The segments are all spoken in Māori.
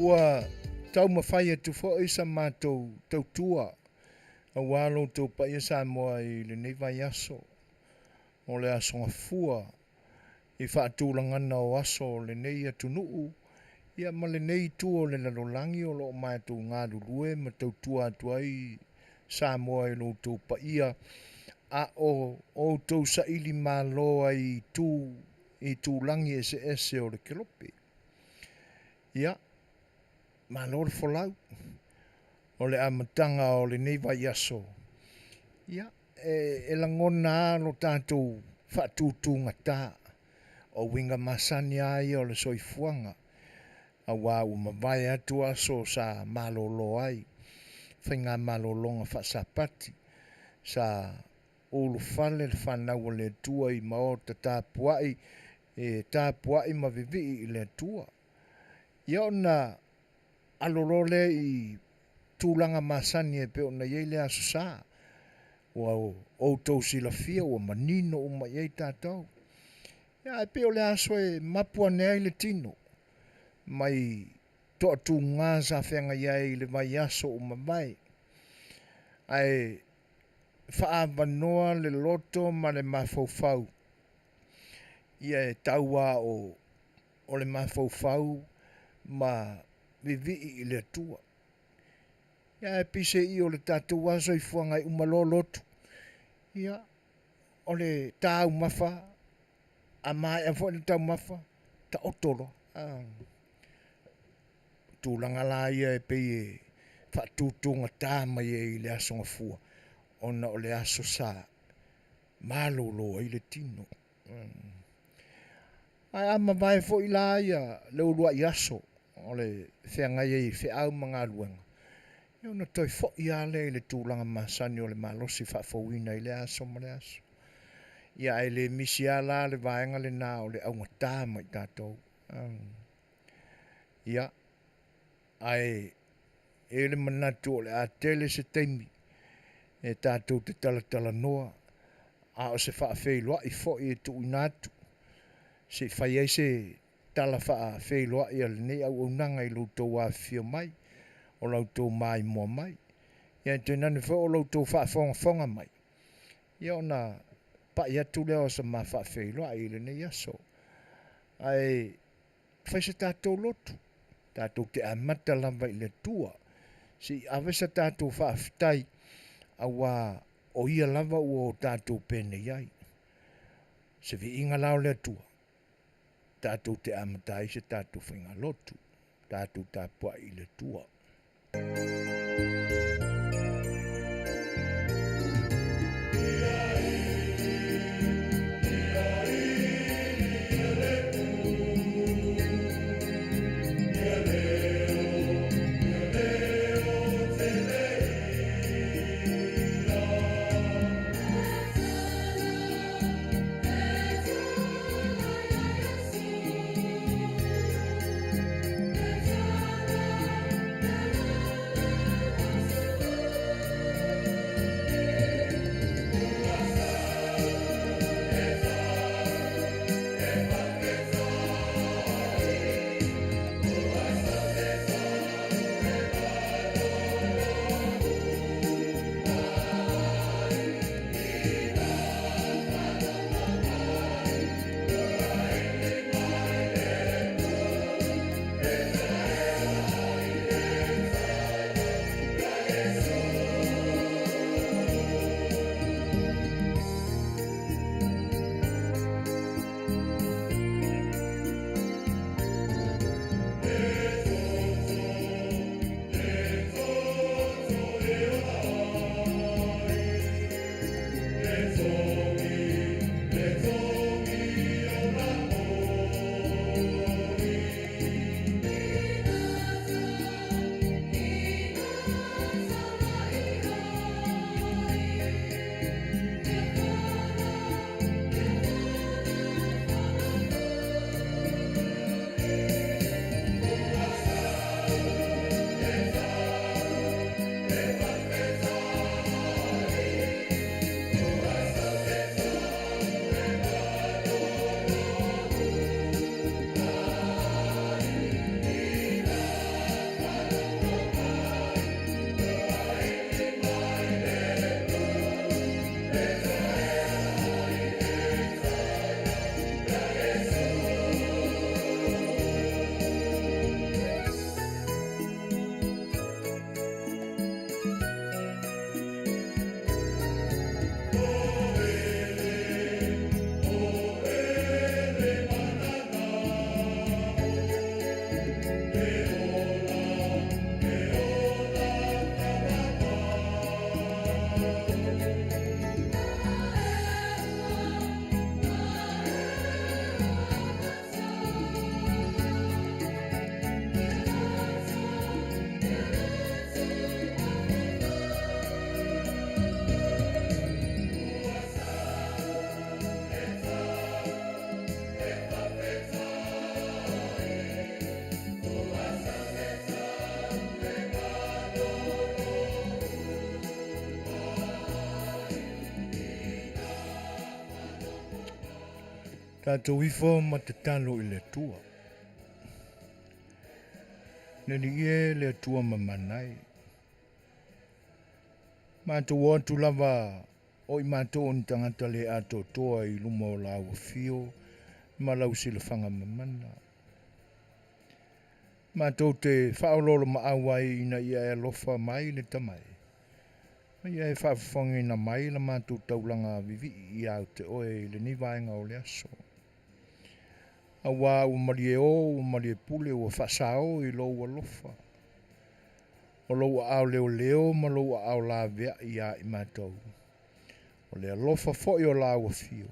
Ua tau mawhai atu fo i sa mātou tau tua. A walo tau pa ia Samoa i le nei vai aso. O le aso ngafua. I whaatūlangana o aso le nei atu nuu. Ia ma le nei tu o le lalolangi o lo mātou ngā lulue ma tau tua atu ai Samoa i lo tau pa ia. A o tau sa ili māloa i tū langi ese o le kelope. Ia, māloa le folau. O le amatanga o le nei vai aso. Ia, e langona lo tātou whaatūtūnga tā. O winga masani ai o le soifuanga. A wau mawai atu aso sa malolo ai. Whainga malolonga whaasapati. Sa ulu whale le whanau le tua i maota tāpuai. E tāpuai mavivi i le tua. Ia ona alorole i tūlanga masani e peo na iei le aso sā. O tau sila fia o manino o ma iei tātou. Ia e peo le aso e mapua nea i le tino. Mai toa tū ngā sa whenga iei le vai aso o mawai. Ai whaavanoa le loto ma le mafaufau. Ia e taua o le mafaufau ma vivi i le tua. Ia e pise i o le tātou aso i fuanga i umalolotu. Ia o le tāu mafa. A mai a fo le tāu mafa. Ta otolo. Tūlanga la ia e pei e whaatūtunga tā mai e i le aso ngafua. Ona o le aso sa. Malolo i le tino. Ai ama vai fo i la ia le ulua i aso. O le whenga i whiau mga luenga. Ia ona toi fo i ale i le tūlanga masani o le malosi whaafauina i le aso ma le aso. Ia e le misi ala le vaenga le nā o le aunga tā mai tātou. Ia ai e le manatu o le a Tele se teimi. E tātou te talatala noa. A o se whaafeiloa i fo i e tu inatu. Se whai ei se tala whaafeiloa i ale nei au unanga i loutou a fia mai. O loutou mai mua mai. Ia te nane wha o loutou whaafonga mai. Ia ona pa ia tu leo sa ma whaafeiloa i le nei aso. Ai whai se tātou lotu. Tātou te amata lava i le tua. Si awesa tātou whaaftai. Awa o ia lava ua o tātou pene iai. Se vi inga lao le tua. Tātou te amatai se tātou whainga lotu. Tātou tāpua i le tua. Tātou ifo ma te talo I le tua. Neni ie le tua mamanai. Mātou atu lava o I mātou ni tangata le ato toa I luma o la Afiafi, ma lau sila whanga mamana. Mātou te whaololo ma awai ina ia e lofa mai le tamai. Ia e whaafongi na mai la mātou taulanga vivi I au te oe le nivaenga o le aso. Awa o malie o, malie pule o whasao I lo ua lofa. O lo ua au leo leo, ma lo ua au la vea ia I mātou. O le lofa foi o la Afiafi.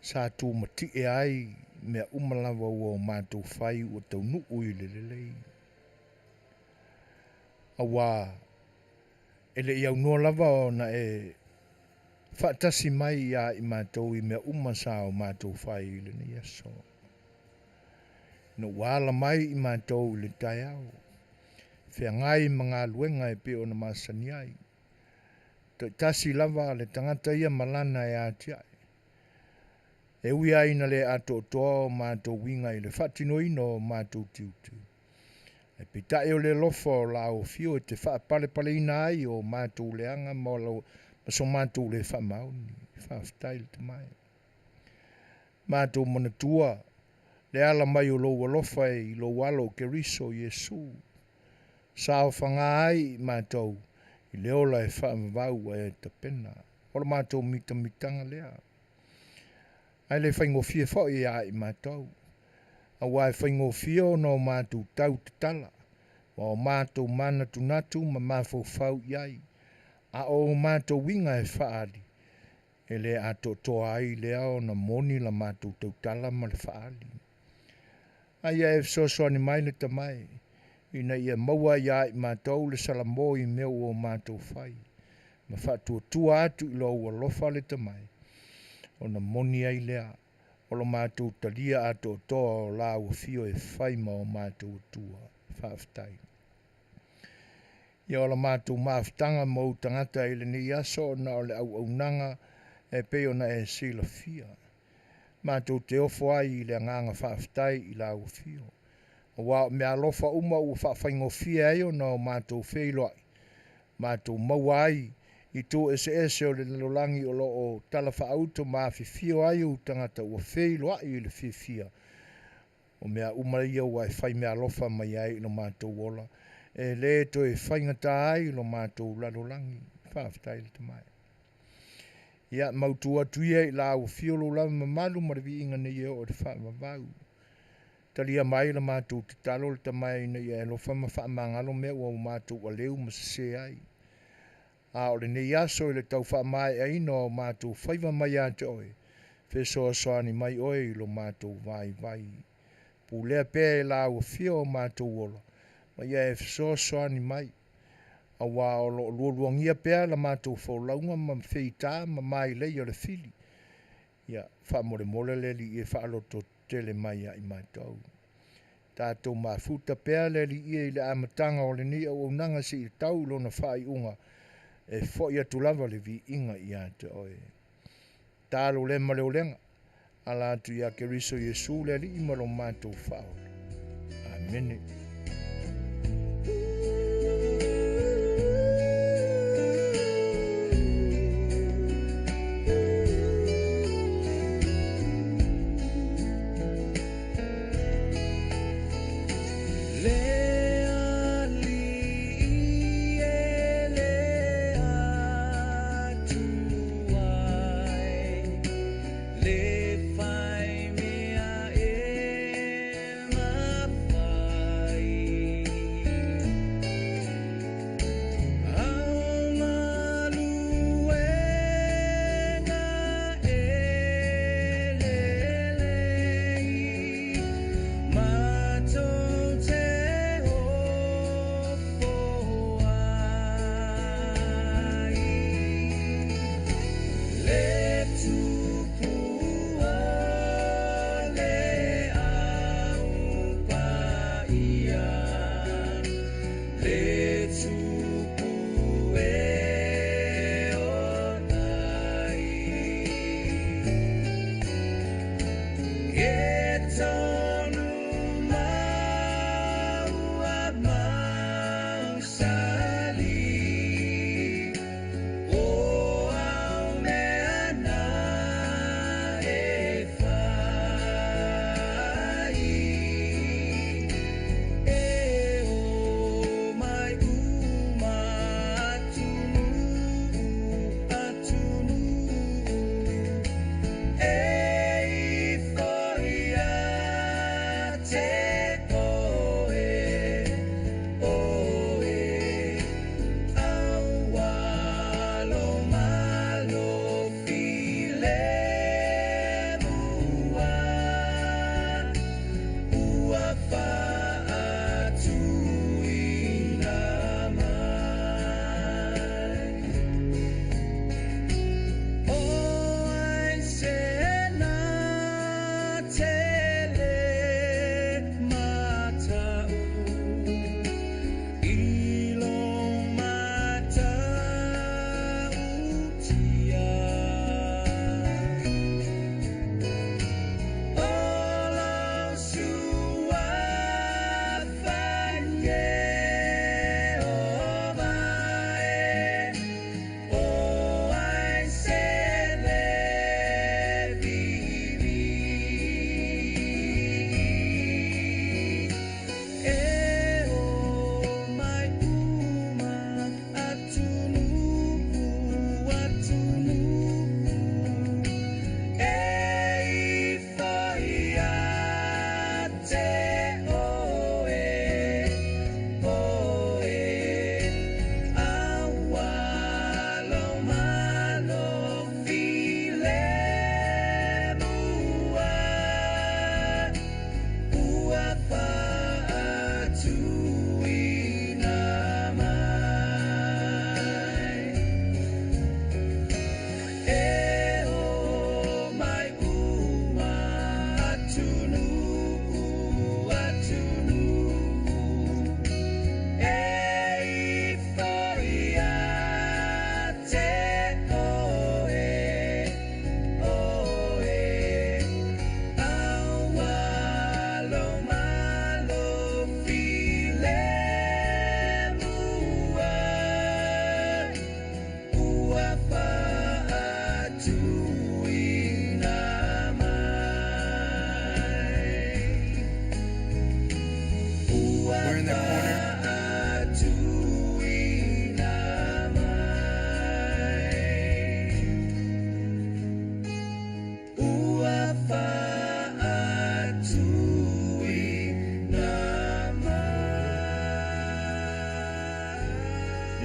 Sa tu mati e ai, mea umalawa ua o mātou whai ua tau nuu I lelelei. Awa, ele iau noa lava o na e whaatasi mai ia I mātou I mea umasa o mātou whai I le ni aso. No wala mai I mātou I le tai au. Whea ngai mga luenga e pe o na masani ai. Tasi lava le tangata ia malana e atiai. E ui ai na le ato toa o mātou winga I le whatino ino o mātou tiutiu. E pita e o le lofa o la Afiafi e te wha pale pale ina ai o mātou leanga mo lau maso mātou le wha mauni. Whaftai le te mai. Mātou manatua le ala mai o lo lofa I lo walo ke riso Yesu. Sao whanga ai mātou I leola e wha mawau e te pena. Ora mātou mita mitanga lea. Ai le whaingofia whoi ai mātou. A wai whaingofia o no mātou tau te tala. Wa o mātou mana tunatu ma mafo whau iai. A o mātou winga e whaali. E le ato toa ai lea o na moni la mātou tau tala ma le whaali. Ai e Suasua ni mai le tamai. Ina ia maua ia I mātou le salamo I meu o mātou whai. Ma whatua tua atu I lo ua lofa le tamai. O na moni ai lea. O lo mātou talia ato toa o la Afiafi e whai ma o mātou tua. Whaftai. Ia o la mātou maaftanga mo tangata I le ni aso na o le au nanga e peo na e sila fia. Mātou te ofo ai I le nganga whaftai I la Afiafi. Wa mea lofa uma ua whawhaingo fia eo na o mātou wheiloai. Mātou mawai I tō ese o le lolangi o lo o tala whaauto mā whiwhio ai o tangata ua wheiloai I le whiwhia. O mea umaria ua e whai mea lofa mai ai no mātou wola. E le to e whaingata ai no mātou lalolangi. Whawhtai le te mai. Ia mautua tuia I la o whiolo la mamalu maravi inga nei o le whaamavau. Talia mai la mātou te talo le tamai na ia e lofa ma whaamangalo mea ua mātou a leu ma se ai. A o le nei aso I le tau whaamai ai no mātou whaiva mai a te oe. Fesoasoa ni mai oe I lo mātou vai. Pulea pēr E la ua whio o mātou ola. Ma ia e fesoasoa ni mai. A wā o lo luoruangia pēr la mātou whaulaunga ma whita ma mai lei o le fili. Ia whaamore mole le li e whaaloto Tele mai I mātou. Tātou mafuta pēr le li I le amatanga o le ni o nanga si I tau lona whai unga e foi atu lava le vi inga I a te oe. Tālo le ma leo lenga, ala atu ia ke riso Yesu le li ima lo mātou whao. Amene.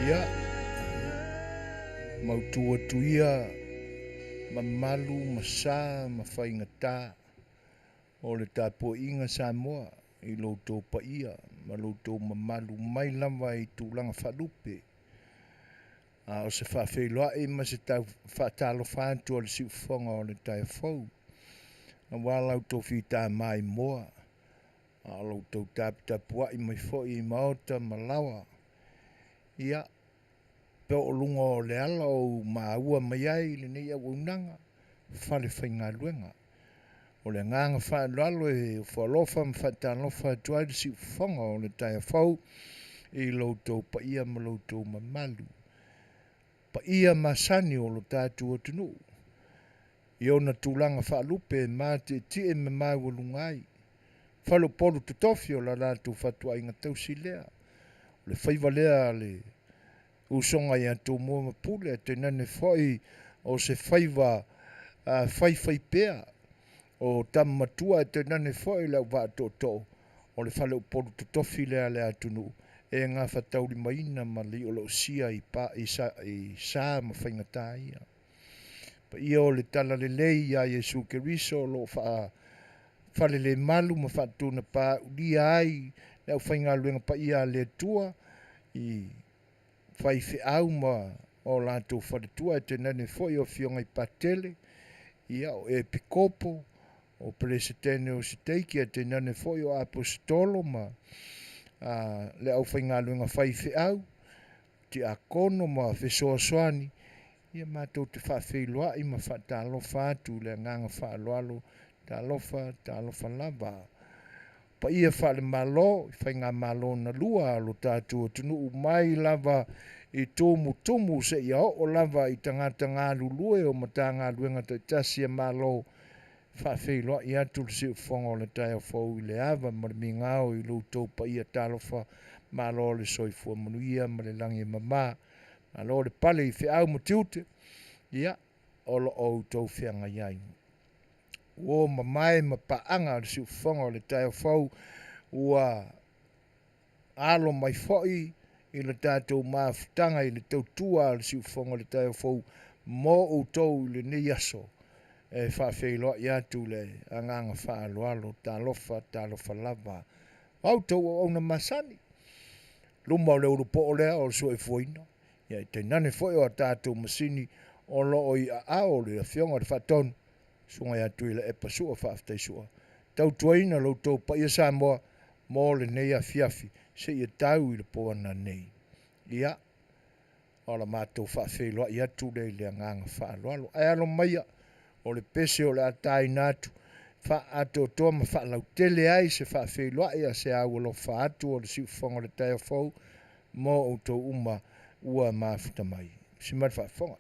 Ia, mautua tuia, mamalu, masa, mawhaingata, o le tapo inga Samoa, i loutou paia, ma loutou mamalu mai lava i tūlanga whalupe. O se whawheloa ma se tau whaatalo whantu o le siufonga o le tai fau. A walau tō whita mai moa. A loutou tapua i mai fo i maota malawa. Ia, peo o lunga o le ala o maua mai ai le nei au unanga. Whale whainga luenga. O le nganga whaaloalo e whaalofa ma whaatalofa tuai le siufonga o le tai fau. I loutou pa ia ma loutou mamalu. Pa ia masani o lo tātu o tunu. I ona tūlanga whaalupe mā te tie me mai walungai. Whalo polu te tofi o la rātu whatua inga tausi lea. Le whaiva lea le usonga i atu mua mapule te nane whai o se whaiva whai pea. O tamatua te nane whai lau wāto to. O le whalo polu te tofi lea lea tunu. E ngā whatauri maina ma li o lo sia i sā ma whaingata ia. Pa ia o le tala le lei a Jesu Keriso lo whale le malu ma whatuna pa ulia ai le au whainga luenga pa ia le tua i whai au ma o lātou whare tua e te nane foi o fionga i pa Tele ia o e pikopo o presetene o se teiki e te nane foi o apostolo ma le au whainga luenga whai au, te a kono ma Suasua ia mātou te whawhiloa i ma whaatalofa atu le nganga whaaloalo, talofa lava. Pa ia whale malo, whainga malo na lua lo tātou tunu mai lava i tumu se ia o lava i tangata ngā lulue o mata ngā luenga te tasia malo whawhiloa i atu le siu whonga o le tai o whau i le awa ma le mingao i loutou pa ia talofa malo le soifua Manuia ma le langi mama malo le pale i whiau mo tiute ia olo o tau whianga iai o mamai ma paanga le siu whonga o le tai o whau ua alo mai whoi i le tātou maafutanga i le tautua le siu whonga o le tai o whau mo o tau i le ne yaso e whawhiloa i atu le anganga whaaloalo talofa lava. Au tau o una masani. Luma o le urupo o lea o sua i fuina. Ia i te nane foi o a tātou masini o loo i a o le whionga le whatonu. Sunga i atu i le epa sua whaftai sua. Tau tuaina lo tau pa ia Samoa mo le nei Afiafi se ia tau i le poana nei. Ia o la mātou whawhiloa i atu le anganga whaaloalo. Ai alo maia o le pese o le atai natu fa ato toa ma fa lau tele ai se fa whailoa ia se au lo fa atu o le siufonga le tai o fau mo o tau uma ua mafuta mai. Si mat fa whonga.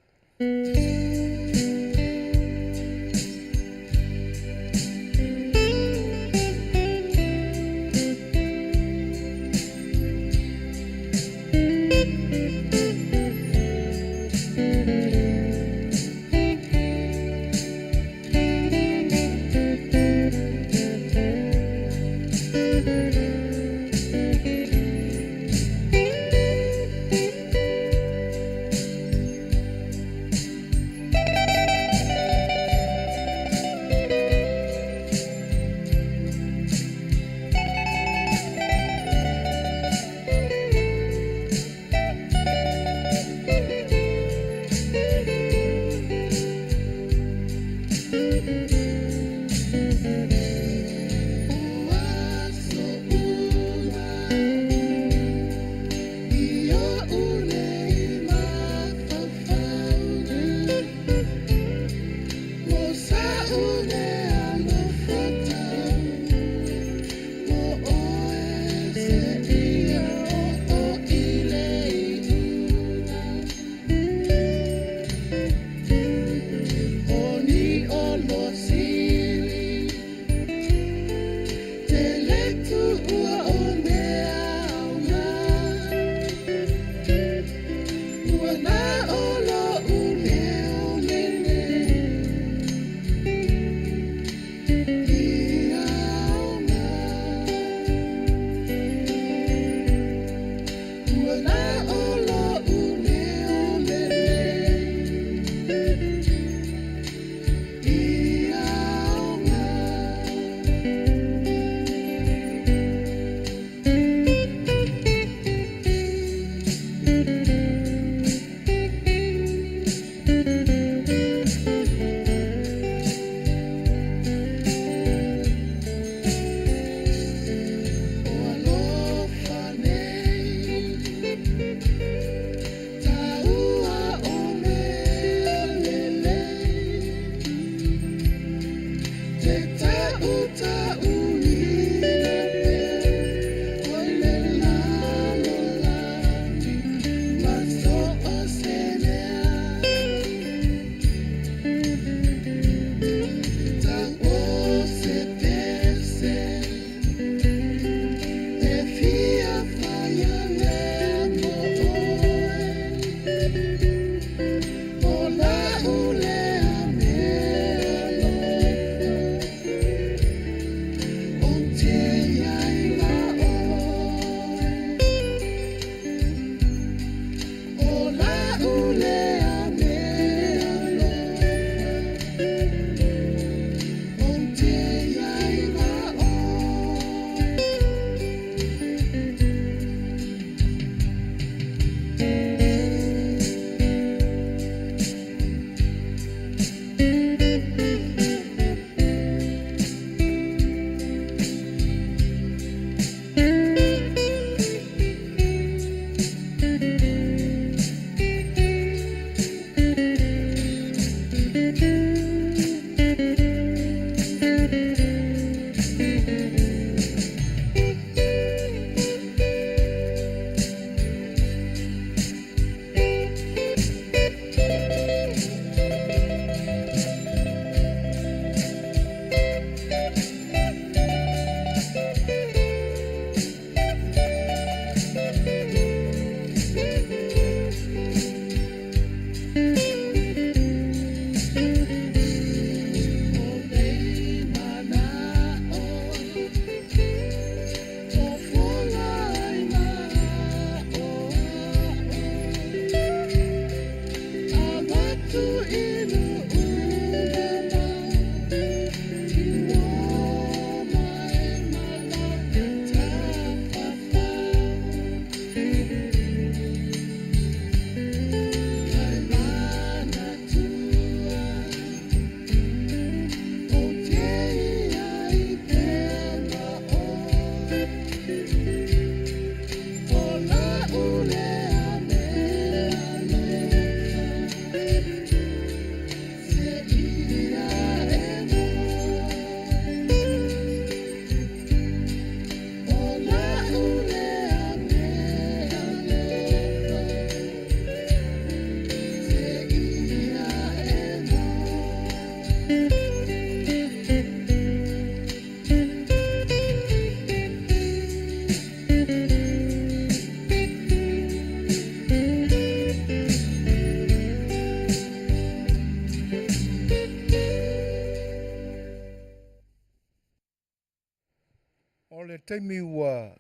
O le taimi ua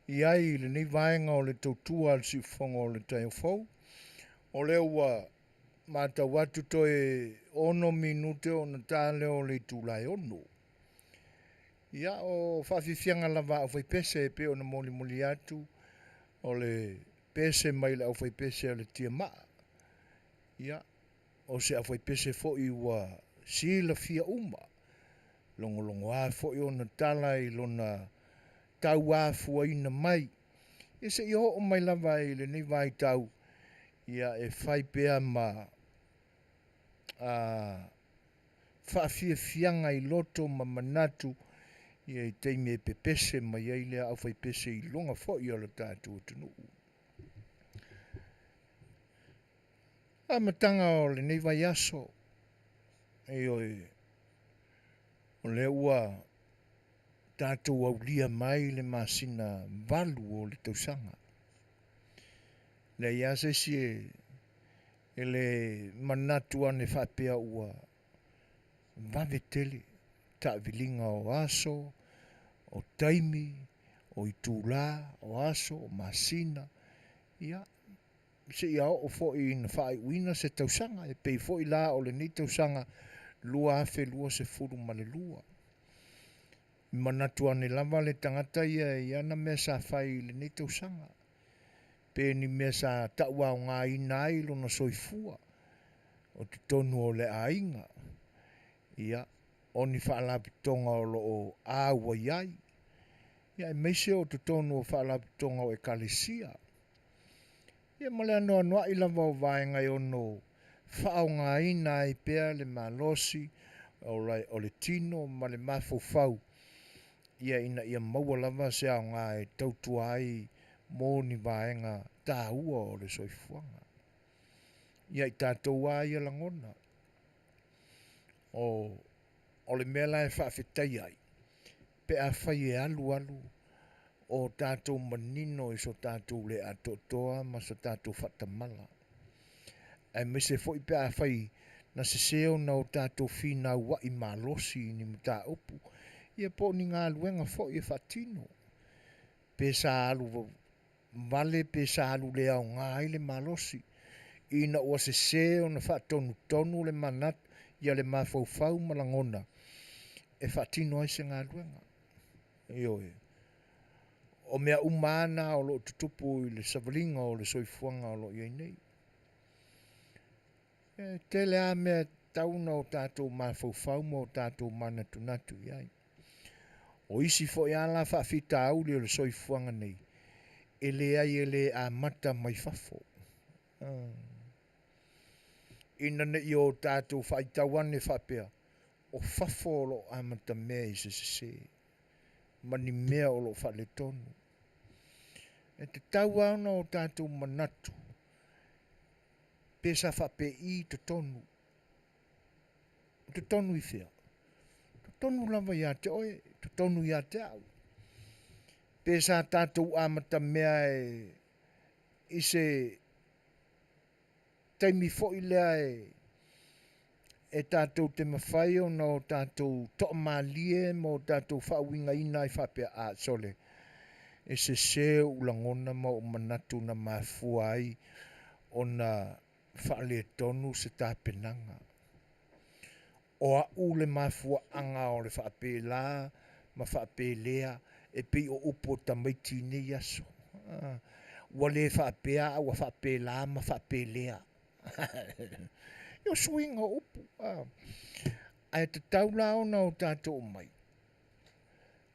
iai le nei vaenga o le tautua al si fonga o le tai fau. O le ua mata watu to e 1 minute o na tale o le tūlai ono. Ia o whawhiwhianga lava au whai pese e pe o na moli moli atu o le pese mai le au whai pese o le tia maa. Ia o se au whai pese fo i ua si la fia uma. Longo a fo i o na tala i lona tau a fua ina mai. Ia se i ho o mai lava i le nei vai tau. Ia e whai pea ma whawhiwhianga i loto ma manatu. Ia i teime e pepese mai ai lea au whai pese i longa fo i o le tātua tunu. A matanga o le nei vai aso. E o le ua tātou au lia mai le masina valu o le tausanga. Le iase si e le manatu ane whapea ua vave tele, ta vilinga o aso, o taimi, o itula, o aso, o masina. Ia, se ia o fo i na whai uina se tausanga, e pei fo i la o le ni tausanga lua afe lua se furu ma le lua. Manatu ane lava le tangata ia na mea sa whai le ni tausanga. Pe ni mea sa taua o ngā ina ai lona soifua, o te tonu o le ainga. Ia, o ni whaalapitonga o lo o awa iai. Ia, e meise o te tonu o whaalapitonga o e kalesia. Ia, male anoa noa i lava o vaenga i ono whao ngā ina ai pea le malosi, o le tino, ma le mafofau. Ia ina ia maua lava se au ngā e tautua ai mō ni vaenga tā ua o le soifuanga. Ia i tātou a ia langona. O le mea lai whawhetai ai. Pe a whai e alu o tātou manino i so tātou le atotoa ma so tātou whatamala. Ai me se fo i pe a whai na se seo na o tātou whina wa i malosi ni mta upu. Ia po ni ngā luenga fo i whatino. Pe sa alu vale pe sa alu le au ngā ile malosi. Ina ua se o na whatonu tonu le manat ia le mawhau malangona. E whatino ai se ngā luenga. Ioe. O mea umana o lo tutupu i le savalinga o le soifuanga o lo iei nei. Tele a mea tauna o tātou mawhau mo o tātou manatunatu iai. O isi fo i ala whawhita auli o le soifuanga nei. E le ai e le a mata mai fafo. Ina ne i o tātou whaitawane whapea. O fafo o lo a mata mea i se. Mani mea o lo whale tonu. E te tau auna o tātou manatu. Pesa whape i te tonu. Te tonu i whea. Te tonu lava ia te oe. Te tonu ia te au. Pesa tātou amata mea i se taimi fo i lea e tātou te mawhai o no tātou toa mālie mo tātou whauinga ina i whapea a sole. E se ulangona ma o manatu na mafua ai o na whaale tonu se tāpenanga. O a ule mafua anga o le whape la, ma whape lea, e pi o upo tamaiti ne yaso. Wale whapea a wa whape la, ma whape lea. Yo swing o upo. Ai te taula o na o tātou mai.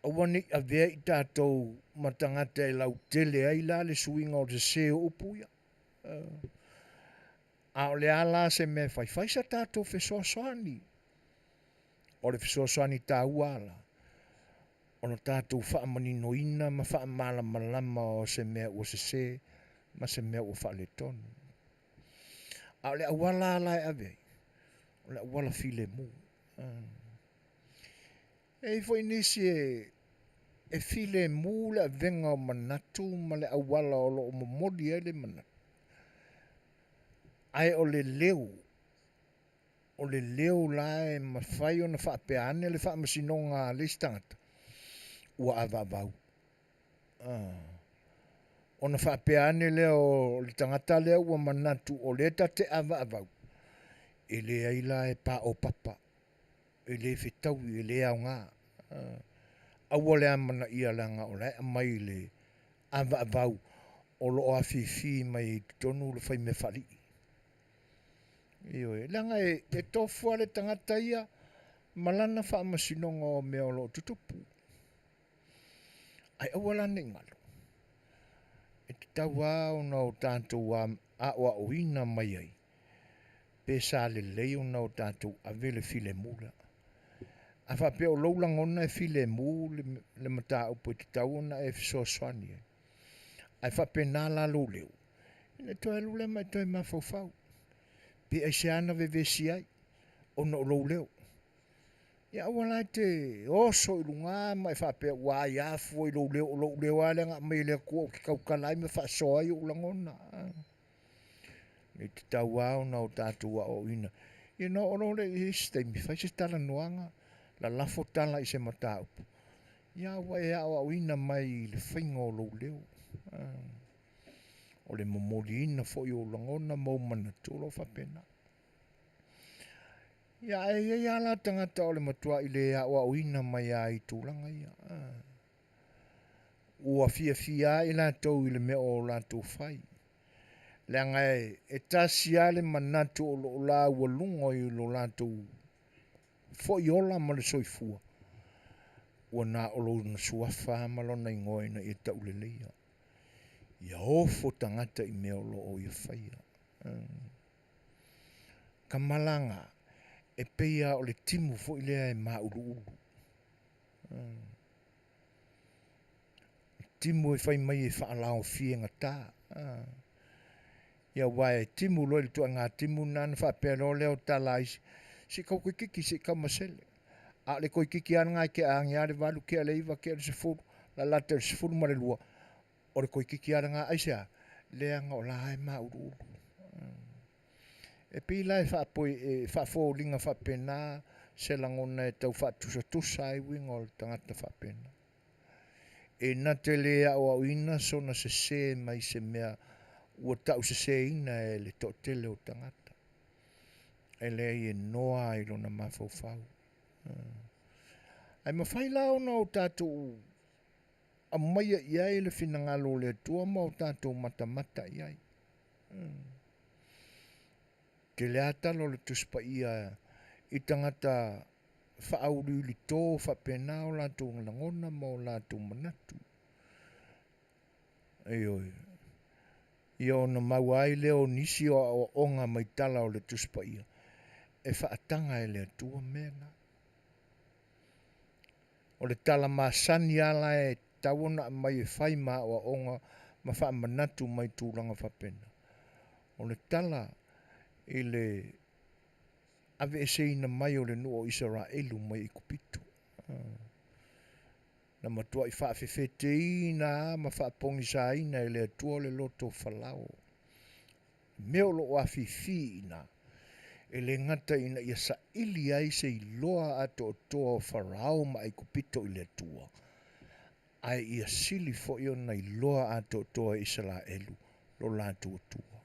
Awani a vea i tātou matangata e lau tele ai la le suinga o te seo upuia. A o le ala se me whai sa tātou whesoasoani. O le whesoasoani tā uala. O na tātou whaamani noina ma whaamala malama o se mea ua se ma se mea ua whaale tonu. A o le awala ala e ave. O le awala file mu. E foi nisi e file mu le venga o manatu ma le awala o lo momodi e le manatu. Ai o le leu la e mawhai o na whapeane le whaamasinonga le stangata. Ua avavau. O na whapeane le o le tangata le ua manatu o le tate avavau. E le aila e pa o papa. E le whetau e le au ngā. Aua le amana ia langa o le mai le avavau o lo afiafi mai tonu le whai me whali. Ioe, langa e tofua le tangata ia malana whaamasinonga o mea o lo tutupu. Ai aua lana ingalo. E te tau au na o tātou a o ina mai ai. Pesa le leo na o tātou a vele file mula. A whapea o loulangona e file mu le mata upo te tau na e fisoaswani. Ai whapea nā la lo leo. Ine toi lule mai toi mawhawhau. Pe ai se ana vevesi ai. O na o lo leo. Ia awala te oso i lunga mai whapea wai afu i lo leo alenga mai lea kua ki kaukalai me whasoa i ulangona. Me te tau au na o tātua o ina. Ia no ono le istei mi whai se tala noanga. La lafo tala i se mataupu. Ia wa e au au ina mai le whainga o lo leo. O le momoli ina fo i o langona mau mana tūlo whapena. Ia e ala tangata o le matua i le au au ina mai a i tūlanga ia. Ua fia i la tau i le mea o la tau whai. Le ngai e tasia le manatu o lo la ua lungo i lo la tau fo i ola ma le soifua. Ua na o lo na suafa malona i ngoi na i tau le leia. Ia ofo tangata i mea o lo o i whaia. Kamalanga e peia o le timu fo i lea e maa ulu ulu. Timu e whai mai e whaalao fienga tā. Ia wae timu lo le tua ngā timu nana whapea lo leo tala isi. Si kau koe kiki si kau masele. A le koe kiki ana ngai ke a ngia le walu ke a le iwa ke a le sefuru. La lata le sefuru ma le lua. O le koe kiki ana ngā aisea. Lea ngā o la hae maa ulu ulu. E pi lai whapoi e whafo linga whapena. se langona e tau whaatusa ai winga o le tangata whapena. E na Tele au ina sona se mai se mea ua tau se ina e le to tele o tangata. E le e noa i lona mawhauwhau. Ai mawhai lao na o tātou a maia iai le whinangalo le tua ma o tātou mata iai. Ke le atalo le tuspa ia i tangata whaauru li tō whapena o lātou ngana ma o lātou manatu. Oi. Ia o na mau ai leo nisi o onga mai tala o le tuspa ia. E whaatanga e le atua mena. O le tala masani ala e tawana mai e whai maa o onga ma wha manatu mai tūranga whapena. O le tala i le ave ese ina mai o le nuo Israelu mai i kupitu. Na matua i wha awhewhete ina ma wha pongisa ina i le atua le loto whalao. Meo lo o Afiafi ina. E le ngata ina ia sa ili ai se i loa ato o toa o wharao ma i kupito i le atua. Ai ia sili fo i ona i loa ato o toa Israelu lo lātu o tua.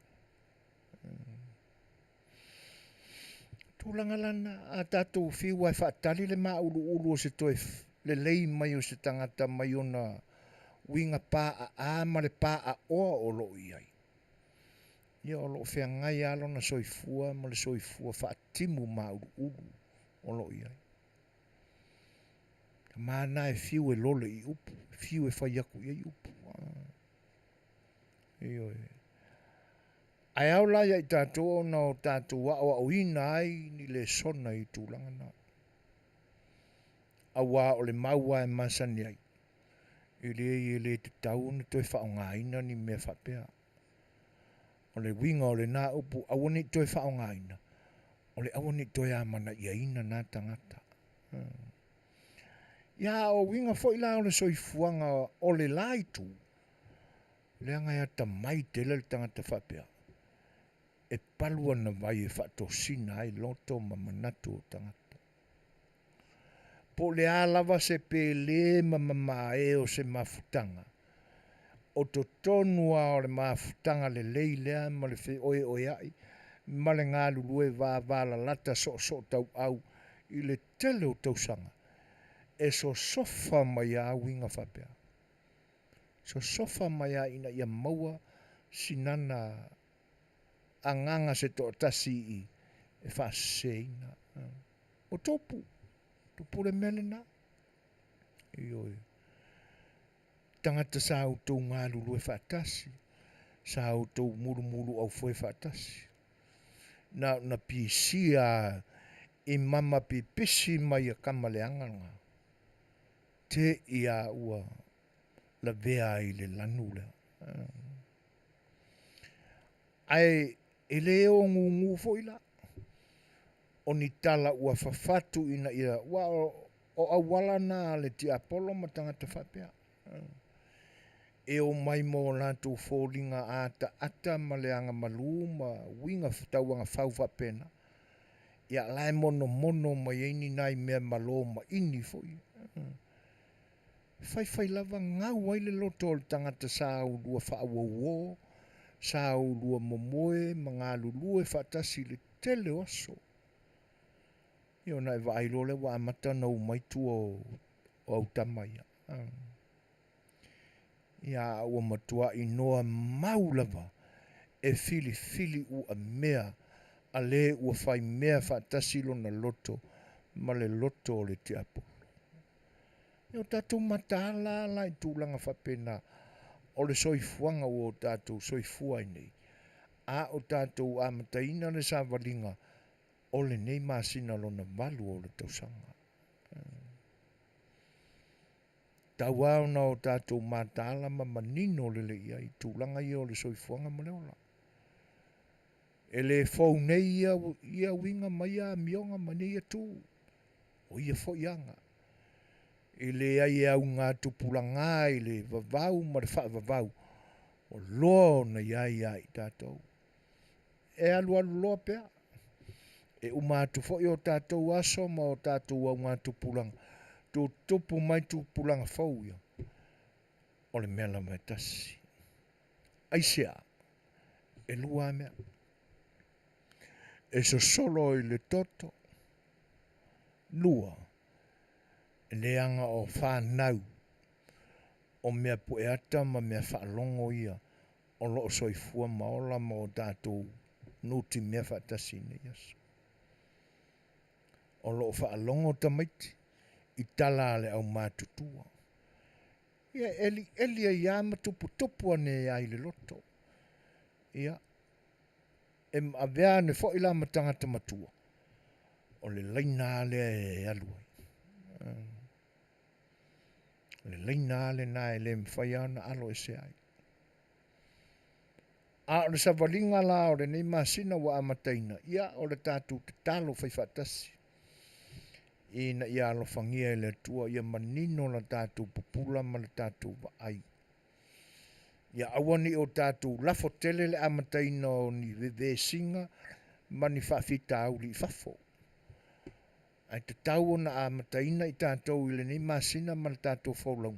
Tūlanga lana a tātou whiu ai whaatari le maa ulu o se toi le lei mai o se tangata mai ona winga paa a ma le paa oa o lo iai. Ia o lo whea ngai alo na soifua ma le soifua whaatimu maa ulu o lo iai. Mana e whiu e lole i upu, whiu e whaiaku i upu. Ai au la ia i tātou na o tātou wa o ina ai ni le sona i tūlanga na. Awa o le maua e masani ai. I le te tau na toi whaonga ina ni mea whapea. O le winga o le nā upu awani toi whaonga ina. O le awani toi amana ia ina nā tangata. Ia o winga fo ila o le soifuanga o le laitu. Le anga ia ta mai tele le tangata whapea. E palua na vai e whato sina ai loto ma manatu o tangata. Po le alawa se pele ma mamae o se mafutanga. O to tonua o le mafutanga le leilea ma le whi oe oe ai. Ma le ngā lulue vā vāla lata so tau au i le tele o tausanga. E so sofa mai a winga whapea. So sofa mai a ina ia maua sinana anganga se to tasi i e whaseina. O topu. Tupure melena. Ioi. Tangata sa autou ngā lulu e whaatasi. Sa autou muru au fwe whaatasi. Na pisia i mama pipisi mai a kamaleanganga. Te ia ua la vea i le lanula. Ai e leo ngungu foila. O ni tala ua whawhatu ina ia ua o awala na le ti apolo ma tangata whapea. E o mai mo lātou fōringa ata ma le anga malu ma winga tauanga whau whapena. Ia lai mono mai eini nai mea malo ma ini foi. Whai lava ngau ai le loto le tangata sa ulua whaawawō, sa ulua momoe, ma ngā lulue whaatasi le tele oso. Io nai vailo le wa amata na umaitu o autamaia. Ia ua matua inoa maulava e fili u a mea a le ua whai mea whaatasilo na loto ma le loto o le te apolo. Io tātou matala lai tūlanga whapena o le soifuanga o tātou soifua nei. A o tātou amataina le sāwalinga o le nei masina lona valu o le tausanga. Tauau na o tātou matala ma manino le le ia i tūlanga i o le soifuanga ma leola. E le fau nei ia winga mai a mionga mani ia tū. O ia fo ianga. E le ai au ngā tupulanga i le vavau ma le wha vavau. O loa na ia i tātou. E alu loa pea. e umatu fo i o tātou aso ma o tātou au ngā tupulanga. Tō tupu mai tupulanga fau ia. O le mea mai tasi. Aisea, e lua mea. E so solo i le toto. Lua, e leanga o whanau. O mea pueata ma mea whaalongo ia. O loo soifua maola ma o tātou nuti mea whaatasine yaso. O loo whaalongo tamaiti. I tala le au mātutua. Ia eli ai ama tupu ane ai le loto. Ia. E avea ne fo ila matangata matua. O le leina le e alua. Le leina le na e le mwhaiana alo e se ai. A o le savalinga la o le nei masina wa amataina. Ia o le tātou te talo whaifatasi. Ina ia alo fangia e le tua ia manino la tātou popula ma le tātou wa ai. Ia awani o tātou lafo tele le amataina o ni veve singa ma ni whawhita au li fafo. Ai te tau o na amataina i tātou i le ni masina ma le tātou whaulau.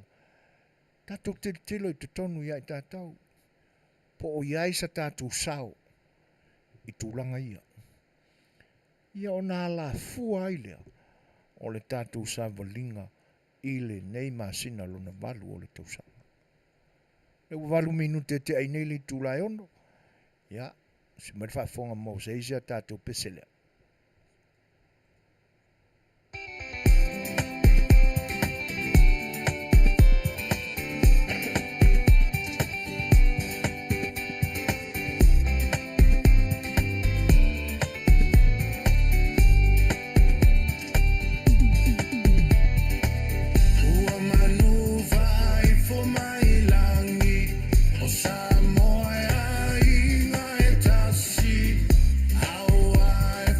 Tātou te tilo i te tonu ia i tātou. Po o iai sa tātou sao i tūlanga ia. Ia o nā la fua i lea. O le tātou savalinga i le nei masina lona valu o le tausanga. Le valu minute te ai nei li tūlai ono. Ia, si mai whaafonga mo se isia tātou peselea. Samoa inga e tasi, aua e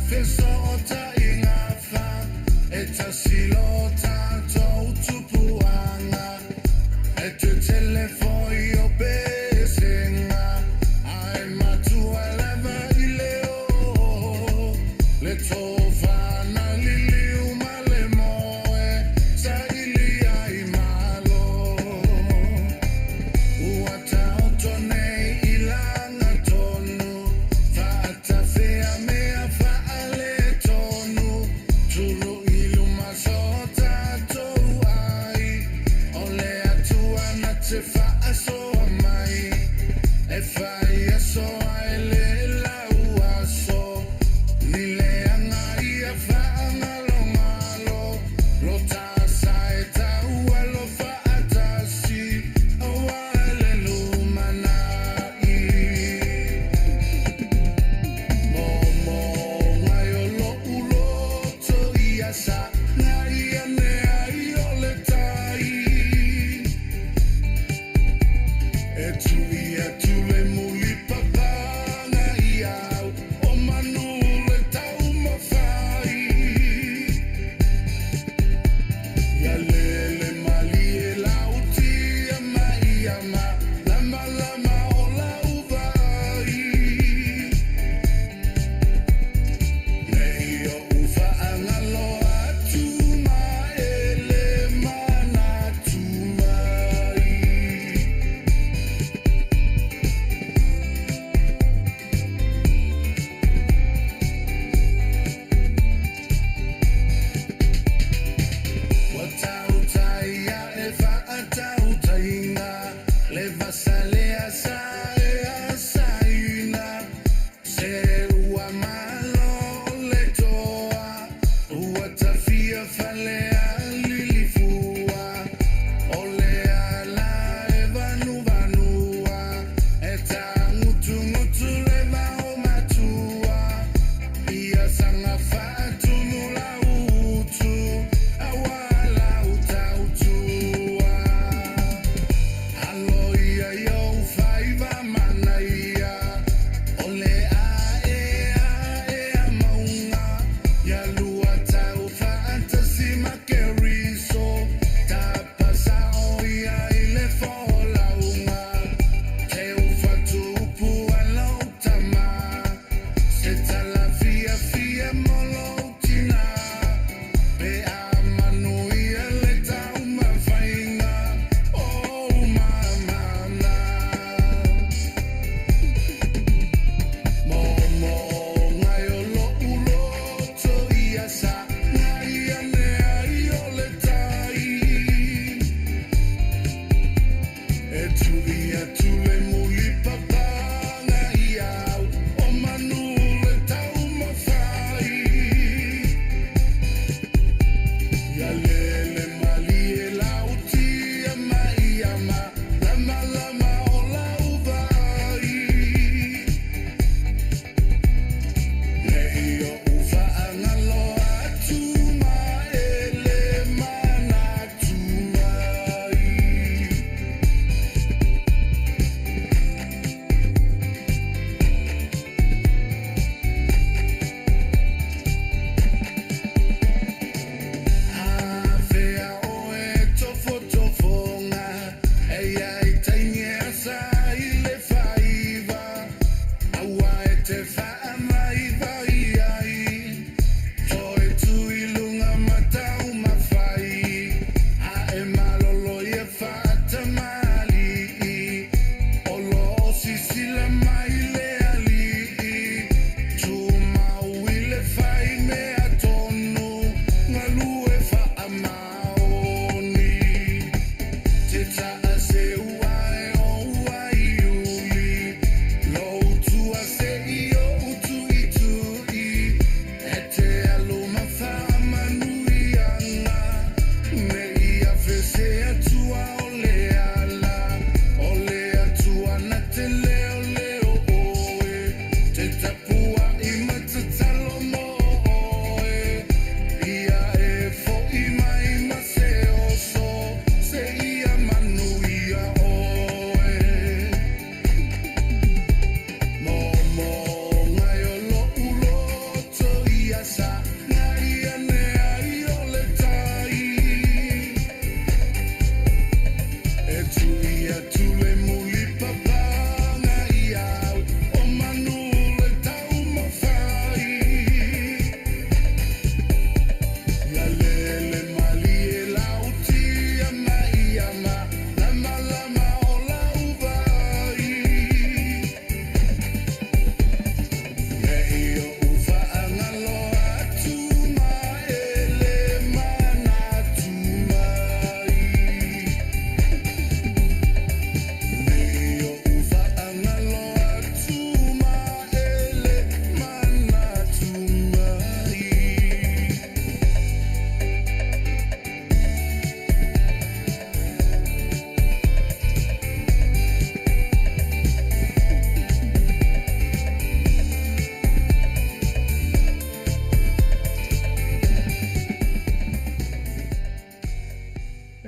Setu ia tule muli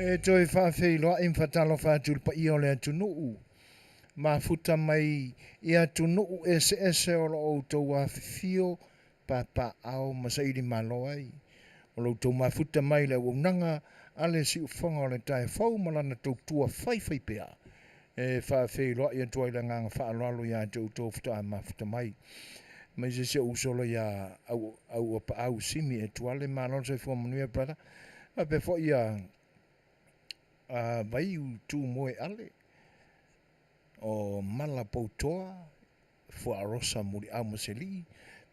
E toi whawheiloa in whatalo whātul pa i o le atunuu. Ma futa mai i atunuu ese o lo o tau Afio pa au masairi malo ai. O lo tau ma futa mai le unanga ale si ufonga o le tae whau malana tau tua whai pea. E whawheiloa i atua i le nganga whaaloalo i a tau tau futa ma futa mai. Mai se usolo ia au pa au simi e tuale malo se fo Manuia brother. A pe fo ia vai tu moe ale o mala poutoa fua arosa muri au maseli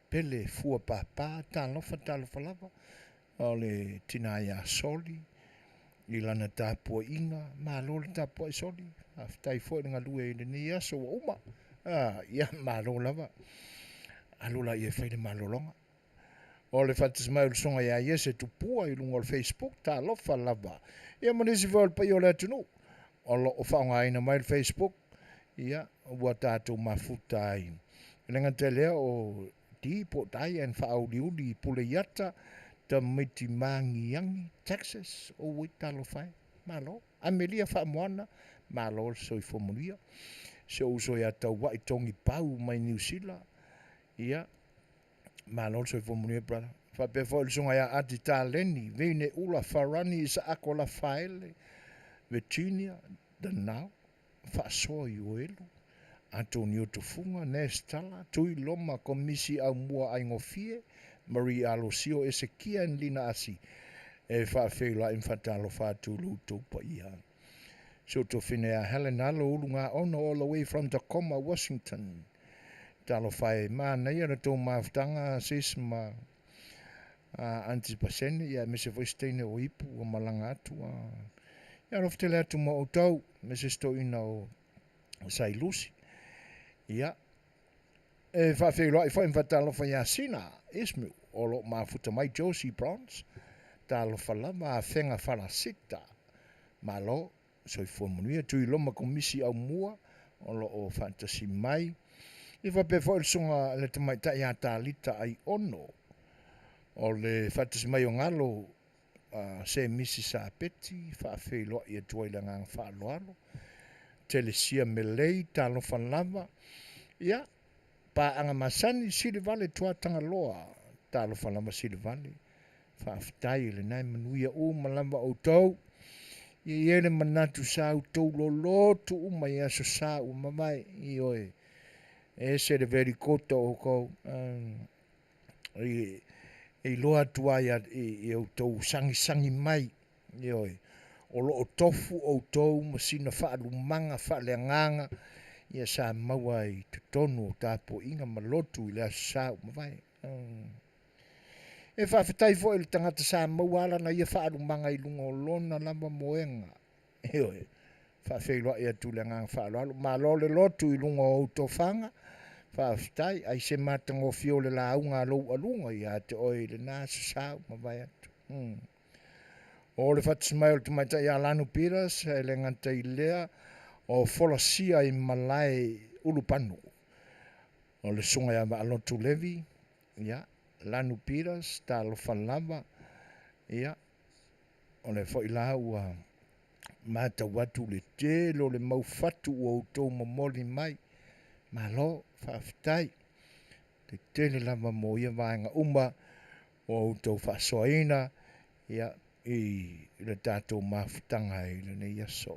pele fua papa talofa lava o le tina ia soli i lana tāpua inga malo le tāpua i soli aftai fo i ngalue i le ni aso wa uma ia malo lava alula i e whaide malo longa o le fatis mai le songa ia iese tupua i lunga o Facebook talofa lava ia manisi vol pa i o le atunu o lo o whaonga ina mai le Facebook ia ua tātou mafuta ai lenga Tele o di po tai en whaauliuli pule iata ta miti mangiangi Texas o witalo fai malo Amelia Famoana malo so i Manuia so uso ia tau wai tongi pau mai New Zealand ia malo so i Manuia brother fa pe fo songa ia ati taleni vene ula farani isa akola faile Virginia the now fa so i oelu Antonio Tufunga Nestala tui loma komisi au mua ai ngofie Maria Alosio Esekia en lina asi e fa fela in fatalo fa tulu tupa ia so to finea Helena Lulunga ono all the way from Tacoma Washington talo fai mana ia na to maftanga sisma antipasene ia me se voistene o ipu o malanga atu ia roftele atu mo o tau me se sto ina o sai lusi. Ia. E whawhiroa i whai mwhatalo whaiasina, ismu, o lo mafuta mai Josie Bronze, talo whalama a whenga whalasita, malo, so i Manuia, tui loma komisi au mua, o lo o fantasy mai, i whape fo il sunga le tamai ta ia talita ai ono, o le fantasy mai o ngalo, se misi sa peti, whawhiroa i a tuaila ngang whaaloalo, Tele sia melei, talo whalama, ia, pa anga masani sili vale tua tanga loa talo falama sili vale whaafitai le nai manuia o malama o tau i ele manatu sa o tau lo lotu uma i aso sa o mamai i oe e se le veri kota o kou i loa tua i o tau sangi mai i oe o lo o tofu o tau masina whaalumanga whaaleanganga ia sa maua i te tonu o tāpo inga malotu i lea sa umawai. E whawhetai fo i le tangata sa maua ala na ia whaalumanga i lunga o lona lama moenga. E oe, whawheiloa ia tūle ngang whaaloalo. Ma lo le lotu i lunga o utofanga, whawhetai, ai se matango fio le launga lo alunga ia te oe le nasa sa umawai atu. O le whatismai o le tumaita i Alanu Piras, e le nganta i lea, o folasia i malai ulupanu. O le sunga ia Alotu Levi, ia, Lanu Piras, talo whalama, ia, o le whaila ua mata watu le telo le maufatu o utou momoli mai, malo, whawhitai, le tele lama mo ia vaenga uma, o utou whasoaina, ia, i le tātou mafutanga i le nei aso.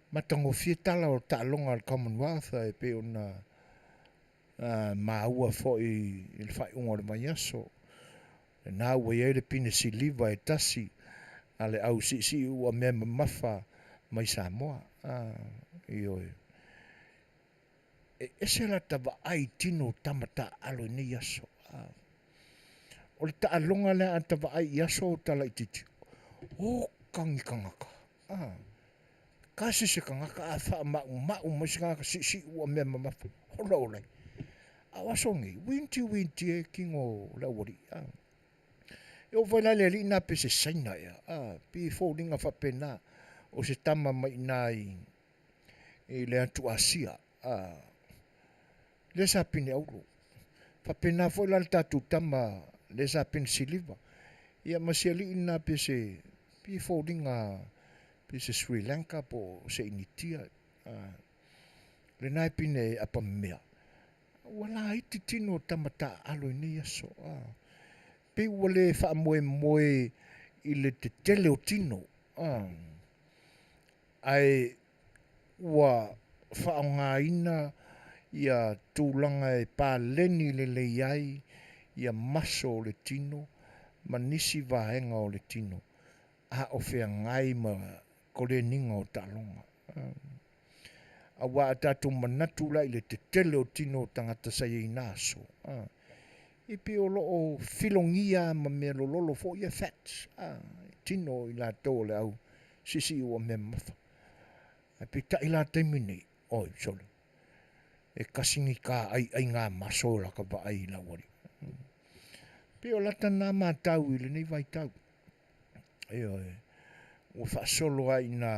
Matango fietala o ta'alonga al Commonwealth e pe ona maua fo i le whaiunga le mai aso. E nā ua i le pine si liva e tasi a le au si ua mea mafa mai Samoa. I oe. E se la tava ai tino tamata alo ni aso. O le ta'alonga le a tava ai aso o tala i titi. O kangi kangaka. Kasi se kangaka a wha mau masi kangaka si ua mea mamafa. Hola olai. A wasongi, winti e kingo la wari. E o vai le li na pe se saina ia. Pi fōringa whapena o se tama mai nai i le atu asia. Le sa pine aulo. Whapena fo la tatu tama le sa pine siliva. Ia masia li na pe se pi fōringa pe se Sri Lanka po se initia le nai pine apa mea wala iti tino tamata alo ni aso pe wale fa moe i le te tele o tino ai wa fa nga ina ia tūlanga e pā leni le iai ia maso o le tino manisi vaenga o le tino a o fea ngai ma kore ninga o talonga. A wa atatu manatu la ile te tele o tino tangata sa i naso. I pe o lo o filongia ma mea lolo fo ia fats. Tino i la tō le au sisi ua mea mafa. A pe ta i la teimini. Oi, sole. E kasingi ka ai ngā maso la ka ba ai la wari. Pe o lata nā mātau i le nei vai tau. Oi. O whaasolo ai na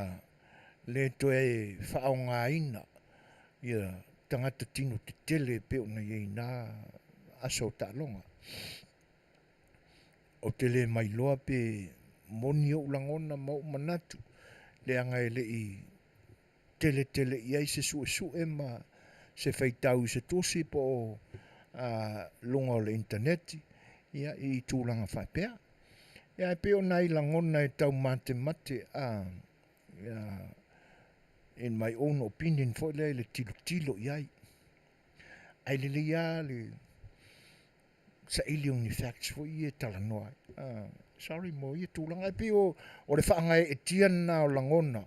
le toe whaonga ina ia tangata tino te tele pe ona i nā aso tālonga. O tele mai loa pe moni o ulangona mau manatu le anga ele i tele i ai se su ma se feitau se tosi po lunga o le interneti ia i tūlanga whaipea. Ia pe o nai langona e tau mate in my own opinion fo le tilo iai. Ai le ia le sa ilion ni facts fo i e tala noa. Sorry mo i tūlanga pe o le whaanga e tiana o langona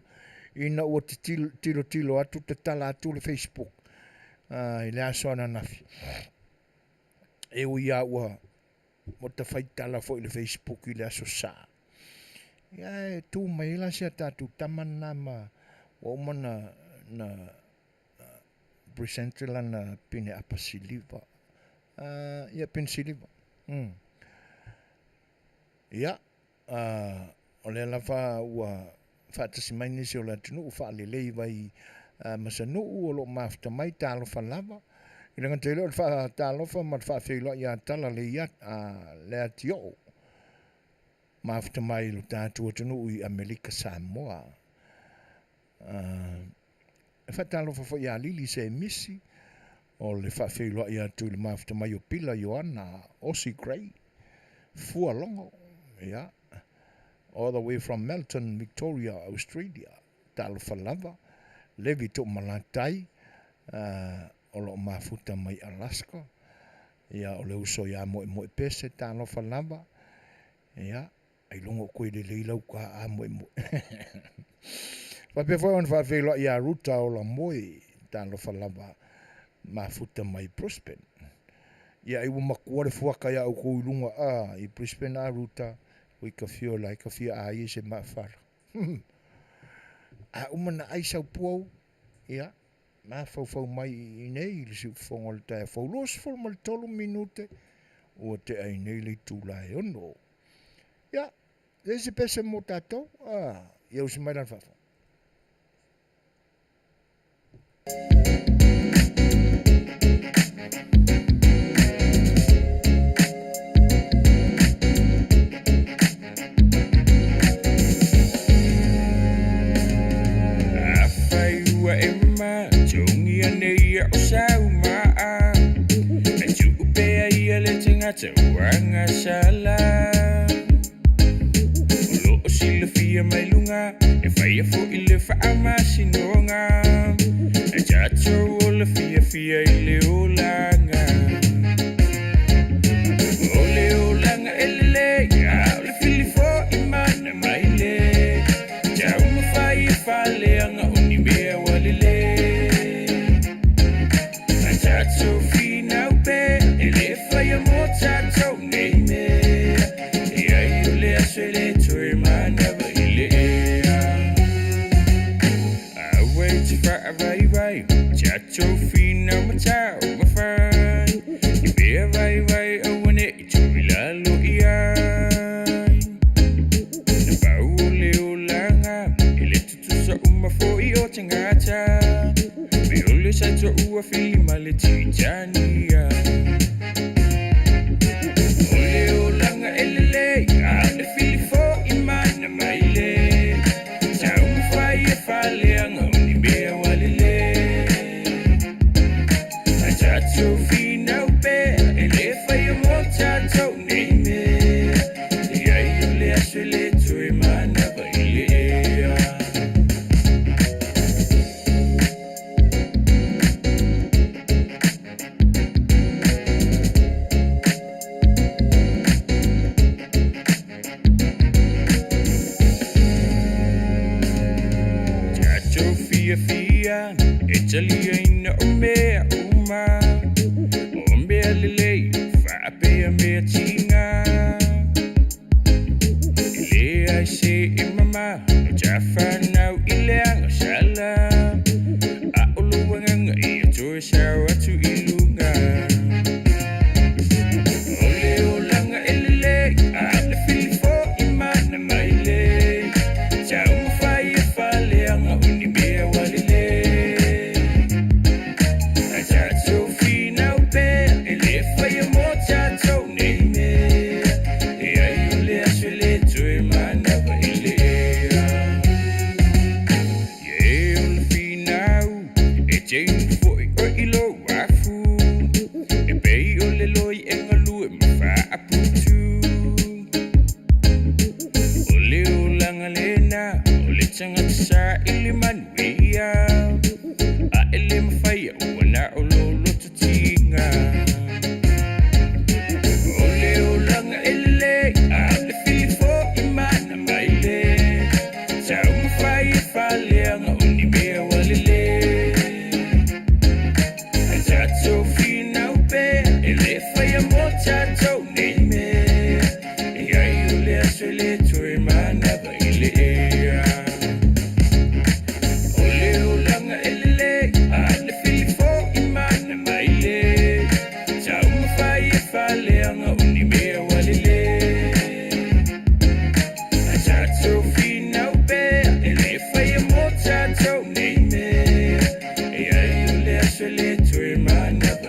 ina ua te tilo atu te tala atu le Facebook. I le aso ana nafi. E o ia ua mo ta faitala fo i le Facebook i le aso sa. Ia e tū mai la sia tatu tamana ma o mana na presentela na pine apasiliva ia pensiliva ia o le lava ua faatasimaini se o le atunuu faalelei vai masanuu o loo mafitamai talofa lava i le gata i leo le faatalofa ma le faafeiloa iā tala le atioo mafitamai lo tatou atunuu i Amerika Samoa e faatalofa foʻi iā lili se misi o le faafeiloa iā tu i le mafitamai o pila Ioana Osi Gray fualogo ia all the way from Melton, Victoria, Australia. Talofa lava. Levi to malatai. O lo mafuta mai Alaska. Ia o le uso ia moe pese talofa lava. Ia. Ai longo koe le leilau ka a moe. Pape foi on fa velo ia ruta o la moe talofa lava. Mafuta mai Brisbane. Ia iwa makua le fuaka ia o kou lunga i Brisbane a ruta. Ui ka fio lai ka fia a i se mawhara. A umana ai sau puau, ia, ma fau mai i nei, le siu fongo le tae fau los fol ma le tolu minute, ua te ai nei le tūlai ono. Ia, le se pese mo tatou, ia usi mai lan fafa. Wanga sala Olo o sila fia mai lunga E faya fo ile fa ama sinonga E jato o la fia ile o langa Ole o langa ele Ya o le fili fo imana maile Ja uma faya fale anga uni mea walile A jato fina upe Ele faya mo tato Chacho fina matao mafai Ibea vai awane ituila lo iai Na pau leo langa Ele tutusa umafo I o tangata Meole sato ua fili male tijania Oleo langa elele Ale fili fo imana maile Tau mafai e fale anga unibea walile Sofina upe ele fai mo tato nime ia ile asele tu emana baile Tato fia Italia ina umea Lele fa pe me tinga Ile ai se mama no jafa now ile anga shala A uluwanga I to shawa to ilunga Ole olanga ele a le filfo imana maile Ja fa fale anga unibea walile Sa ili Manuia A ele mafaya wana ololo tutinga Ole olanga ele A le filifo imana maile Sa umafaya fale anga unibea walile A tato fina upe Ele faya mo tato nime Ia iule aswele tu imana baile so name you left a little man of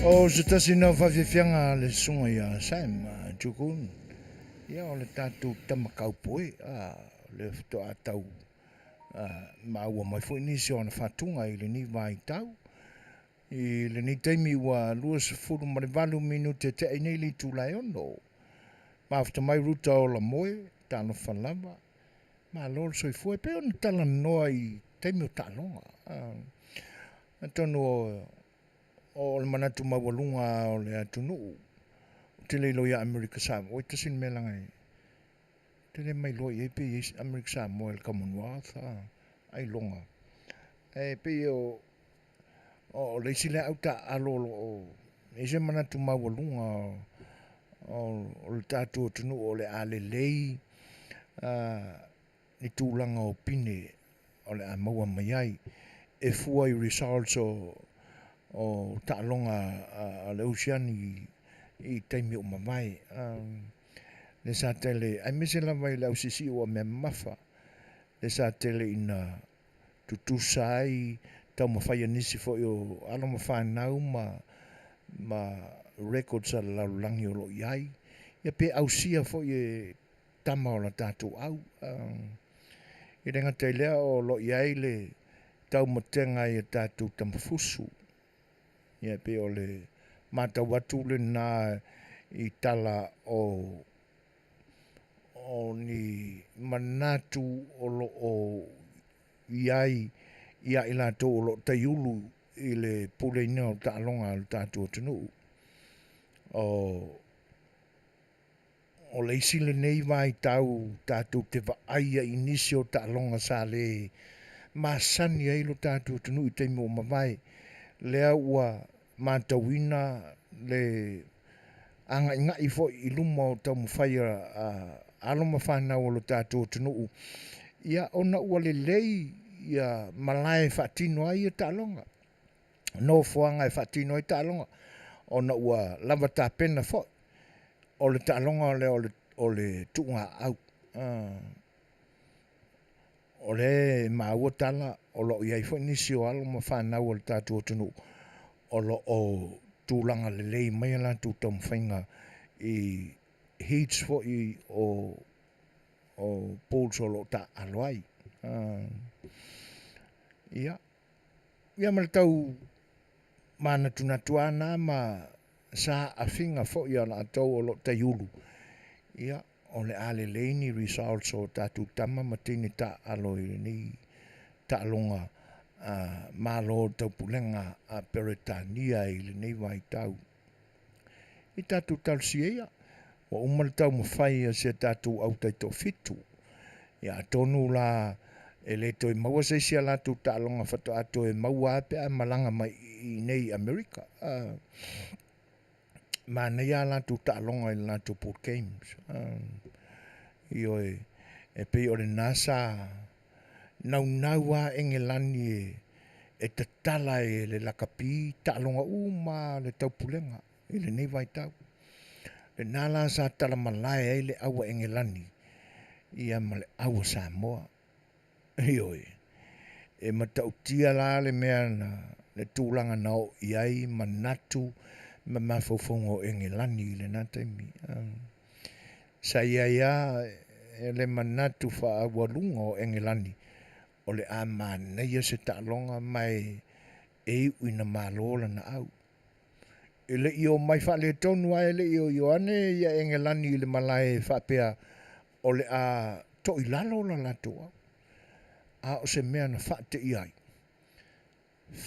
O se tasi na whawhiwhianga le sunga ia Sam, tukun. Ia o le tātou tamakaupoe, le fito a tau maua mai fo inisi o na whatunga i le ni vai tau. I le ni teimi wa lua se furu ma le valu minute te nei li tūlai ono. Mafta mai ruta o la moe, tāno whalama. Ma lor soi fue, pe ona tala noa i teimi o tālonga. Atono o le manatu mawalunga o le atunu. Tele lo ya America Samoa, oi tasin me langai. Tele mai lo ye pe America Samoa el Commonwealth, ai longa. Pe o le sile auta alolo o e se manatu mawalunga o le tatu tunu o le ale lei ni tūlanga o pine o le amaua mai ai e fua i results o ta'alonga a le oceani i taimi o mawai. Le sa tele, ai mese la vai lau sisi o me mafa. Le sa tele ina tutusai, tau mawhai anisi fo o alo mawhanau ma records a lau langi o lo iai. Ia pe au sia fo i tama o la tātou au. I renga te lea o lo iai le tau matenga i tātou tamafusu. Ia pe o le mata watu le nā i tala o ni manatu o lo o iai ia i lato o lo taiulu i le pule ina o ta'alonga o tātou tunu. O le isi le nei vai tau tātou te vaaia inisi o ta'alonga sa le masani ai lo tātou tunu i teimo o mawai. Lea ua matawina le anga inga i fo i luma o tau mwhaia alo mawhana o lo tātou tunu. Ia ona ua le lei ia malae whaatino ai e tālonga. No fuanga e whaatino ai tālonga. Ona ua lava tā pena fo. O le tālonga o le tuunga au. O le maua tala o lo iai fo nisi o alo mawhana o le tātou tunu. O lo o tūlanga le lei mai ala tu tau mwhainga i heats fo i o pools o lo ta aloai. Ia. Ia ma le tau mana tunatuana ma sa afinga fo i ala atau o lo taiulu. Ia. O le ale leini results o tatu tama matini ta aloi ni ta alonga malo tau pulenga a Peretania i le nei vai tau. I tatu tal siea, wa umal tau mawhai se tatu au taito fitu. Ia tonu la e le toi maua se sia la tu ta alonga fato ato e maua ape a malanga mai i nei Amerika. Ma nei a la tu ta alonga i la tu Port Games. Io e pe o le nasa nau a engelani e te tala e le lakapi ta'alonga ma le taupulenga i le nei vai tau. Le nala sa tala malai e le awa engelani ia ma le awa Samoa. Ioi. E matautia la le mea na le tūlanga nao iai manatu ma mawhauwhongo engelani i le nataimi. Sa ia e le manatu wha awalunga o engelani. O le a māneia se ta'alonga mai e uina mālola na au. E le i o mai wha le tonu ai le i o Ioane ia engelani i le malae whapea o le a to i lalo la latoa. A o se mea na wha te iai.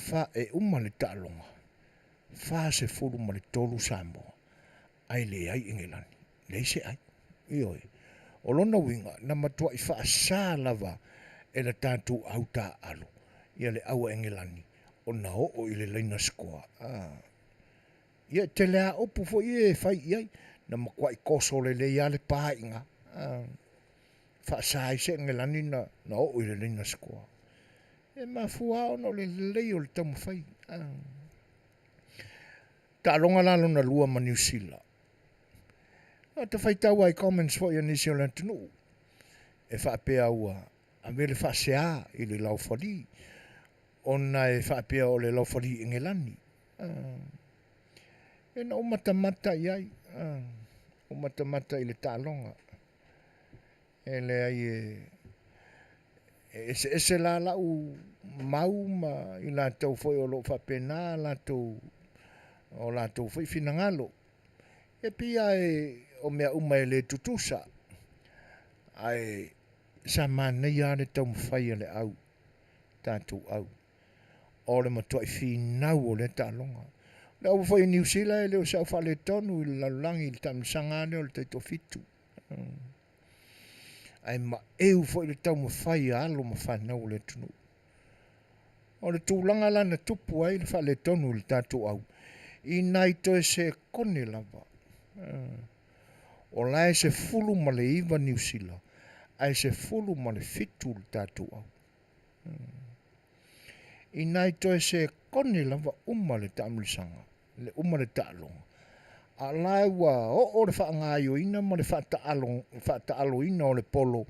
Wha e uma le ta'alonga. Wha se furu ma le tolu Samoa. Ai le ai engelani. Le se ai. Ioi. O lona winga na matua i wha sa lava e la tātou au tā alo. Ia le awa engelani. O na o i le leina skoa. Ia te lea opu fo i e whai iai. Na makua i koso le le ia le pā inga. Wha sa i se engelani na o i le leina skoa. E mafua ono le lei o le taumawhai. Ta longa lalo na lua ma New Zealand. Ta whaitau ai comments fo i New Zealand tunu. E whaapea ua. A mele whaasea i le lau whari. Ona e whaapea o le lau whari i Ngelani. E na umatamata iai. Umatamata i le tālonga. E le ai e se la lau mau ma i la tau foi o lo whapena la tau o la tau foi finangalo. E pia o mea uma e le tutusa. Ai sa manei a le tau mwhai le au. Tātou au. O le matua i whinau o le tālonga. Le au foi New Zealand e leo sa ufa le tonu i lalulangi i le tamisangane o le taito fitu. Ai ma eu foi le tau mwhai alo ma whanau le tunu. O le tūlanga lana tupu ai le wha le tonu le tātou au. I nai to se kone lava. O lai se fulu ma le iwa New Zealand. Ai se fulu ma le fitu le tātou au. I nai to se kone lava le tamilisanga. Le le tālonga. A lai wa o le wha ngāio ina ma le wha taalo ina o le polo.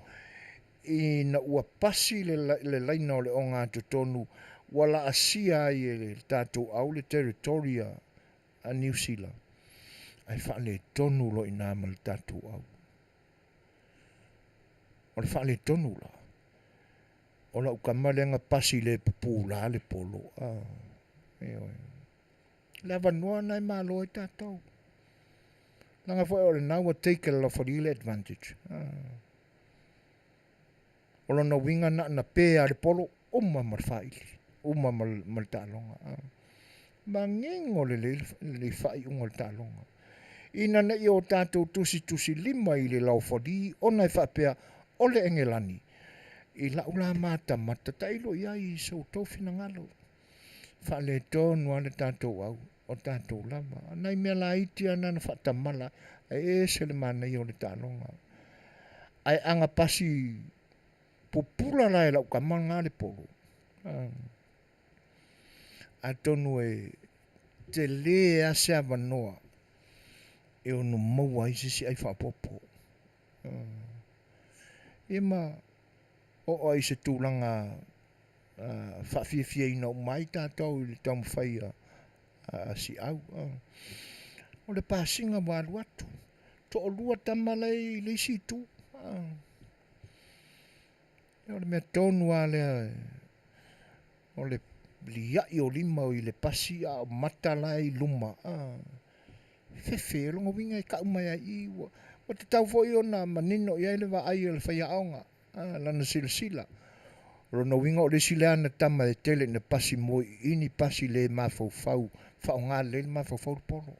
I na ua pasi le laina o le o ngā tonu. Wala asia i le tātou au le teritoria a New Zealand. Ai wha le tonu lo i nāma le tātou au. O le wha le tonu la. O la ukamalenga pasi le pupula le polo. Le avanua nai malo i tātou. Langa fwoi o le naua take la wharile advantage. O la na winga na pēa le polo uma marwhaili. Uma mal tālonga. Mangengo le whai unga le tālonga. Ina na i o tātou tusi lima i le lau whadi, o nai whapea o le Engelani. I laula mata tailo iai i sau tau finangalo. Wha le tonu ale tātou au, o tātou lama. Nai mea la iti ana na whatamala, e se le mana i o le tālonga. Ai anga pasi pupula lai lau kamanga le polo. A tonu e Tele a se avanoa e ono maua isi si ai whapopo. Ima o ai se tūlanga whawhiawhia ina o mai tātou i le tau mwhai si au. O le pāsinga wālu atu. To o lua tamalai le isi tū. O le mea tonu a le o le liai o lima o i le pasi a o matala i luma. Fefe, longa winga i ka umai a i. O te tau fo i o na manino i aile wa ai o le whaia aonga. Lana sila. Rona winga o le sileana tama e tele na pasi moi. Ini pasi le mafau. Whao ngā le mafau le polo.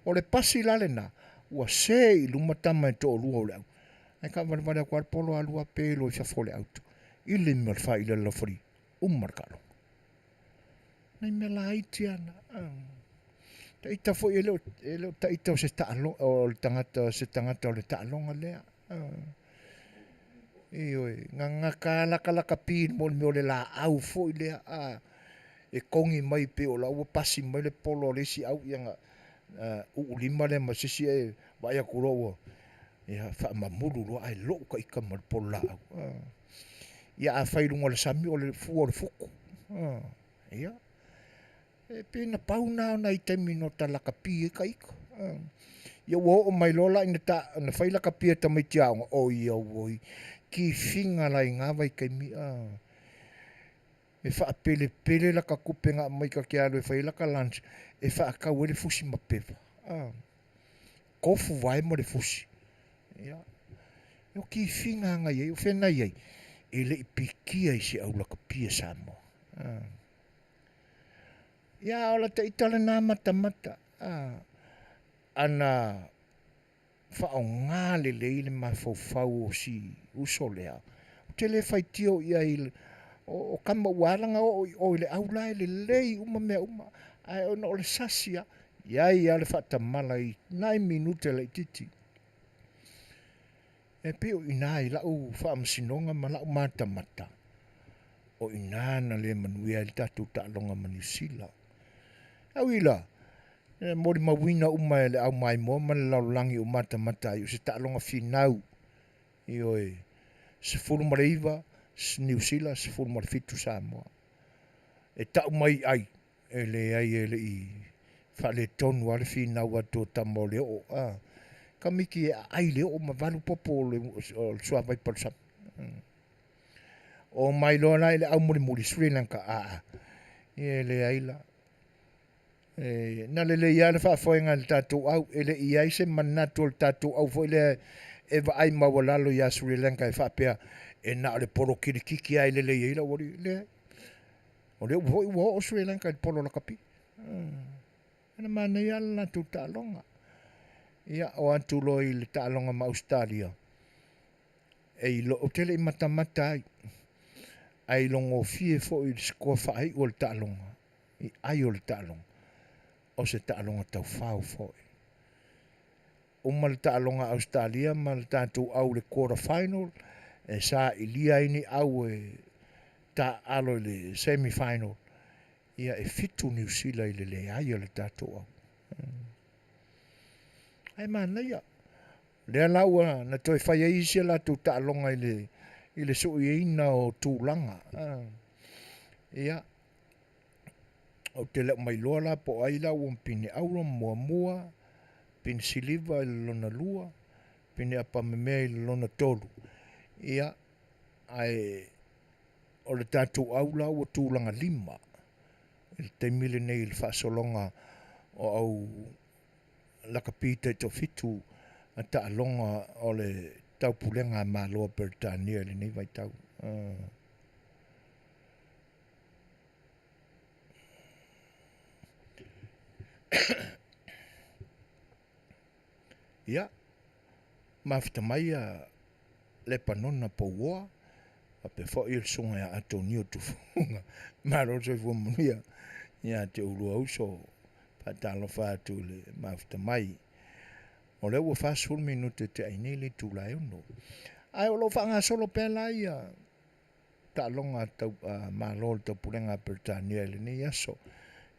O le pasi lale na. Ua se i luma tama e to o lua o le au. Ai ka wale a kwa polo a lua pelo i whafole auto. I le mea wha i le lafori. Umarkalo. Nei me la haiti ana. Ta ita fo i leo ta ita o se taalo o le tangata o le taalonga lea. Ioi, ngaka laka pin mo le la au fo i lea. E kongi mai pe o la ua pasi mai le polo le si au ianga ulima le masisi e vai a kuroa. Ia wha mamuru lo ai lo ka ika mal polo la au. Ia a whairunga le sami o le fu o le fuku. Ia. E pēna pauna na i temi no ta laka pie ka ika. Ia ua o mai lola ina ta na whai laka pie ta mai tiaonga. Oi au oi. Ki finga lai ngā vai kai mi. E wha pele laka kupe ngā mai ka kia alo e whai laka lunch. E wha kau e le fusi ma pewa. Kofu vai mo le fusi. Ia. Io ki finga ngai e o whena iei. E le ipikia i se au laka pia Samoa. Ia ola te itale nā mata. Ana whao ngā le ile mawhau o si uso lea. Te le whaitio ia i o kama uaranga o le aula le lei uma mea uma. Ai ona o le sasia. Ia i ale whatamala i 9 minute le titi. E peo i nai lau whaamasinonga ma lau mata. o inana le manuia le tatu ta'alonga ma New Zealand. Au ila, mori mawina uma le au mai mo ma le laulangi o mata i o se ta'alonga finau i oe se fulu mareiva, New Zealand, se fulu marefitu Samoa. E tau mai ai, e le i whale tonu ale finau ato tamo le o, ka miki e ai le o ma valu popo o sua vai palsa. O mai loa lai le au muri Sri Lanka e le aila. Na le ia le whaafoenga le tātou au, e le ia se manatu le tātou au, fo le e va ai mawalalo ia Sri Lanka e whaapea, e na le poro kirikiki ai le ia wari le. O le uvoi o Sri Lanka le poro la kapi. Ana mana ia la tu ta'alonga. Ia o antu loi le ta'alonga ma Australia. E i lo o tele i matamata ai. Ai longo fie fo i skoa whaai o le ta'alonga. I ai o le ta'alonga. O se ta'alonga tau whao fo i. O ma le ta'alonga Australia, ma le tātou au le quarter final, e sa i lia ini au e ta alo le semi-final. Ia e fitu New Zealand i le ai o le tātou au. Ai mana ia. Lea laua na toi whaia isi la tu ta'alonga i le sui ina o tūlanga. Ia. O te leo mai loa la po ai la uam pini aura mua, pini siliva i le lona lua, pini apa memea i le lona tolu. Ia. Ai o le tātou au la ua tūlanga 5. Il te mile nei il whaasolonga o au lakapita i to fitu a ta'alonga o le taupulenga ma loa Britania le nei vai tau. Ia, mafita mai a le panona pouoa, a pe fo il sunga ya Antonio tufunga, maro se fu Manuia, ia te urua uso, patalo fatu le mafita mai. O le ua fasul minute te ainele tu la uno. Ai o lo fanga solo pela ia, ta longa tau malol tau pulenga Britania le ni aso.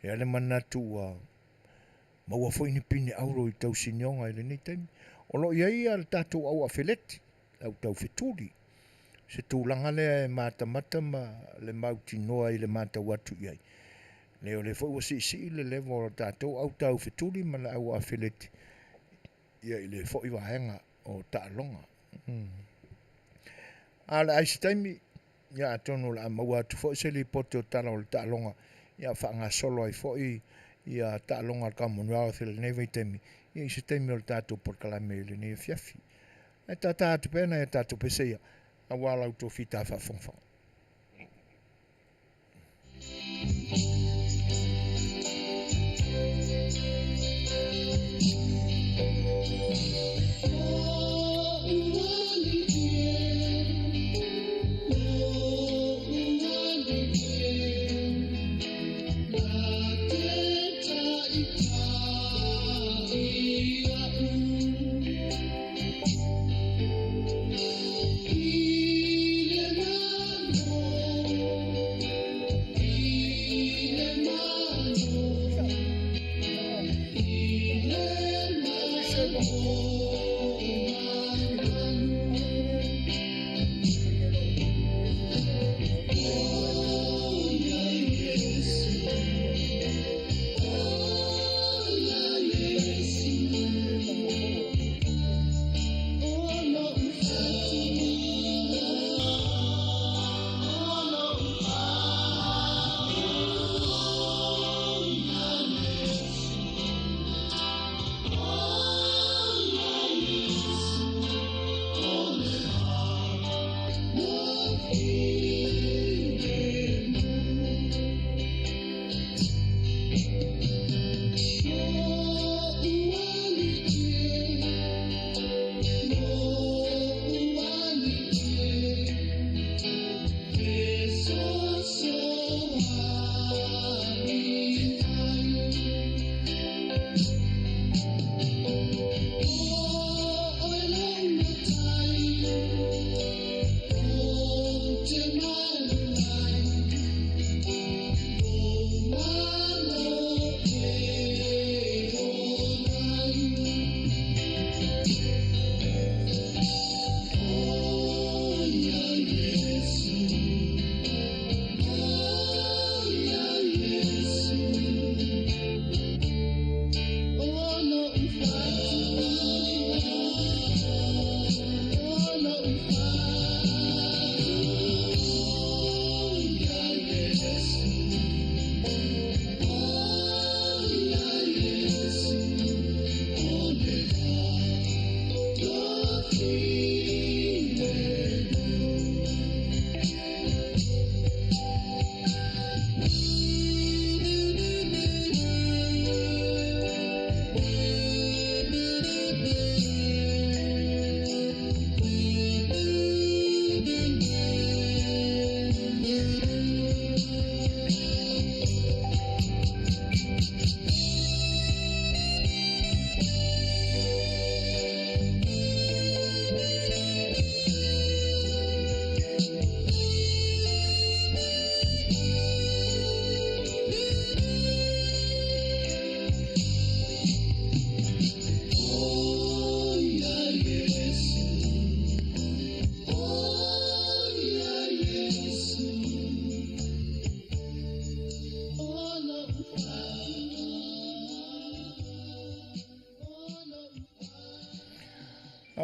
E ale manatu maua foi ni pini auro i tau sinionga le ni temi. O lo ia al tatu au Afiafi, au tau fetuli. Se tūlanga le mata ma le mauti noa i le mata watu iai. Leo le foi si le levo o tatu au tau fetuli ma le au Afiafi. Ia i le foi wahenga o ta'alonga. Ala aisi taimi, ia atonu la maua tu foi se li pote o tala o le ta'alonga. Ia whaanga solo ai foi ia ta'alonga ka Manuia le neve taimi. Ia isi taimi o le tatu por kalame le ne Afiafi. E tatu pena e tatu peseia. A wala auto fita fa fonfon.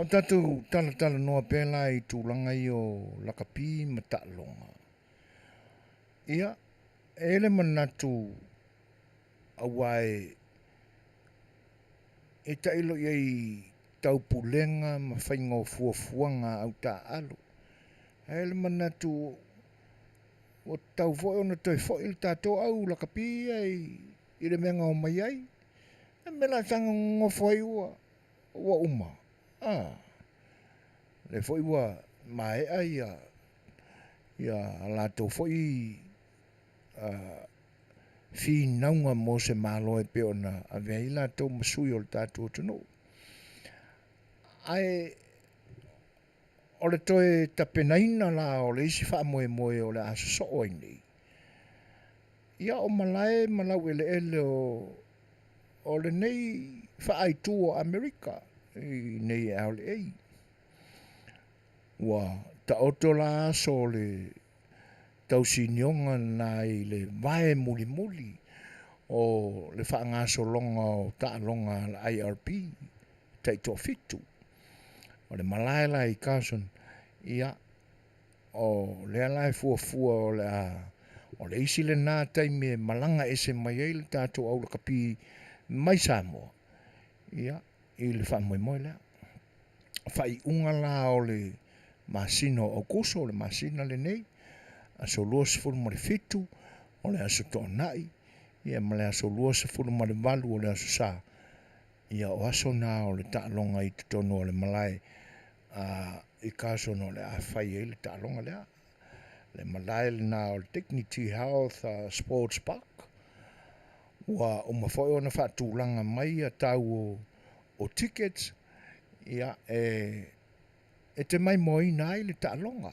O tatu tala noa pēla I tūlanga I o lakapi ma ta'alonga. Ia, ele manatu awai e tailo iei taupulenga ma whaingo fuafuanga au ta'alo. Ele manatu o tau foi ona toi foi il tato au lakapi I le menga o mai ai. E mela tanga ngofo ua ua uma. Le foi ua mai ai ia lato foi fi naunga mo se malo e pe ona a vei lato masui o le tato tunu. Ai o le toe tapenaina la o le isi wha moe moe o le aso so oi nei. Ia o malae malau ele o le nei wha ai tu o Amerika I nei e au le ei. Wa ta oto la aso le tausi nionga na I le vae muli muli o le wha ngaso longa o ta longa la IRP taito fitu. O le malae la I kason ia o le alai fua o le isi le nā taime malanga ese mai ei le tātou au lakapi mai Samoa. Ia, I le wha moe moe lea. Whai unga la o le masino o kuso, o le masina le nei, aso lua se fulu ma le fitu, o le aso toa nai, ia ma le aso lua se fulu ma le valu o le aso sa. Ia o aso na o le ta'alonga I tutono o le malai, I kaso no le awhai e le ta'alonga lea. Le malai le na o le Dignity Health Sports Park. Wa o mawhoi ona whaatūlanga mai a tau o tickets, ia e te mai moi nai le ta'alonga.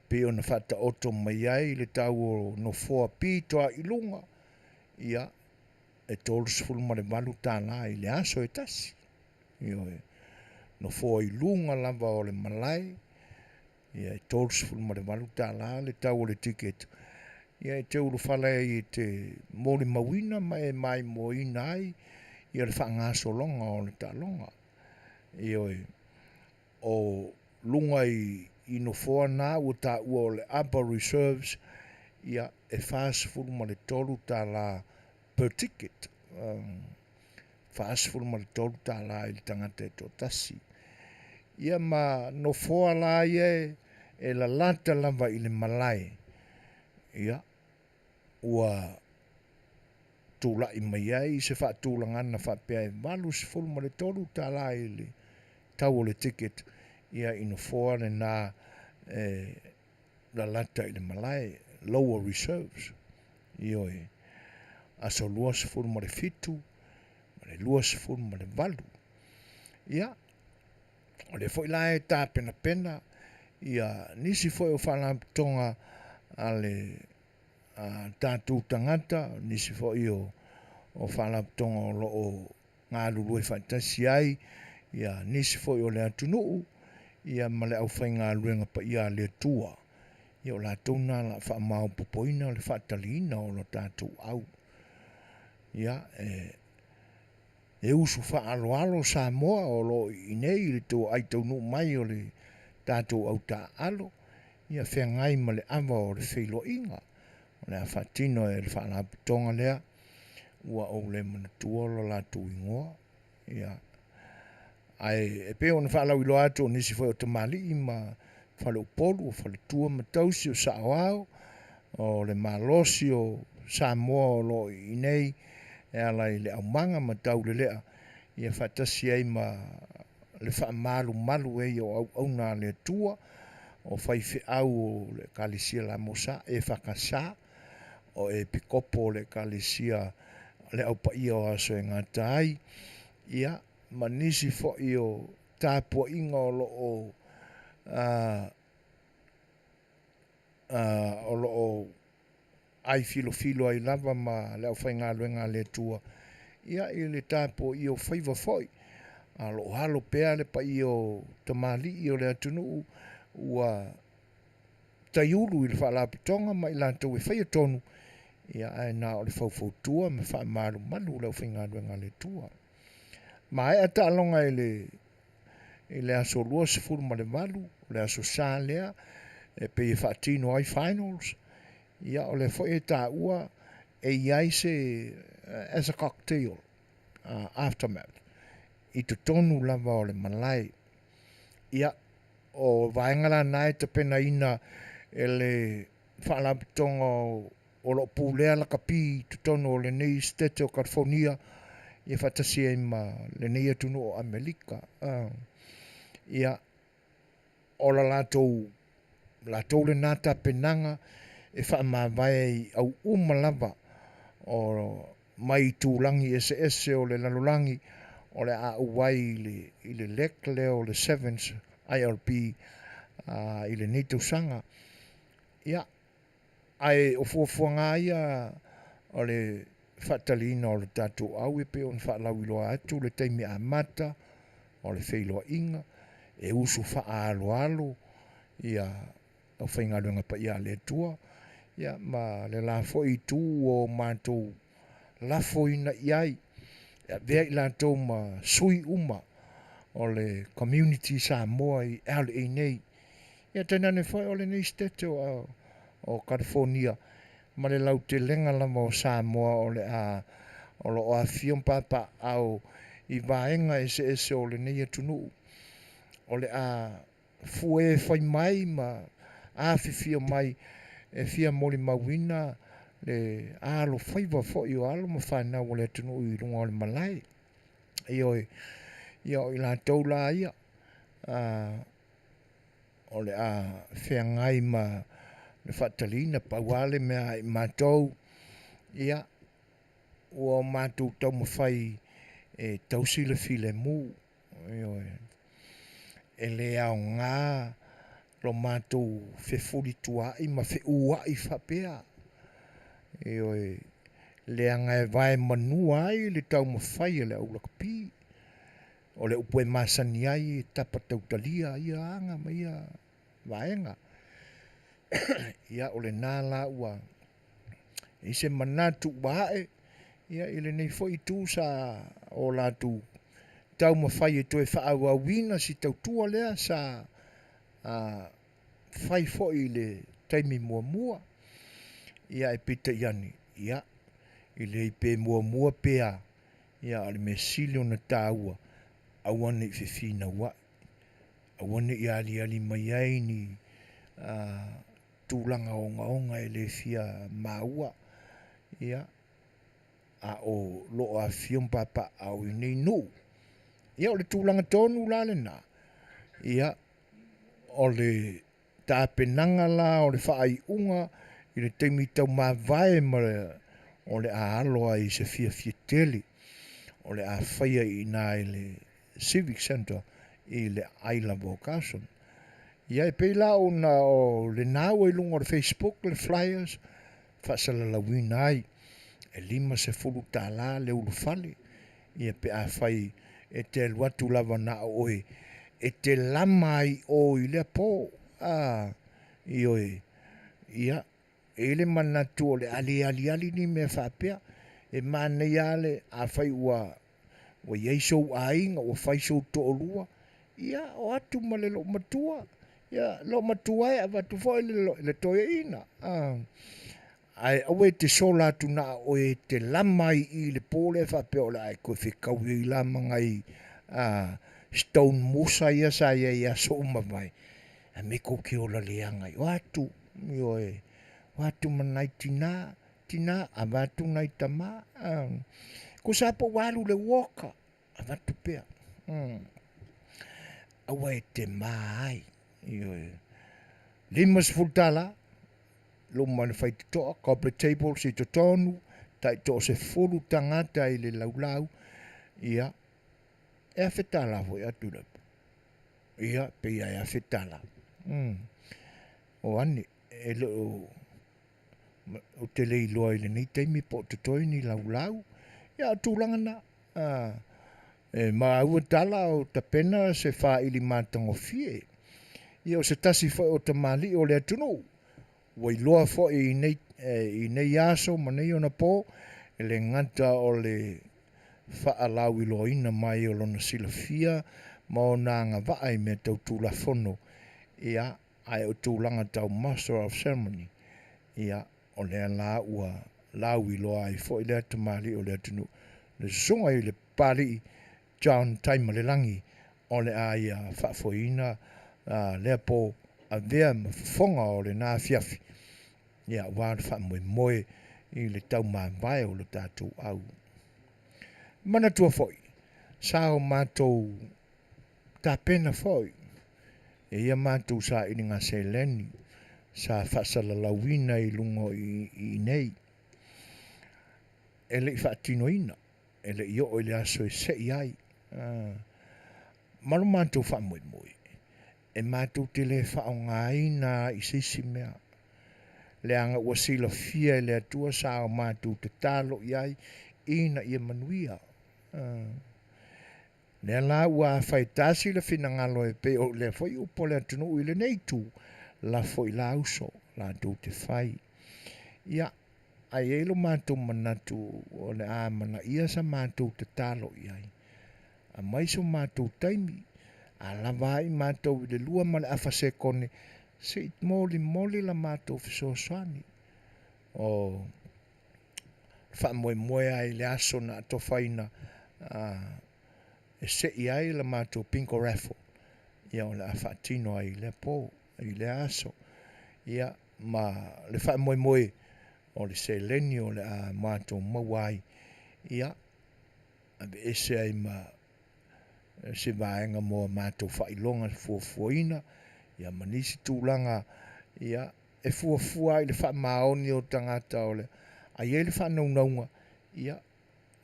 Pe ona whaata oto mai ai le tau o no foa pi toa ilunga, ia e tolu sifulu ma le walu tāna I le aso e tasi. No foa ilunga lava o le malai, ia e tolu sifulu ma le walu tāna le tau o le ticket. Ia e te ulu whala I te mōli mawina mai moi nai, ia le whaangaso longa o le ta'alonga. Ia o lunga I no foa nā ua tā ua o le upper reserves, ia e whaasifulu ma le tolu tā la per ticket. Whaasifulu ma le tolu tā la I le tangata e tō tasi. Ia ma no foa la ia e la lata lava I le malai. Ia ua tūlai mai ai se whaatūlangana whapea e walu sifulu ma le tolu tā la I le tau o le ticket. Ia ino foa le nā la lata I le malai, lower reserves. Ioi, aso lua sifuru ma le fitu, ma le lua sifuru ma le valu. Ia, o le foi la e tā pena pena, ia nisi foi o whalapitonga a le tātou tangata, nisi foi o whalapitonga o lo o ngā lulu e whaitasi ai, ia nisi foi o le atunuu, ia ma le au whainga luenga pa ia le tua. Ia o la tona la whaamau popoina le whaataliina o lo tātou au. Ia e usu whaaloalo Samoa o lo I nei le tō aitaunu mai o le tātou au tā alo. Ia whengai ma le awa o le whailoinga. O le a whaatino e le whaalapitonga lea. Ua o le manatua lo la tū ingoa. Ia ai e pe ona whaalau ilo atu o nisi foi o tamali I ma whale upolu o whale tua matausi o Saoao o le malosi o Samoa o lo I nei e ala I le aumanga matau le lea ia whatasi ai ma le whaamalu malu e o au na le tua o whaife au o le kalisia la mosa e whakasa o e pikopo le kalisia le au pa ia o aso e ngatai ia manisi fo io tapo ingo lo o ai filo ai lava ma le whainga luenga le tua ia I le tapo io whaiva foi a lo halo pea le pa io tamali io le atunu ua taiulu I le whaalapitonga ma I lantou e whaia tonu ia ai na o le whauwhautua me whaamaru malu le whainga luenga le tua. Ma e ata alonga I i le aso lua se fulu ma le valu, le aso sa lea, pe i whaatino ai finals, ia o le fo e tā ua, e iai se as a cocktail, aftermath, i to tonu lava o le malai, ia o vaengala nai te pena ina e le whaalapitonga o lo pūlea la kapi to tonu o le nei Setu o California, ia whatasia i ma le nei atunu o Amerika. Ia o la lātou le nata penanga e whaamawai au lava o mai tūlangi ese o le lalulangi o le a uwai i le lek leo le 7th ILP i le nito sanga. Ia ai o fuafuanga ia o le whatalina o le tatu au e pe on whaalauiloa atu le teimi a mata o le whailoa inga e usu whaalo ia au whaingaluenga pa ia le tua ia ma le la foi tu o mātou la foi na iai ia vea i lātou ma sui uma o le community Samoa i ale nei ia tenane foi o le nei Setu o California ma le lau te lenga lama o Samoa o le o lo Afiafi papa au i vaenga ese o le nei atunu o le fue fai mai ma Afiafi mai e fia moli mawina le alo faiva fo i alo ma whanau o le atunu i runga o le malai i la taula ia o le whengai ma le whatalina pauale mea i mātou ia ua mātou tau mawhai e tausile file mu e le au ngā lo mātou whewhuri tua i ma Fai'oa i whapea le anga e vai manua ai le tau mawhai e le au lakapi o le upoe masani ai tapa tautalia ia anga ma ia vaenga ia o le nāla ua i se manatu wae ia i le nei fo i tū sa o lātu tau mawhai e toe whaau awina si tau tua lea sa whai fo i le taimi mua ia e pita iani ia i le i pe mua pea ia o le me sili o na tāua awane i whiwhina wa awane i ali mai ai ni tūlanga onga e le fia maua ia a o lo a fium papa au i nei nu ia o le tūlanga tonu la le na ia o le tāpenanga la o le whaai unga i le teimi tau mawai ma o le a aloa i se fia Tele o le a whaia i nā i le Civic Center i le Island Vocation. Ia e peila o le nāua i lunga o le Facebook, le flyers, whaasala la wina ai, e 5 tāla le ulu fale, ia pe a whai e te luatu lava na oe, e te lama ai o i le po, i oe, ia, e le manatu o le ali ni me whapea, e mana iale a whai ua ieiso a inga, o whaiso to olua, ia, o atu ma le lo matua, ia, lo matua e avatu fo le toia ina, ai awe te sola tu na o e te lamai i le pole whapea o le ai koe whikau i lama ngai stone musa ia sa ia so umawai, a me ko ki o la leanga, o atu, o atu manai tina, avatu nai tama, ko sapo walu le woka, avatu pea, awe te mai, 5 tala, lo man fai to corporate table si to tonu, tai to se fulu tangata i le laulau, ia, e a fetala hoi atu le, ia, pe ia e a fetala, o ane, e lo, o Tele i loa i le nei teimi po te toi ni laulau, ia tūlanga na, e ma ua tala o ta pena se wha ili mātango fie, ia o se tasi fai o ta mali o le atunu, wai loa fo i nei aso ma nei ona po, e le nganta o le whaalau i loa ina mai o lona silafia, mo nā ngā vaai me tau tūlafono ia ai o tūlanga tau Master of Ceremony ia o lea la ua lau I loa I fo I lea tamali o lea tunu le songa I le pali John Taima le langi o le a ia Fofogaina lea po a vea ma Fofoga o le nā Afiafi ia wā le wha moe I le tau mawai o le tātou au mana tua foi sa o mātou tāpena foi e ia mātou sa I ngā seleni sa whasalalawina I lungo I nei e le I whaatinoina e le I o le aso e sei ai maru mātou wha moe e mātou te le wha o ngāina I sisi mea le anga ua sila fia le atua sa o mātou te talo iai ina ia Manuia le la ua whaitasi le whina ngalo e pe o le foi upo le atunu I le neitu la foi la uso la tū te whai ia ai elo mātou manatu o le āmana ia sa mātou te talo iai a maiso mātou taimi a lawai mātou I le lua ma le awhasekone se moli la mātou fisosoani o wha moe ai le aso na to whaina e se ai la mātou pinko raffle ia o le a whaatino ai le pō I le aso ia ma le wha moe o le se leni o le a mātou mawai ia abe ese ai ma se vaenga mo mātou whailonga Fofogaina ia manisi tūlanga ia e fuafua I le wha maoni o tangata o le a ia le wha naunaunga ia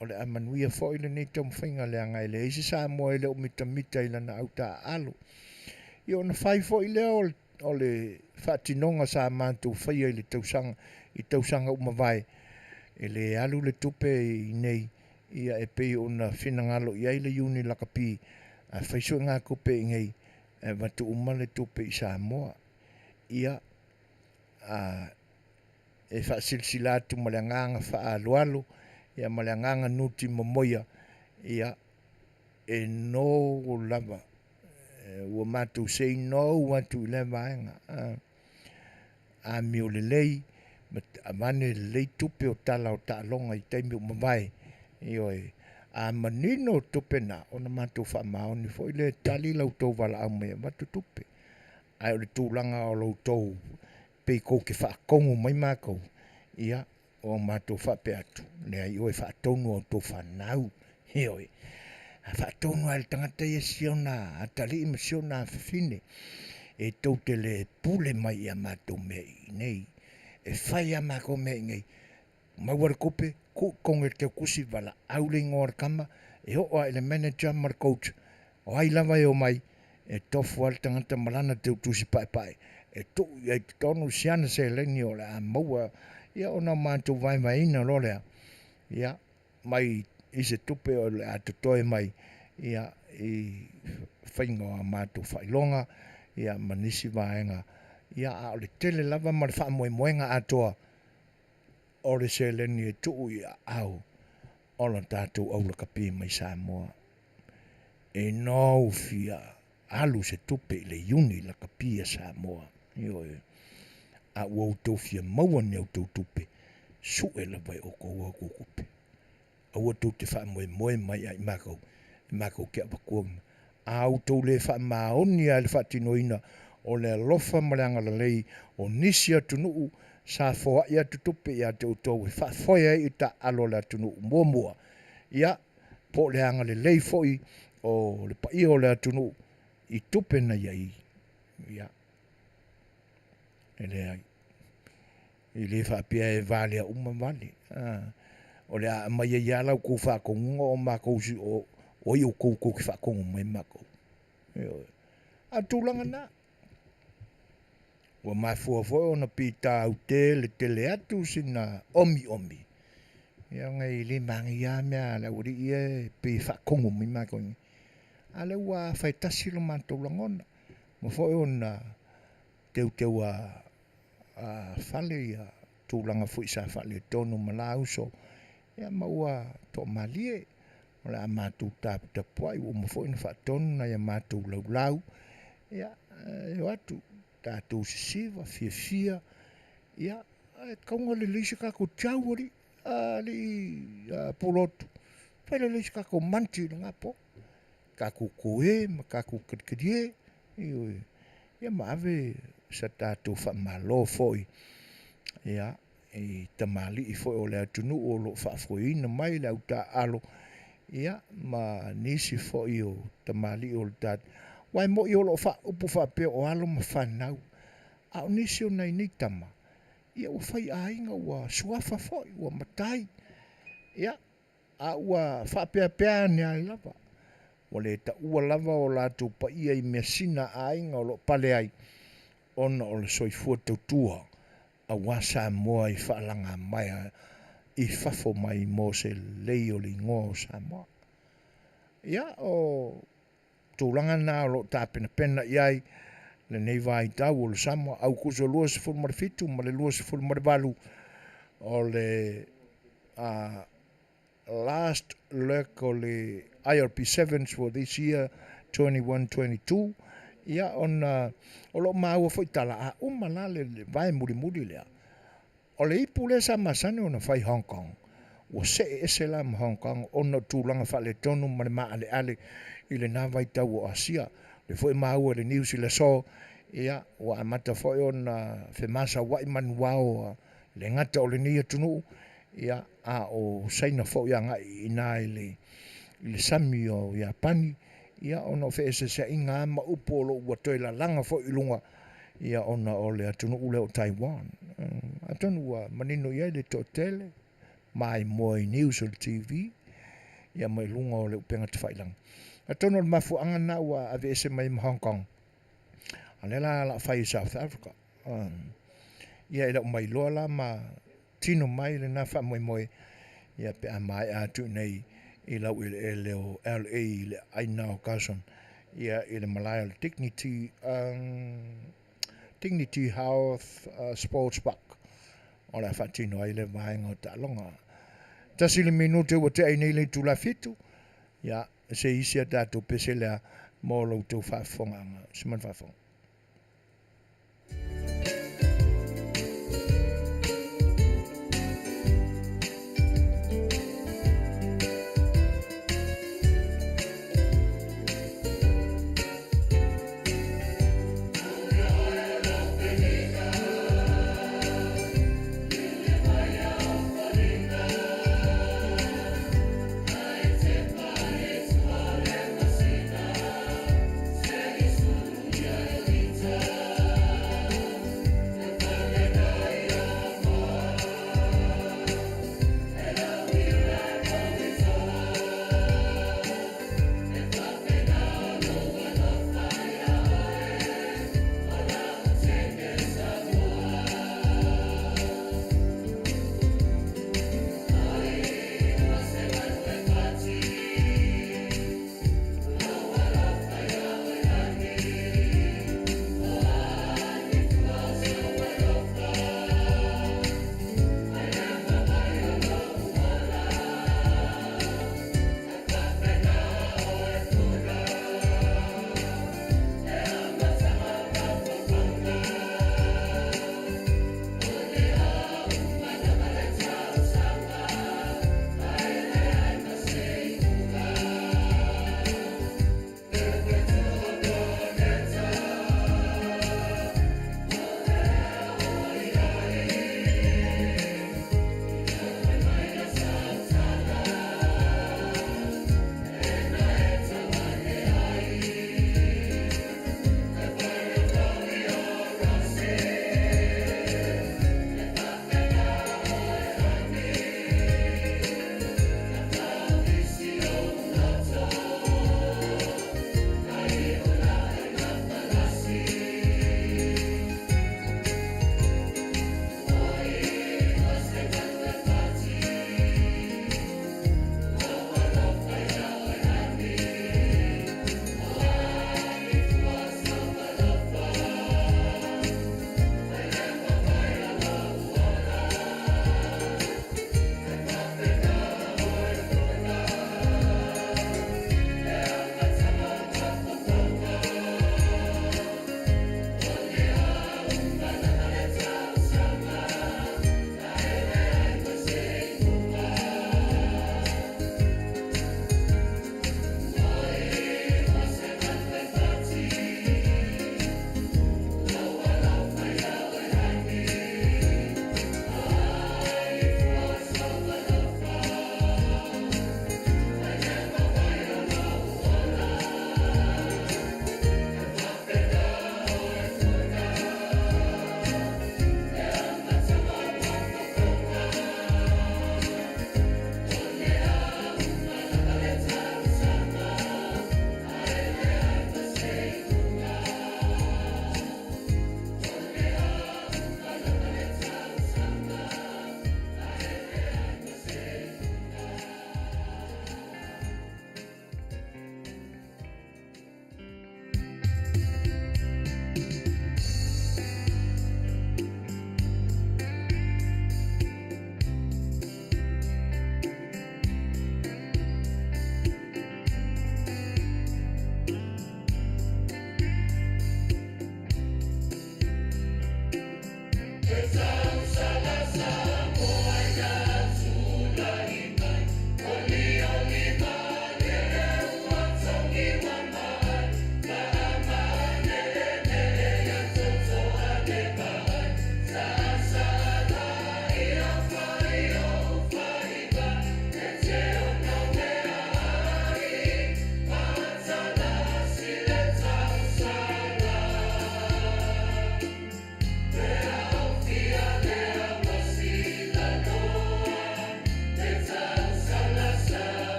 o le a Manuia fo I le nei tau mwhainga le anga I le eisi sa moa I le o mita I lana au ta alo ia ona whai fo I le o le whaatinonga sa mātou whaia I le tausanga umawai e le alu le tupe I nei ia e pei ona whinangalo I le uni lakapi a whaiso ngā kupe I ngei e watu umale tupe I Samoa ia e whaasilsilatu ma le nganga whaalualo ia ma le nganga nuti momoia ia e no lava ua mātou sei no watu I le vaenga a mi o le lei a mane le lei tupe o tala o ta'alonga I taimi umawai ioi a manino tupe na ona mātou wha maoni fo I le tali lau tau wala au mea watu tupe ai o le tūlanga o lau tau pei kou ke wha kongu mai mākou ia o mātou wha pe atu le ai oi wha tonu o tau whanau ioi a wha tonu ai le tangata ia siona a tali ima siona a whiwhine e tau te le pule mai a mātou mea I nei e whai a mākou mea I ngei mauare kope ku konge te kusi wala aule ngor kama e o ai le manager mar coach o ai lava e o mai e tofu al tangata malana te utusi pai e tu ia I tonu siana se leni o le a maua ia ona mātou vai ina lo lea ia mai I se tupe o le a tutoe mai ia I whaingo a mātou whailonga ia manisi vaenga ia a o le tele lava ma le wha moenga atoa o le se leni e tuu ia au o la tātou au la kapi mai Samoa e nau fia alu se tupe le uni la kapi a Samoa ioi a ua tau fia maua ne au tau tupe su e la vai o kou kupe a ua tau te wha moe mai ai makau kia wakua a au tau le wha maoni a le wha tinoina o le alofa maleanga la lei o nisi atu nuu sa foa ia tutupe ia te utou e whaafoia I ta alo le atu nuu mua ia po le anga le lei foi o le paia o le atu nuu I tupe na iai ia e le ai I le whaapia e vale a vale o le a mai ia lau kou whaakongunga o makou si o iu kou ki whaakongu mai makou a tūlanga na ua mafuafua ona pita au le tele atu sina omi ia ngai le mangia mea la uri ia pe whaakongu mai makou a le ua whaitasi lo mātou langona ma foi ona teu a whale ia tūlanga fui sa whale tonu malauso ia maua to malie o le a mātou tāputapu ai ua mafo ina whaatonu na ia mātou laulau ia e atu tātou sisiva fia ia kaunga le leisi kako tiau ori li polotu pai le leisi kako manti le ngapo kako koe ma kako kadikadie ia maave sa tātou whamalo foi ia i tamali i foi o le atunu o lo whaafoina mai le au tā alo ia ma nisi foi o tamali o le tāt wai mo i o lo upu whapea o alo ma whanau au nisi o nei tama ia ua whai ainga ua suafa foi ua matai ia a ua whapea ni ai lava o le ta ua lava o lātou pa ia i mea sina ainga o lo pale ai ona o le soifua tautua a wasa moa i whaalanga mai i whafo mai mo se lei o li ngō Samoa. Ia o tūlanga nā o lo tāpena pena iai le nei vai tau o le Samoa au kuso lua se fulu marifitu ma le lua se fulu marivalu o le last leg o le IRP 7s for this year 21-22 ia ona o lo maua foi tala a umala le vai muri lea o le ipu le sa masane ona fai Hong Kong o se la ma Hong Kong ona tūlanga fa le tonu ma le ale i le nā vai tau o Asia le foi maua le New Zealand so ia o amata foi ona fe masa wai Manuia o le ngata o le nia tunu ia a o saina foi anga ina i le sami o Japani ia ona fe se inga ma upo lo ua toi la langa fo ilunga ia ona o le atunu ule o Taiwan atonu ua manino ia le to Tele mai moi news o TV ia mai lunga o le upenga te whailang atonu o mafu anga na ua ave se mai Hong Kong alela la fai South Africa ia ila mai loa la ma tino mai le na fa moi ia pe a mai atu nei i lau i le o LA i le aina o Carson ia i le Malaya le Dignity Health Sports Park o le whatino ai le vaenga o talonga tasi le minute ua te aina i le tula fitu ia se isi a tātou pese lea mō lau tau whaafonga siman whaafonga Yeah.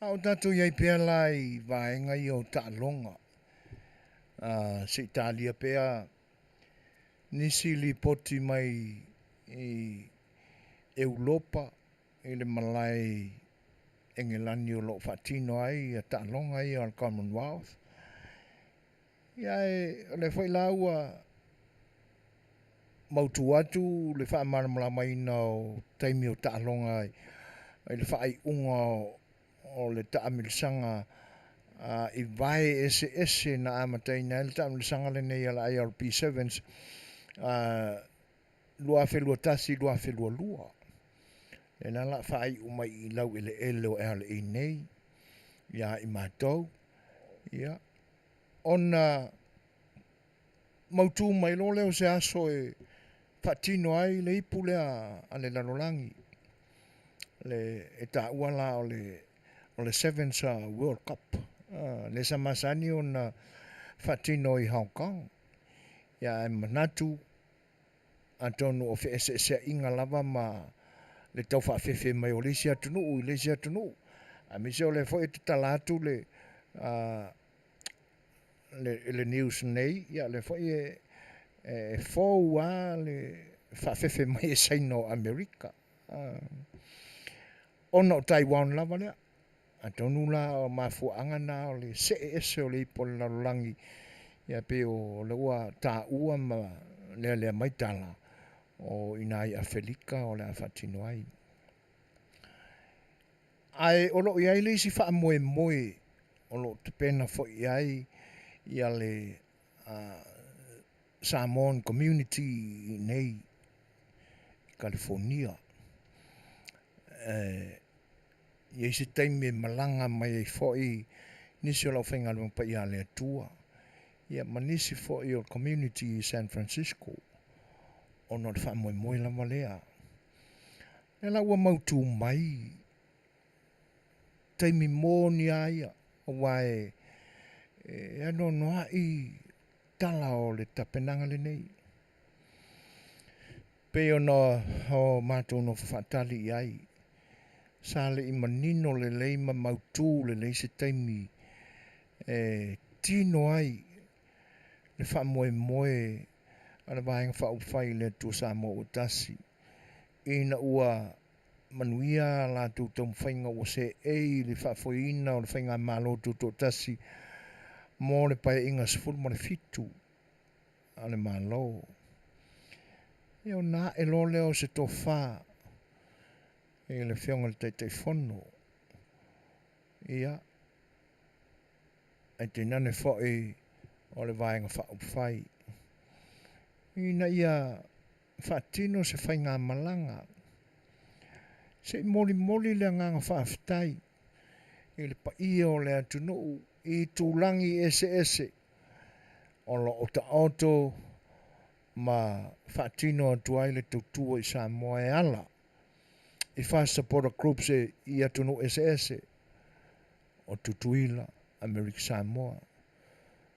Au tatu iai pea lai vaenga i o Ta'alonga. Se Italia pea nisi li poti mai i Europa i le malai engelani o lo fatino ai a Ta'alonga ai al Commonwealth. Iai le foi laua mautu atu le wha maramala mai na o taimi o Ta'alonga ai le whaai unga o le taamilisanga i vai ese na amataina le taamilisanga le nei ala IRP7s lua whelua tasi, lua whelua lua. E na la whaai umai i lau ele o ele i nei ia i mātou. Ia. Ona mautu mai lo leo se aso e patino ai le ipu lea a le lalolangi. Le e ta uala o le Sevens World Cup. Le samasani o na fatino i Hong Kong. Ia e manatu antonu o se inga lava ma le tau whaafefe mai o lesia tunu, i lesia tunu. A mise o le fo e te talatu le news nei, ia le fo e fōua le whaafefe mai e saino Amerika. Ona o Taiwan lava lea. A tonu la o mafuanga na o le se ese o le ipo le lalulangi. Ia pe o le ua ta ua ma lea maitala o inai a Felika o le a fatino ai. Ai o lo iai le isi wha moe o lo te pena fo iai ia le Samoan community nei California. Ia isi taimi malanga mai e foi nisi o lau whainga lung pa ia le atua. Ia manisi foi o community San Francisco. Ono le wha moe lama lea. E la ua mautu mai. Taimi mō ni aia. O wae ano noa i tala o le tapenanga le nei. Pe ono o mātou no whatali i ai. Sale i manino le leima mautu le leise taimi tino ai le wha moe ana vaenga wha upwhai le tu Samoa o tasi. Ina ua Manuia la tu tau mwhainga o se le wha foina o le whainga malo tu to tasi mō le pai inga sifuru mo le fitu a le malo. Eo nā e lo leo se to wha e le whionga le teitei whono. Ia. E te nane whoi o le vaenga wha upwhai. Ina ia whatino se whainga malanga. Se moli le nganga whaafitai. E le paia o le atunu i tūlangi ese. O lo o ta auto ma whatino atu ai le tautua i Samoa e ala. I fast supporter groups i atunu ese. O Tutuila, America Samoa,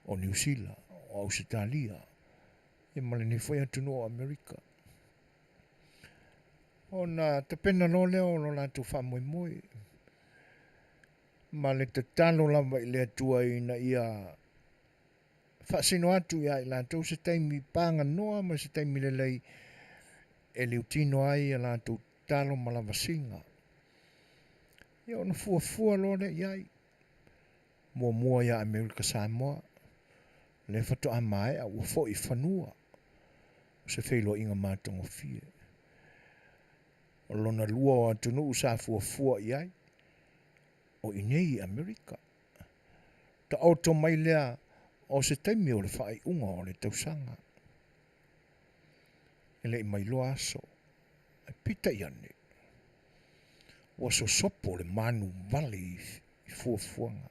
o New Zealand, o Australia. E malini foi atunu o Amerika. Ona te pena lo leo lo la tu wha moe. Ma le te talo lava i le atua ina ia whaasino atu ia i lātou se taimi pānga noa ma se taimi lelei e liutino ai a lātou talo malawasinga. Ia ona fuafua lore iai. Mua ia Amerika Samoa. Le whato a mai a ua fo i whanua. Se whailo inga mātongo fie. O lona lua o atunu sa fuafua iai. O inei Amerika. Ta auto mai lea o se taimi o le whaai unga o le tausanga. Ele i mai loa aso. E pita iane. Ua so sopo le manu vali i fuafuanga.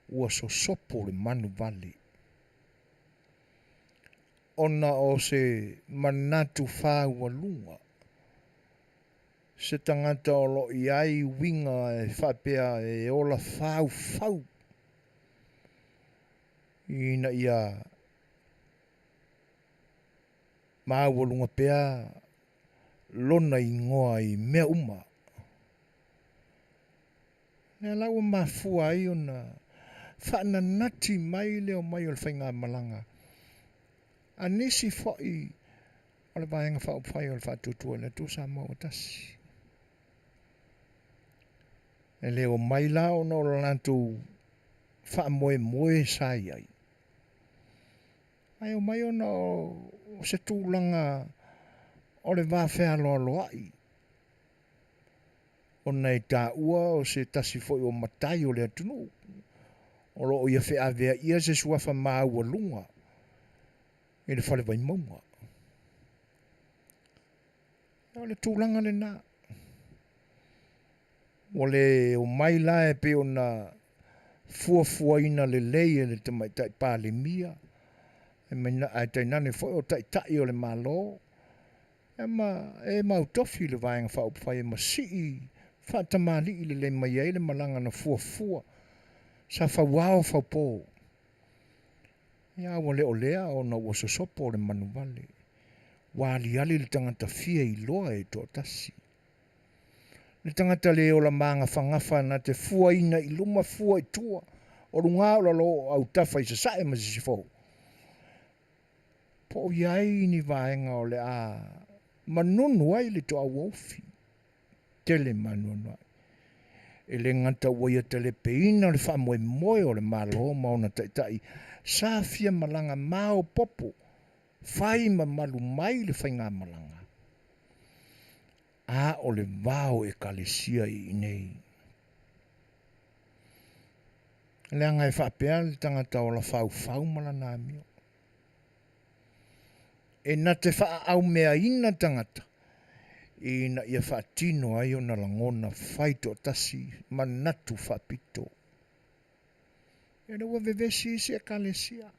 Ua so sopo le manu vali. Ona o se manatu whāua lunga. Se tangata o lo i ai winga e whapea e ola whau. Ina ia māua lunga pea lona i ngoa i mea uma. Nea laua mafua ai ona whaana nati mai leo mai o le whainga malanga. A nisi whai o le vaenga whaupai o le whatutua le tu Samoa o tasi. E leo mai la o no lantu wha moe sai ai. Ai o mai ona o se tūlanga o le wāwhea loa ai. O nei tā ua o se tasi foi o matai o le atunu. O lo o ia whea vea ia se suafa māua lunga. E le whale vai maunga. O le tūlanga le nā. O le o mai la e pe o na fuafuaina le lei e le tamaitai pāle mia. E mai ai tainane foi o tai o le malo. E mau tofi le vaenga whaupawhai e masii. Whatamali i le mai ei le malanga na fuafua. Sa whauao whaupō. Ia wa leo lea o na ua sosopo o le manuvale. Wali ali le tangata fia i loa e tō tasi. Le tangata leo la maanga whangafa na te fua ina i luma fua i tua. O runga o la lo au tafa i sa sae ma sisifo. Po iai ni vaenga o le a manunu ai le to a wofi. Tele manunu ai. E le ngata waia tele peina le wha moe o le malo mauna taitai. Safia malanga mao popo. Whai ma malu mai le whainga malanga. A o le vao e kalesia i nei. Le anga e whapea le tangata o la whau malana mio. E na te wha au mea ina tangata. E na ia whaatino ai o na langona whaito tasi manatu whapito. E na ua vevesi isi e kalesia.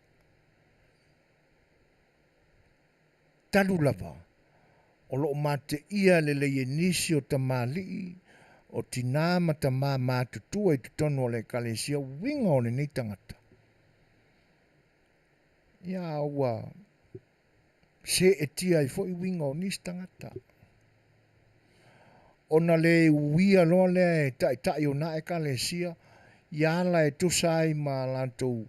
Talu lava. O lo mate ia le leie nisi o tamali o tinama tama mātutua i tutono le kalesia winga o le nei tangata. Ia ua se e tia i fo i winga o nis tangata. Ona le uia loa le tai o na e kalesia ia la e tusai ma lantou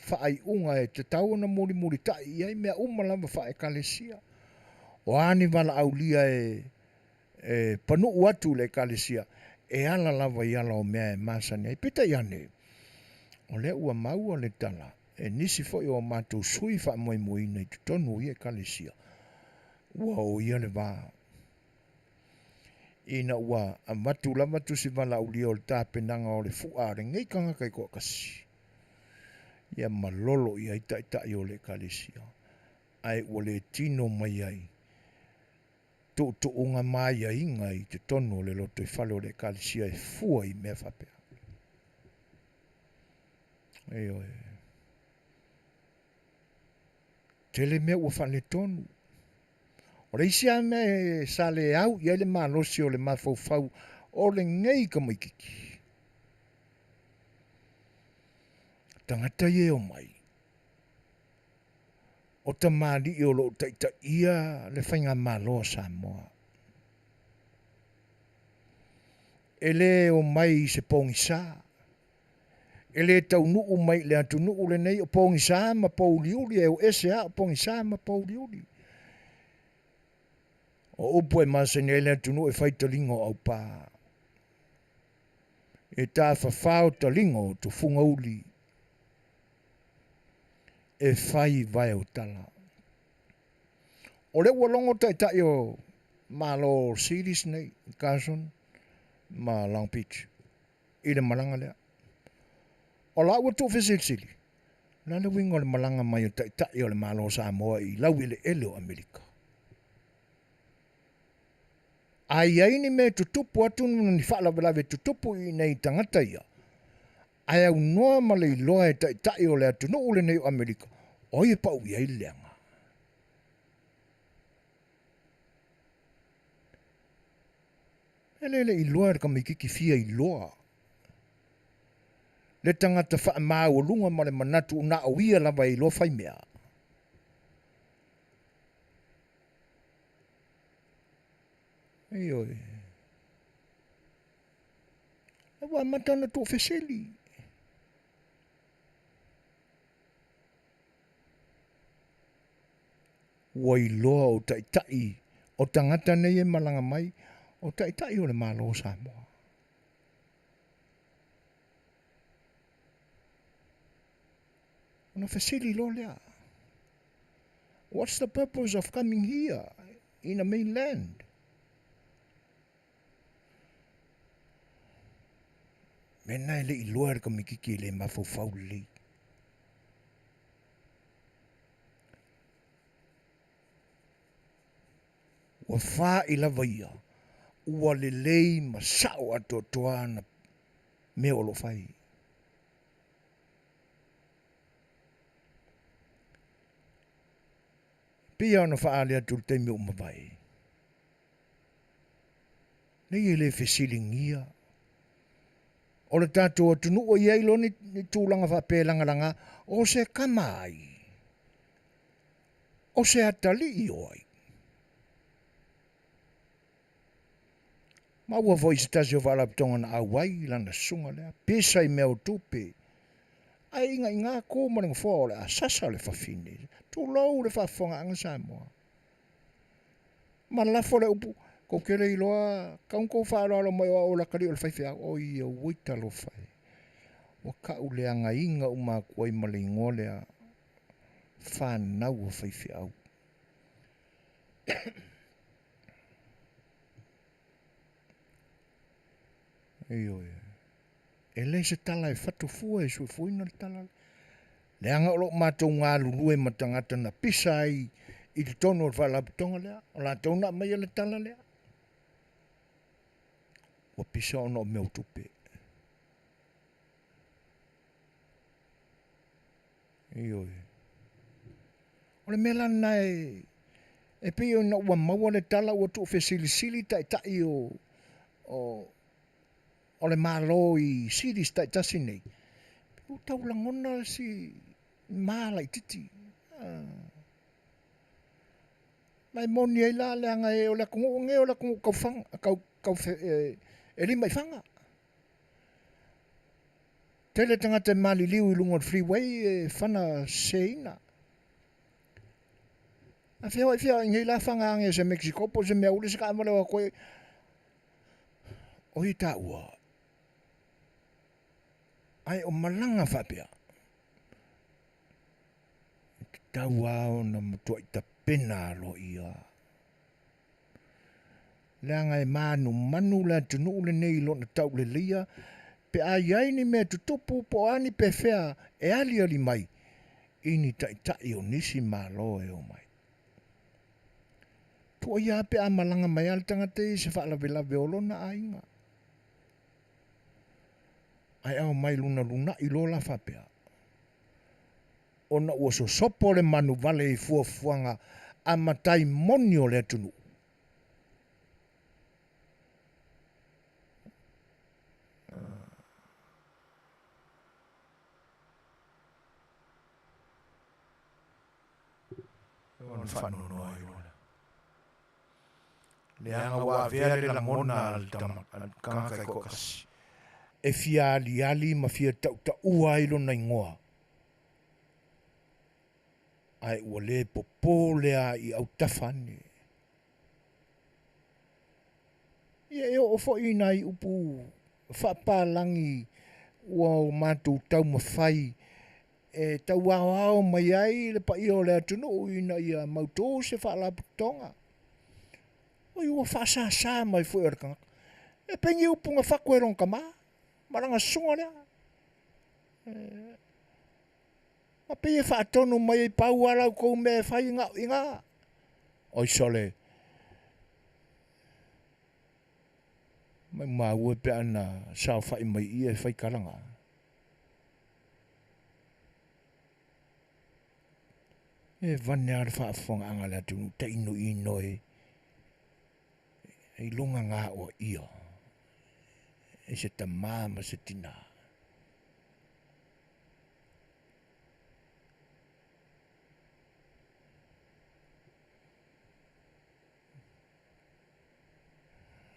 whaai unga e te tau na muri tai ia i mea umalama whae kalesia. O ani wala aulia e panu uatu le kalesia. E ala lava i ala o mea e masane. E pita iane. O le ua mau o le tala. E nisi fo i o mātou sui wha moe nei tutonu i e kalesia. Ua o ia le wā. Ina ua a matu lama tusi wala aulia o le tāpenanga o le fuare. Ngei kanga kai kua kasi. Ia malolo i ai tai o le kalesia. Ai ua le tino mai ai. To unga mai ai ngai te tono le loto i whale o le kalesia e fua i mea whapea. Eo e. Tele mea ua whale tonu. O le isi a mea sa le au i le malosi o le mafau o le ngei ka maikiki. Tangata i o mai. O tamari i o lo taita ia le whainga malo Samoa. E le o mai se pongi sa. e le tau nuu mai le atu nuu le nei o pongi sa ma pauliuli e o ese a o pongi sa ma pauliuli. O upo e masani e le atu nuu e faitalingo au pā. E tā whawhao talingo tu funga uli. E whai vai o tala. O le ua longo tai o malo series nei, Carson, ma Long Beach. I le malanga lea. O la ua tu whisili. Nana wingo le malanga mai o tai o le malo Samoa i lau ele ele o Amerika. Ai ai ni me tutupu atu ni whaalawe tutupu i nei tangata ia. Ai au noa ma le iloa e tai o le atu no ule nei o Amerika. Oi e pau i ai leanga. Ele le iloa e ka mikiki fia iloa. Le tangata wha maa o lunga ma le manatu una o ia lava iloa whai mea. Ei oi. E wa matana tu feseli. Wa iloa o tai o tangata nei e malanga mai o tai o le malo Samoa. Ona feseli lo lea. What's the purpose of coming here in a mainland? Mena ele iloa ka mikiki le mafofau le. Wa wha i lava ia. Ua le lei masao ato toana me olo fai. Pia ona wha alea tu te me umawai. Nei ele fesilingia. O le tātou atunu o iailo ni tūlanga whapelanga o se kamai. O se atali i oi. Maua voi se tasi o walapitonga na awai lana sunga lea. Pesa i mea tupe. Ai inga ko maringa fō le a sasa le whawhine. Tu lau le whawhonga anga Samoa. Ma lafo le upu. Ko kere i loa, kaunko whaararo mai o la kari o le whaiwhea, o i a wita lo whai. Wa ka ule anga inga uma kua i malingo lea whanau o whaiwhea au. Io, e le se tala e whatu fua e sui fuina le tala. Le anga olo mātou ngā lulue matangata na pisa i te tono o whalapitonga lea, o la tauna mai le tala lea. Wa pisa ono meu tupe. Io. O le mela nai e pio na ua maua le tala ua tu fesili tai o le malo i siris tai tasi nei. O tau langona si mala i titi. Mai moni ai la le anga e o le kungu nge o le kungu kaufanga kau e lima i whanga. Tele tangata mali liu i lunga freeway e whana seina. A whia ngai la whanga ange se Mexico po se mea ule se ka amale wa koe. O i ta ua. Ai o malanga whapea. Ta ua o na matua i ta pena lo ia. Leanga e manu la tunu le nei lo na tau le lia. Pe ai ai ni mea tutupu po ani pe fea e ali mai. Ini tai o nisi malo e o mai. Tua ia pe a malanga mai al tangate se whaalawe olo na ainga. Ai au mai luna i lo la whapea. Ona ua so sopo le manu vale i fuafuanga a matai monio le tunu. Ona whanono ai ona. Le anga wa vea le la mona al kanga kai kokasi. e fia ali ma fia ta ua ilo na ingoa. Ai ua le popolea i au tafane. Ia e o fo ina i upu whapalangi ua o mātou tau mawhai e tau ao mai ai le pa i o le atunu ina ia mautou se whaalaputonga. O i ua whaasasa mai fo i arkanga. E pengi upunga whakoerong ka maa. Maranga sunga lea. Ma pe e whaatonu mai i pau alau kou me whai inga. Oi sole. Mai maua pe ana sao whai mai i e whai karanga. E vane ar whaafonga anga lea tunu te ino i noi. E lunga ngā o ia. E se ta māma se tina.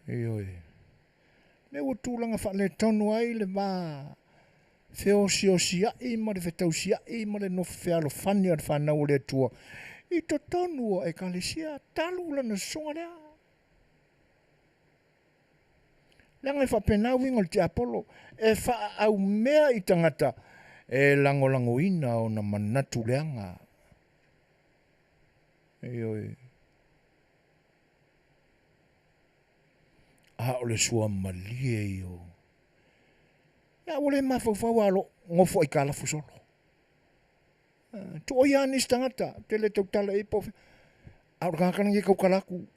E oi. Me o tūlanga whale tonu ai le mā. Feo si o si ai ma le whetau si ai ma le no whealo whani ar whanau le tua. I to tonu o e kalesia talu lana songa lea. Langa e whapenau ingo te Apollo. E wha au mea i tangata. E lango ina o na manatu leanga. E oi. A o le sua malie i o. Ia ole mawhawhau alo ngofo i kalafu solo. Tu o ianis tangata. Tele tau tala e pofe. A o kakana i kau kalaku.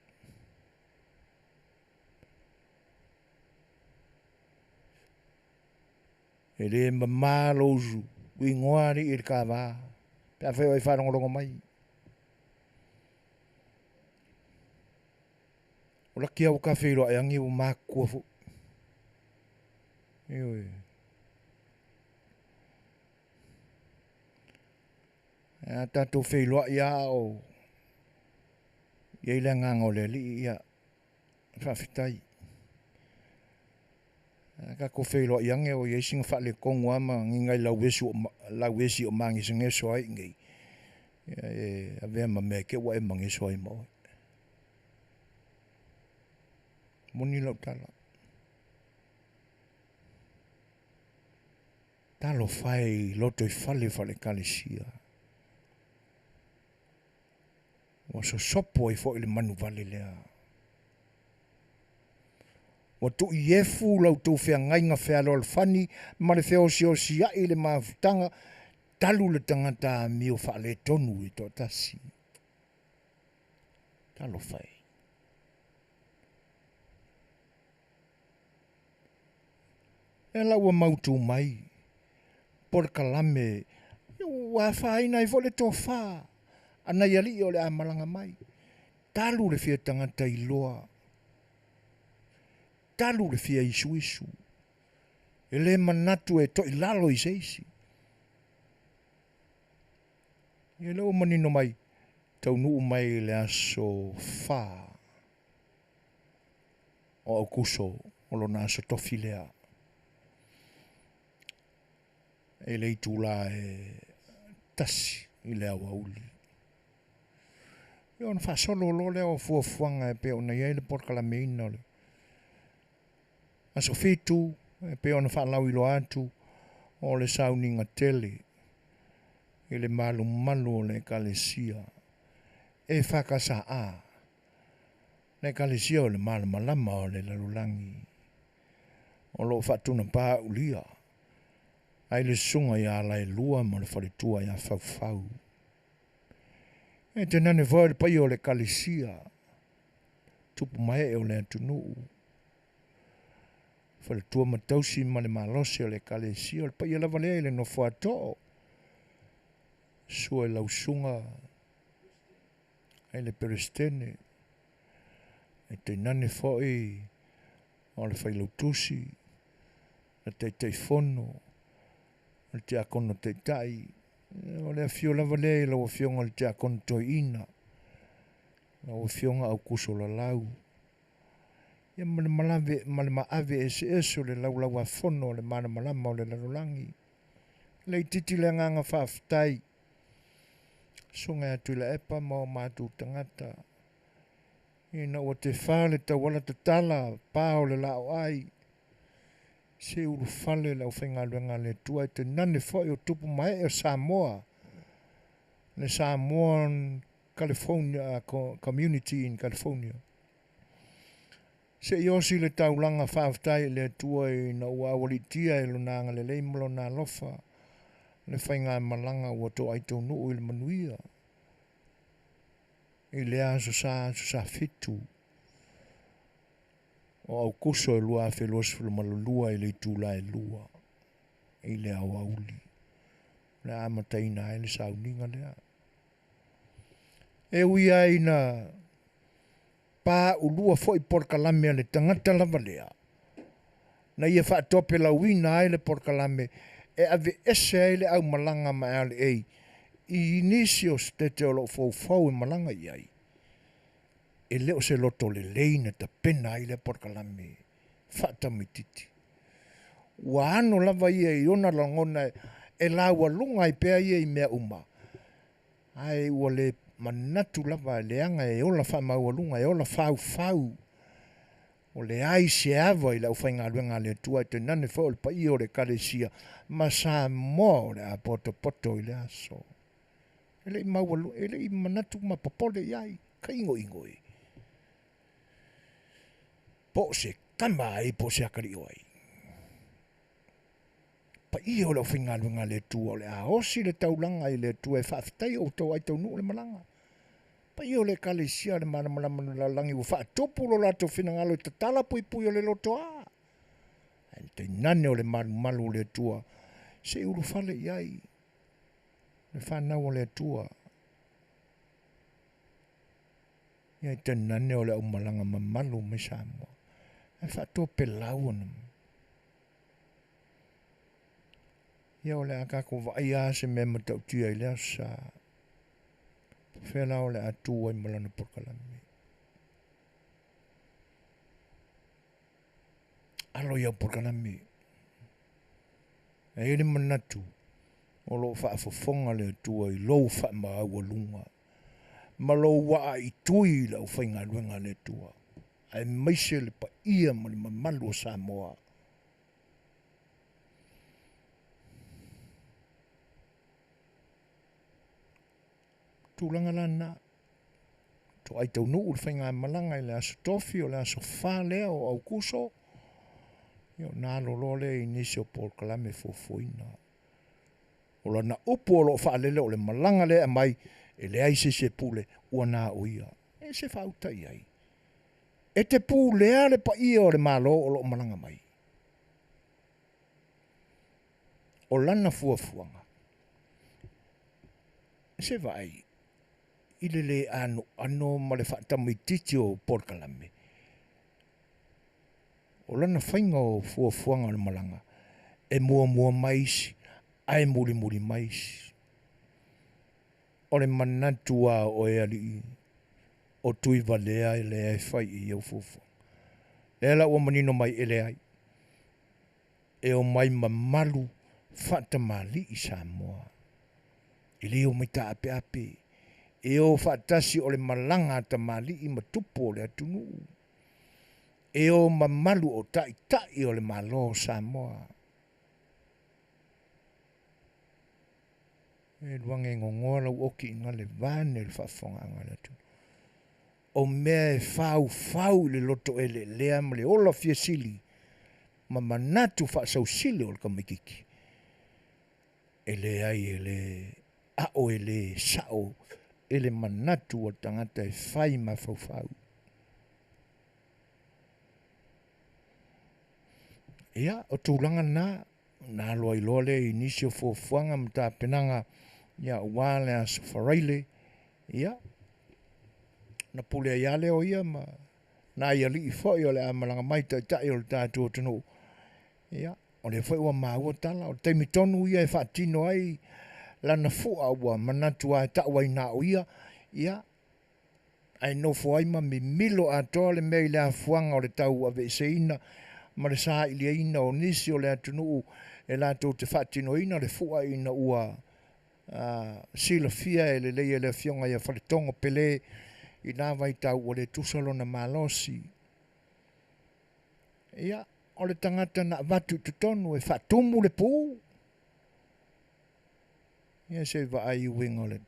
E le mamalozu. Ui ngoari i ka wā. Pea wheo e wharongorongo mai. O la kia o ka whero ai angi o mākua fu. Ioi. A tātou whelo ia o. Iei le ngango le li ia. Whawhitai. Ka ko whelo ia nge o iei singa whale kongu ama ngai lauesi o mangi singe so ai ngai. E a vea ma mea ke wa e mangi so ai mo. Moni lau tala. Talo fai loto i fale kalesia. Wa so sopo i fo ili manu vale lea. Wa tu i efu lau tau whea ngai ngā whea lo alfani, ma le whea o si ai le maafutanga, talu le tangata mi o wha le tonu i tō tasi. Talo fai. E lau a mautu mai, por kalame, wa whaina i vole tō wha, ana yali o le amalanga mai. Talu le whea tangata i loa, talu le fia isu. E le manatu e to i lalo i seisi. E leo manino mai, tau nuu mai le aso wha. O au kuso, o lo na aso tofi lea. E le itula e tasi i lea wauli. E on fa solo lo lea o fuafuanga e pe ona iei le porkala meina o le. Aso fitu, pe ona whalau ilo atu, o le sauninga tele, e le malu o le kalesia, e whakasa a, le kalesia o le malu malama o le lalulangi, o lo whatuna pā ulia, ai le sunga ia lai lua ma le whalitua ia whau. E te nane voi le pai o le kalesia, tupu mai o le atunuu, fale tua matausi ma le malose o le kalesia o le pai lava lea le no whaato'o. Sua e lausunga ai le perestene. E te nane foi o le whailautusi, le te fono, le te akono te tai, o le afio lava lea lau afionga le te akono toi ina, lau afionga au kuso la lau. Ia male malave, male maave ese le laulau a fono le mana malama o le lalulangi. Le titi le nganga whaafitai. Sunga atu le epa mau mātou tangata. Ina o te whale ta wala te tala, pāo le lao ai. Se uru whale lau whainga luenga le tua te nane whai o tupu mai o Samoa. Le Samoan California community in California. Se iosi le taulanga whaaftai le tua i na ua awalitia i lunanga le leimolo na lofa. Le whainga malanga ua to aitou nuu i le Manuia. I le aso sa fitu. O au kuso e lua whelosi whelu malulua i le tūla e lua. I le au auli. Le amataina e le sauninga lea. E uia ina pā ulua fo i porkalame le tangata lava lea. Na ia whaatope la wina ai le porkalame e ave ese ai le au malanga ma ale ei. I inisio stete o lo fau i malanga i ai. E leo se loto le leina ta pena ai le porkalame. Whaata mititi. Ua ano lava ia i ona langona e laua lunga i pea ia i mea uma. Ai ua le manatu lava le anga e ola wha maua lunga e ola fau. O le ai se ava i lau whainga luenga le tua te nane wha o le pa i o le kalesia. Ma sa mo le a poto i le aso. Ele i maua lunga, ele i manatu ma popole i ai. Ka ingo i. Po se kama ai po se akari o ai. Pa i o lau whainga luenga le tua o le a osi le taulanga i le tua e whaafitai o tau ai tau nuu le malanga. Pa i o le kalesia le mana la langi u whaatopu lo lato whinangalo i tatala pui o le loto a. Ai te nane o le malu le tua. Se uru whale i ai. Le whanau o le tua. Ia te nane o le au malanga mamalu me Samoa. Ai whaatope lau anam. Ia o le akako vai a se me matau tia i le asa. Whela o le atua i malana porkalame. Alo iau porkalame. E ere manatu. O lo whaafofonga le atua i lou whaamau lunga. Ma lo waa i tui lau whainga luenga le atua. Ai maise le pa ia mani mamalu o Samoa. Tūlanga lana. To ai tau nuu le whainga malanga i le aso tofi o le aso whālea o au kuso. Io nā lolole i nisi o porkalame Fofogaina. O la na upu o lo whaalele o le malanga le a mai e le aise se pule ua nā oia. E se whauta i ai. E te pū lea le pa ia o le malo o lo malanga mai. O lana fuafuanga. Se vai. Ile le ano ma le whaatamu i titi o porkalame. O lana whainga o fuafuanga le malanga. E mua maisi. Ai muri maisi. O le manatua o e ali. O tui valea e le ai whai i au fufu. E la ua manino mai e le ai. E o mai mamalu whaatamali i Samoa. I leo mai ta ape. E o whaatasi o le malanga ta mali i matupo o le atunu. E o mamalu o tai o le malo Samoa. E luange ngongoa lau oki inga le vane le whaafonga anga le atunu. O mea e fau le loto e le lea ma le ola fia sili. Ma manatu whaasau sili o le kamikiki. E le ai e le ao e le sao. Ele manatu o tangata e whai ma fau. Ia, o tūlanga nā loa i lole i nisi o fuafuanga mta penanga ia wale a safaraile. Ia, na pule a iale o ia ma nā ia li i fwoi o le amalanga mai tai o le tātu o tunu. Ia, o le fwoi ua maua tala, o le teimitonu ia e whaatino ai lana fua ua manatu a ta'wai nā o ia, ai no foi ma mi milo a tole me le afuanga o le tau a veseina ma le sa ile ina o nisi o le atunu e la to te fatino ina le fua ina ua sila fia e le fionga ia faletongo pele i nā vai tau o le tusalo na malosi ia o le tangata na watu tutonu e fatumu le pū ia se va ai wingo le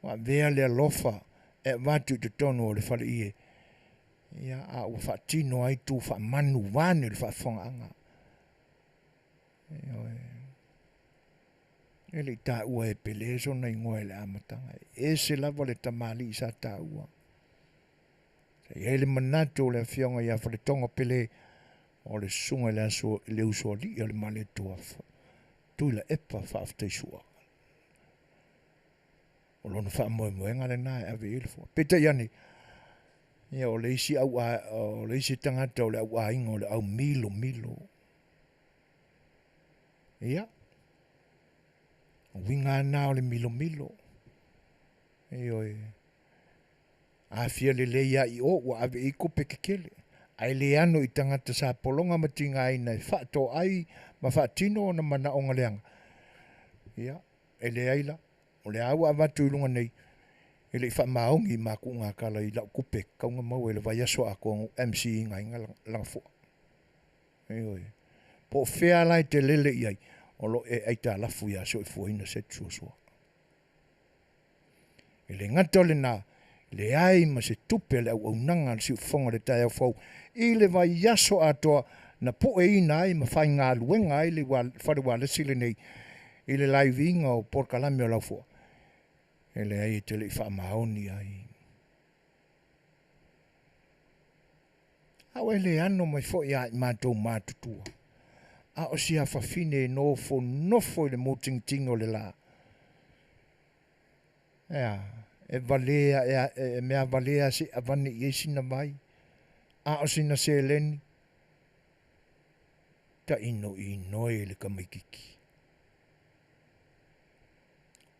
wa vea le alofa e watu tutonu o le fale ie ia a ua fatino ai tu fa manu vane le fafonga anga ele ta ua e pele so na ingoe le amatanga e se lava le tamali sa ta ua ele manato le fionga ia fa le tonga pele o le sunga le aso le uso li le male tua tu la epa fa afte sua o lona fa mo ngale na ave il fo peta yani ia o le isi au o le isi tangata o le au ingo le au milo ia winga na o le milo oi Afiafi le ia i o wa ave i kupe kekele ai le ano i tangata sa polonga matinga ai nei fato ai ma fatino na mana onga leanga ia ele aila o le awa avatu ilunga nei ele fa maongi ma ku nga kala i la kupe kaunga mau ele vai aso ako MC ngai nga lang fo oi po fea lai te lele iai o lo e aita la fu ya so fu ina Setu Suasua ele ngato le na le ai ma se tupe le au nanga si fonga le tai fo i le vai yaso atoa na po e ina ai ma fai ngā luenga ai le whare wale sile nei i le laivinga o porkalami o lau fo ele ai te le wha maoni ai au ele ano mai fo i ai mātou mātutua a o si a whawhine no fo nofo le moting o le la e valea e mea valea se avane i esina mai a o sina se leni ta ino le kamaikiki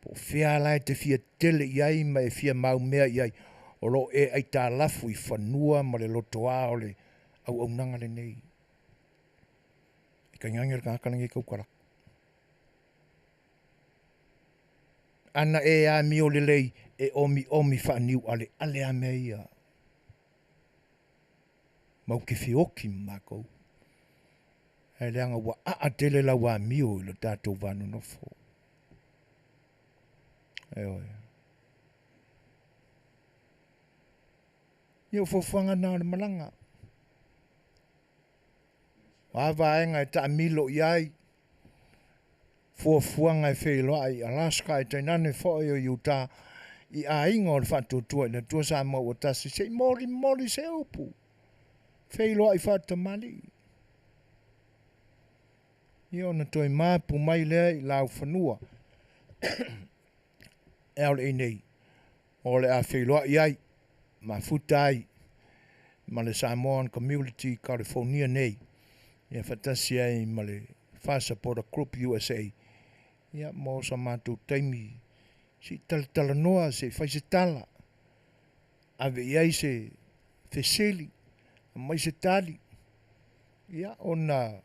po fea lai te fia tele iai ma e fia mau mea iai o lo e ai tā lafu i whanua ma le loto a o le au nanga le nei i ka ngangir ka hakalangi kaukara ana e a mi o le lei e omi whaniu ale a mea ia. Mau ke whioki mākou. Hei leanga wa a tele la wa mio i lo tātou vanu no fo. Oi. Ia fofuanga nā le malanga. Wawaenga e ta milo iai. Fuafuanga e whailoa i Alaska e tainane whoi o Utah i a ingo o le whatutua i na tua Samoa o tasi se mori se upu. Whailoa i whatamali. I ona toi māpu mai lea i lau whanua. E ole i nei. O le a whailoa i ai. Ma futai. Ma le Samoan Community California nei. Ia whatasi ai ma le Whasapora Group USA. Ia mo sa mātou taimi. Si tala noa se whaise tala. Ave iai se feseli. Mai se tali. Ia ona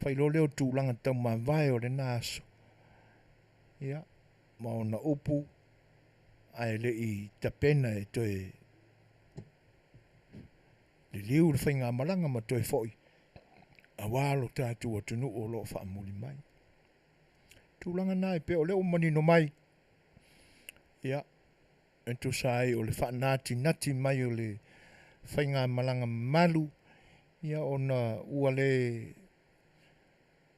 whailoleo tūlanga tau mawai o le nāso. Ia ma ona upu. Ai le i tapena e toe. Le liu le whainga malanga ma toe foi. A walo tātu o tunu o lo whaamuli mai. Tūlanga nai pe o leo manino mai. Ia. E tu sai o le whaanati nati mai o le whainga malanga malu. Ia ona ua le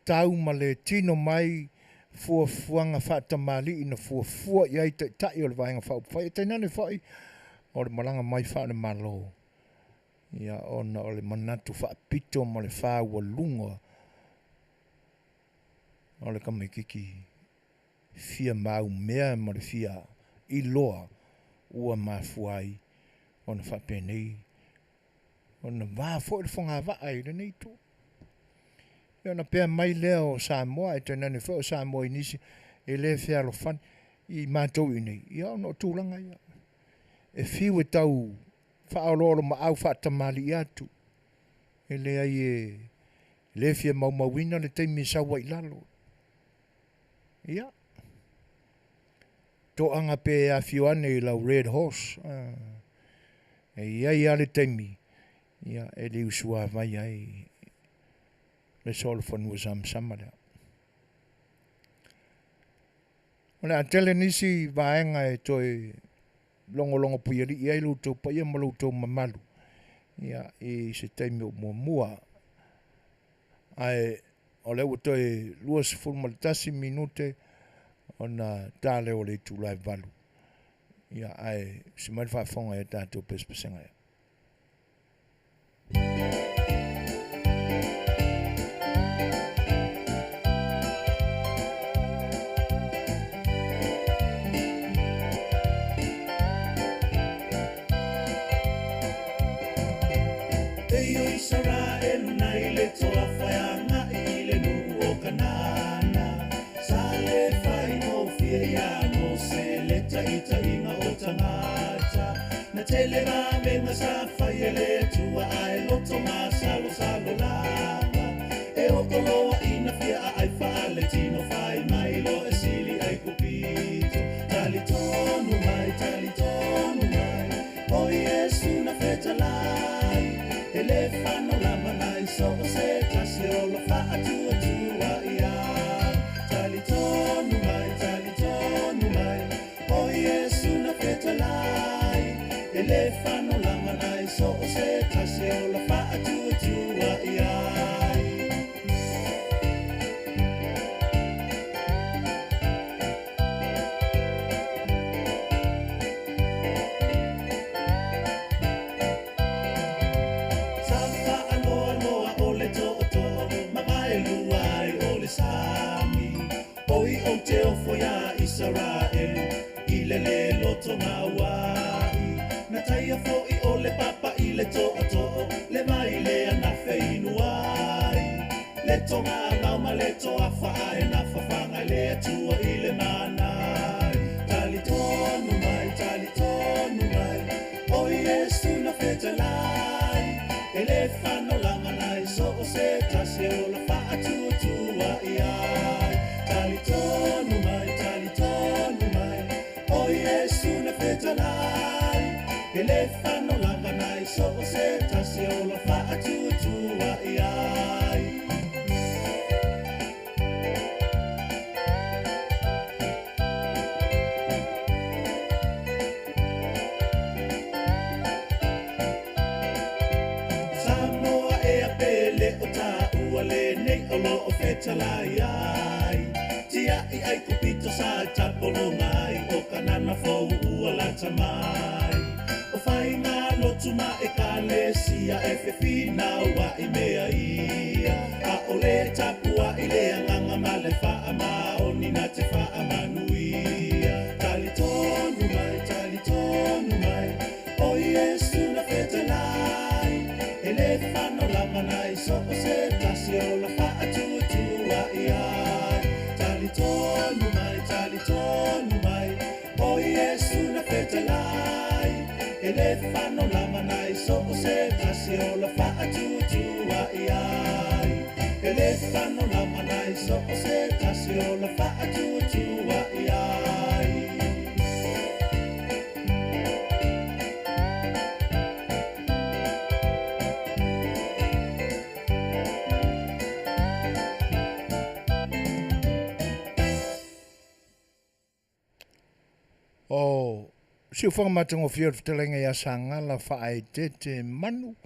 tau ma le tino mai fuafuanga whaatamali ina fuafua iai tai o le vaenga whau. Whai tai nane whai o le malanga mai whaane malo. Ia ona o le manatu whaapito ma le whaua lunga. O le kamaikiki fia mau mea ma le fia iloa ua mafuai ona whapenei. Ona wafo le whonga waai le nei tō. Ia na pēr mai lea o Samoa e tēnane whao Samoa inisi e le whea lo whan i mātou i nei. Ia ona o tūlanga ia. e fiu e tau whaololo ma au whaatamali atu. E le ai le fia maumawina le teimi sawa i lalo. Ia. To anga pe Afiwane i lau Red Horse. E ia le teimi. Ia e le usua vai ai le solofonu sama lea. Ole a tele nisi vaenga e toi longo puiari ia i luto pa ia maluto mamalu. Ia i se teimi o mua. Ai ole o toi luas fulmaltasi minute ona tale o le tulai valu. Ia ai se mai whaafonga e tātou pespesenga ia. Tele menga sa faiele tua ai loto masalo salo lava e o koloa ina fia ai fale tino fai mai lo e sili ai cupito talitonu mai o Yesu na fetalai elefano la manai so se tase o la fa tua ia talitonu mai o Yesu na fetalai elefano la manai so se tase o la fa tua ia Safa aloa o le toto mamae luai o le sami oi o te ofo ia Israel i le loto maua na taia fo'i o le papa i le to'o le mai le ana feinuai le tonga mauma le to'a fa'a na fafanga le atua i le manai talitonu mai o Yesu na fetalai elefano langa nai so o se tase o la fa'a tua ia talitonu mai o Yesu na fetalai elefano langa nai so o se tase o la fa'a tua iai Samoa e a pele o ta ua le nei o lo o fetalai ai tia i ai kupito sa tapolo ngai o kanana fou ua la tamai Fainga lotuma e kalesia e fefina wa i mea ia a ole tapua i le anganga male faa maoni na te faa manuia talitonu mai o Yesu na fetalai elefano la manai so o se tase o la faa tua ia talitonu mai o Yesu na fetalai elefano la manai so o se tase o la fa'a tua iai elefano la manai so o se tase o la fa'a tua iai O si o whangamatango whia Fetalaiga ia sanga la whae te manu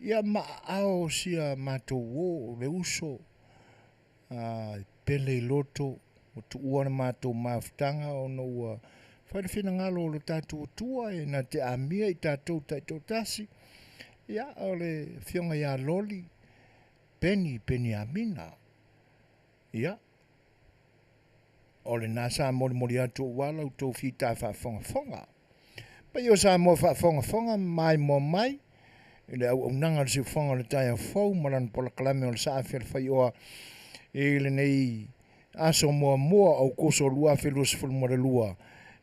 ia maao sia mātou o le uso pele loto o tu uana mātou mawhitanga o no ua whaerewhina ngalo o le tātou tua e na te amia i tātou tasi ia o le whionga ia loli peni amina ia o le nasa mori atu wala utou fita whaafonga. Pa yo sa mo whaafonga mai mo mai, ile au nanga si whanga le taia fau, maran pola kalame o le sa A Le Fai'oa, e le nei aso mua au koso lua whelua se fulmore lua,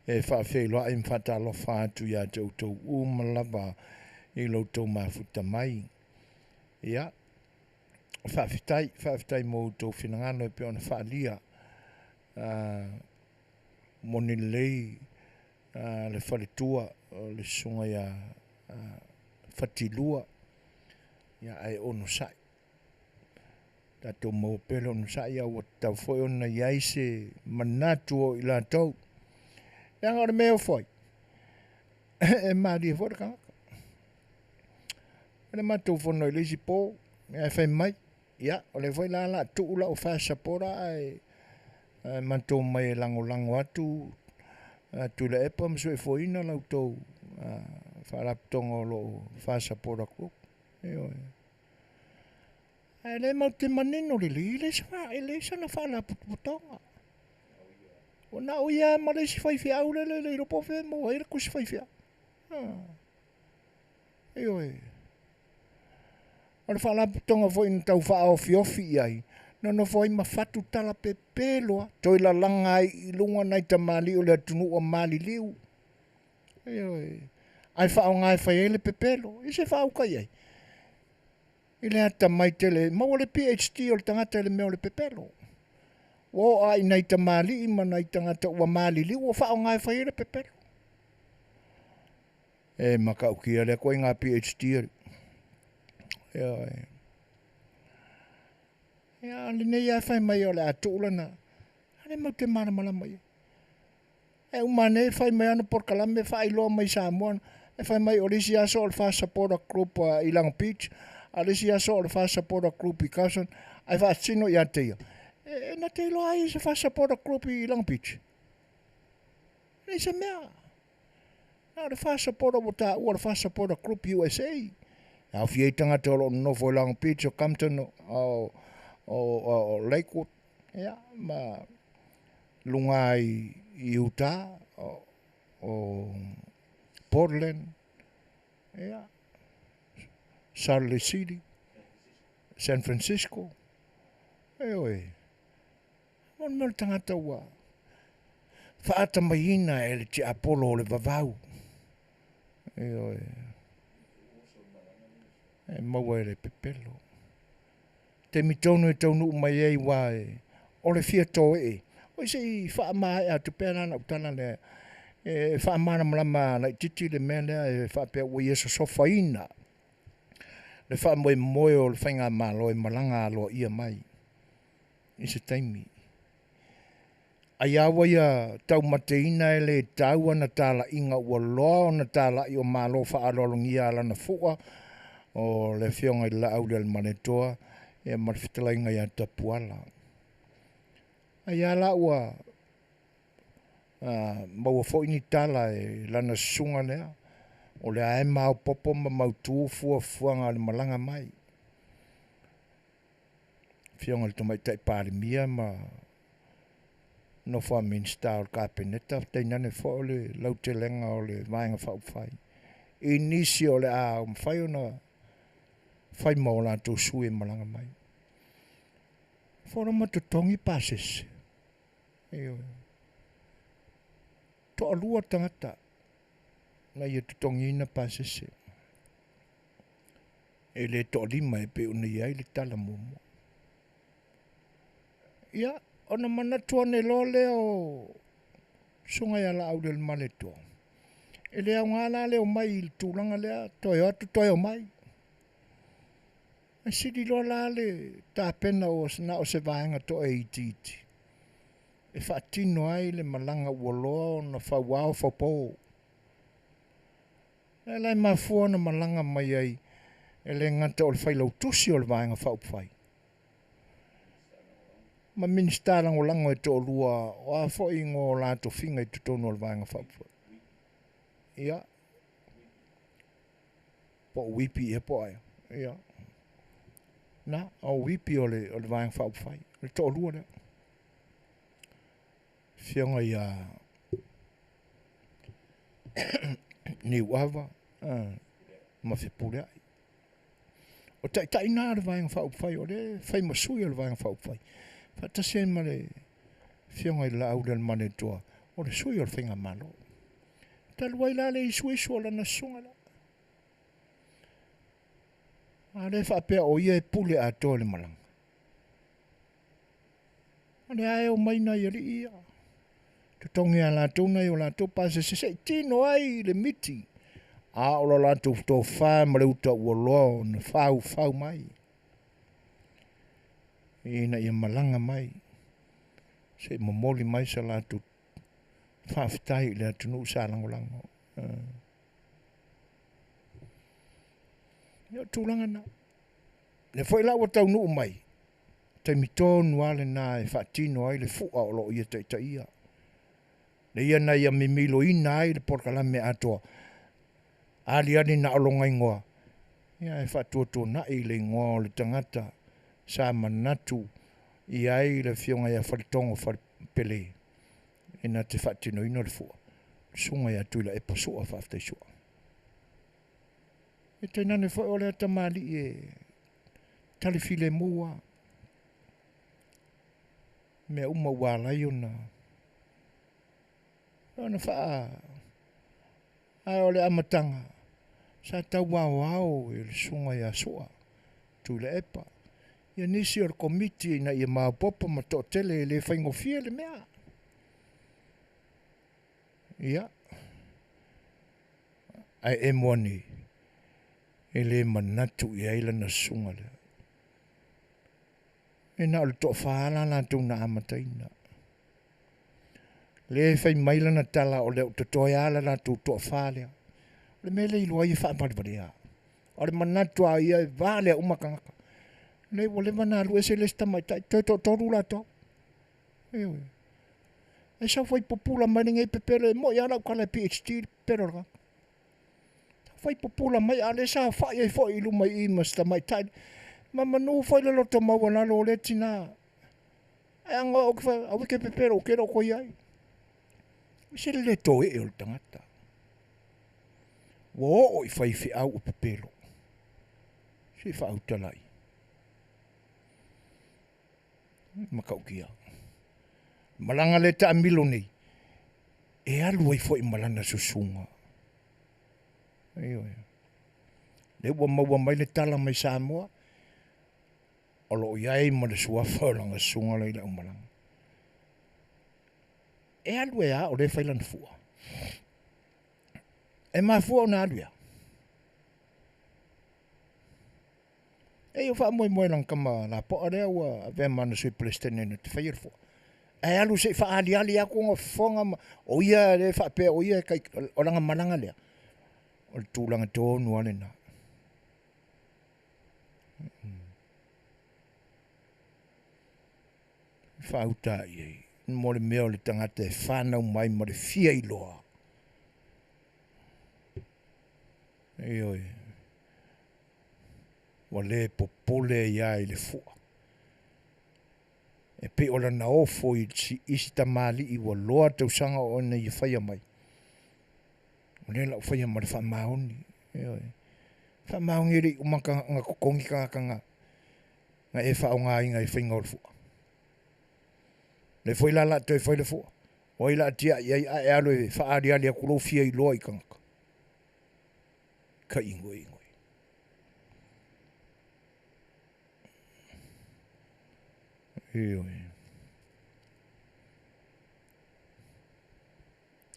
e whaafeilua i mwhatalo whaatu ia tautou umalava i loutou mafuta mai. Ia, whaafetai mō tau whinangano e pe ona whaalia. Moni lei le wharetua le sunga ia whatilua ia ai ono sai. Tato mau pele ono sai ia wa tau foi ona iai se manatu o i la tau. Ia ngore meo foi. E maari e foi kanga. Ele matou fono i lesi po, e whai mai. Ia, o le foi la tuula o wha sapora ai matou mai e lango atu. Tu le epa mso e foina lau tau wharaptonga o lo wha sapora krup. E le mau te manino le li, le sa na whala putonga. O na o ia ma le si whaifia au le ropo whe mo haira ko si whaifia. O le whala putonga fo ina tau wha ofi ai. No foi ma fatu tala pe peloa. Toi la langa i lunga nai ta mali o le atunu o mali liu. Ai wha o ngai whai ele pe pelo. I se wha au kai ai. I le hata mai tele. Mau le PhD o le tangata ele meo le pe pelo. O ai nai ta mali ima nai tangata o mali liu. O wha o ngai whai ele pe pelo. E makau kia le koe ngā PhD. Ia, le nei ai whai mai o le atulana. Ale mau te maramala mai. E umane whai mai ana porkalame whai loa mai Samoa. E whai mai o lisi aso o le wha supporter group i Long Beach. A lisi aso o le wha supporter group i Carson. Ai wha sino i ateia. E na te loa ai se wha supporter group i Long Beach. Nei se mea. Na le wha supporter o ta ua le wha supporter group USA. Au fiei tangata o lo nofo i Long Beach o Compton o Lakewood, ia, ma lunga i Utah, o Portland, ia, Salt Lake City, San Francisco, mon mel tangata ua, whaata maina e le te Apollo o le vavau, e maua e le pepelo. Te mitonu e taunu mai ei wae, o le fia tō e. O se i wha mai a tu pēna na utana le, e wha mana malama na titi le mea lea e wha pēa ua iesa sofaina. Le wha moe o le whainga malo e malanga aloa ia mai. I se taimi. Ai awa ia tau mateina e le taua na tala inga ua loa na tala i o malo wha alolongia alana fua o le fionga i la au le manetoa. E mar Fetalaiga ia tapuala. Ai ala ua maua fo ini tala e lana sunga lea. O le ae mau popo ma mau tuu fuanga le malanga mai. Fionga le tomai tai pari mia ma no fua minsta o le kapeneta. Teinane fo o le lautelenga o le vaenga whaupwhai. Inisi o le a umwhai o na whai maola tō sui malanga mai. Fora matutongi pases. To alua tangata. Na ia tutongi ina pases. E le to lima e pe una iai le tala momo. Ia, ona manatua ne lole o sunga ia la au le maletua. E le au ngala le o mai il tūlanga lea, toi atu toi o mai. E siri loa la le tā pena o na o se vaenga to e ititi. E whaatino ai le malanga ua loa o na whauao whaupo. E lai mafua na malanga mai ai e le ngata o le whailau tusi o le vaenga whaupwhai. Ma ministarang o lango e to lua o a fo ingo la to finga i tutono o le vaenga whaupwhai. Ia. Po wipi e po ai. Ia. Na, o wipi o le vaenga whaupwhai. Le to lua le. Fionga ia ni wava. Ma whipure ai. O tai nā le vaenga whaupwhai o le whai masui o le vaenga whaupwhai. Whata se ma le fionga i la au le mane toa. o le sui o le whinga malo. Talua ila le isu o lana sunga la. A le whapea o ia e pule a toa le malanga. A le ae o maina i ri ia. Te tongi a la tona i o la tau pase se tino ai le miti. A o la tau tau wha ma le uta ua loa na whau mai. Ina ia malanga mai. Se momoli mai sa la tau whawhitai le atunu sa langolango. Ia tūlanga na. Le foi la o tau nuu mai. Te mitonu ale na e whaatino ai le fua o lo ia te ia. Le ia na ia mimilo ina ai le porkalame atoa. Ali na olonga ingoa. Ia e whaatuatua na i le ingoa o le tangata. Sa manatu i ai le fionga ia wharitongo wharipele. E na te whaatino ino le fua. Sunga ia tuila e pasua whaftai sua. E te nane foi o le atamali e talifile mua. Mea uma wala i ona. Ona wha ai o le amatanga. Sa tau wao e le sunga ia sua. Tuila epa. Ia nisi o le komiti na ia maapopa ma to tele le whaingofia le mea. Ia. Ai e mwani. E le manatu i aila na sunga le. E na le toa whaala la tau na amataina. Le whai maila na tala o le utatoe ala la tau toa whaalea. Le mele i lua i whaapariparia. O le manatu a ia e vale umakangaka. Le wale mana alu e se le stamai tai. Toi toru la to. Ewe. E sa whai popula mai ngai pepere mo i ala ukala PhD pero ka. Whai popula mai ale sa whai e whai ilu mai i masta mai tai. Ma manu whai le loto maua na lo le tina. E anga o kwa au ke pepero o kero koi ai. Se le to e o tangata. Wo o i whai whi au o pepero. Se wha au talai. Makau kia. Malanga le ta amilo nei. E alu ai whai malana susunga. Le ua maua mai le tala mai Samoa. O lo iai ma le suafa langa sunga le ila umalanga. E alu e a o le whailana fua. E maa fua o na alu ia. E o wha moe lang kama la po area ua ave mana sui palestine na te whair fua. E alu se wha ali ako ngā whonga o ia le wha pēr o ia kai o langa malanga lea. O le tūlanga tōnu ale na. Whauta i ei. Mo le mea o le tangata e whanau mai mo le fia i loa. E oi. Wa le popole ia i le fua. E pe ola na ofo i isi tamali i wa loa tausanga o na i whaia mai. O le la u whaia mai le whamaoni. E oi. Whamaoni ri umaka ngā kukongi kakanga. Ngā e whao ngā inga i whainga o le fua. Le foi la toi foi le fua. O ila tia ia e alo e whaari ali a kuro fia i loa i kangaka. Ka ingoi. Ioi.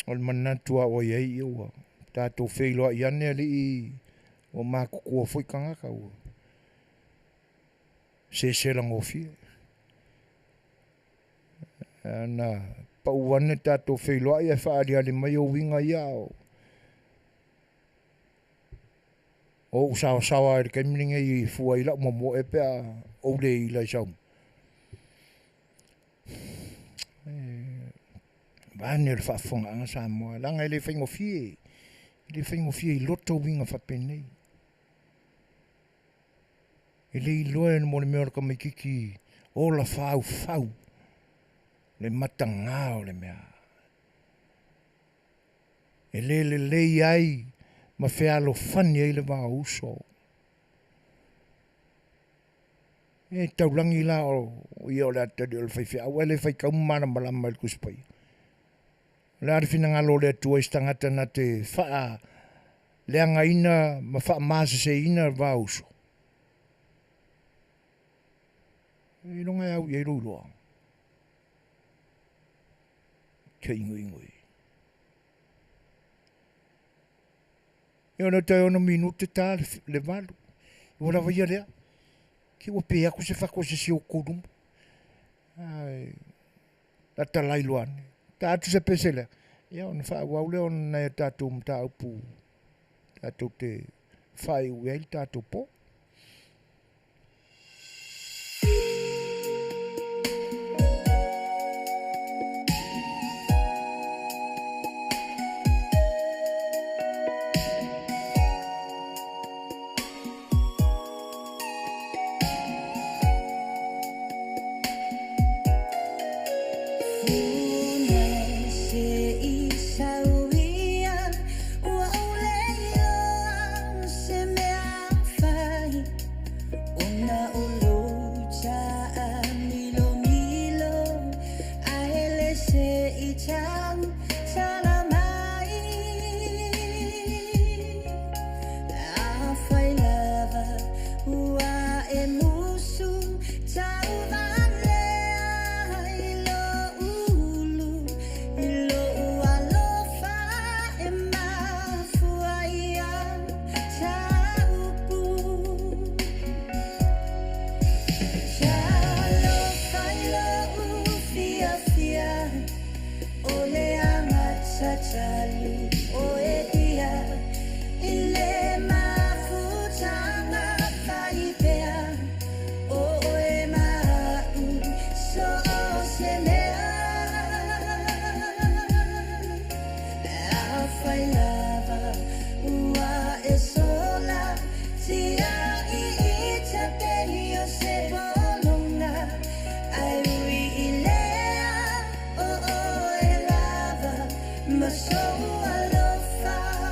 O le manatua o iei ua. Tātou wheiloa i ane ali i o māku kua fui kangaka ua. Se lango fia. Na pauane tātou wheiloa i e whaari ali mai o winga ia o. O usawa e kemringa i fua ila mo e pea o le ila i saum. Vane le whaafonga anga Samoa. Langa le whaingo fie. Le whaingo fie i loto winga whapenei. E le i loe mo le mea ka mai kiki. O la whau. Le matanga o le mea. E le ai. Ma whea lo whani ai le mga uso. E taulangi la o i o le atari o le whaiwhia. Au ele whai kaumana malama il kuspai. Le arifina ngalo le tua istangata na te wha leanga ina ma wha maasa se ina vauso. I ronga au i eiroa. Ke ingoi. E ona te ona minute tā le valu. I wana vai area. Ki wa pe aku se whako se si o kodum. Ai. La talai luane. Ta atu se pesele. Ia ona wha waule ona nei tātou mta upu. Tātou te whai uei tātou po. So I love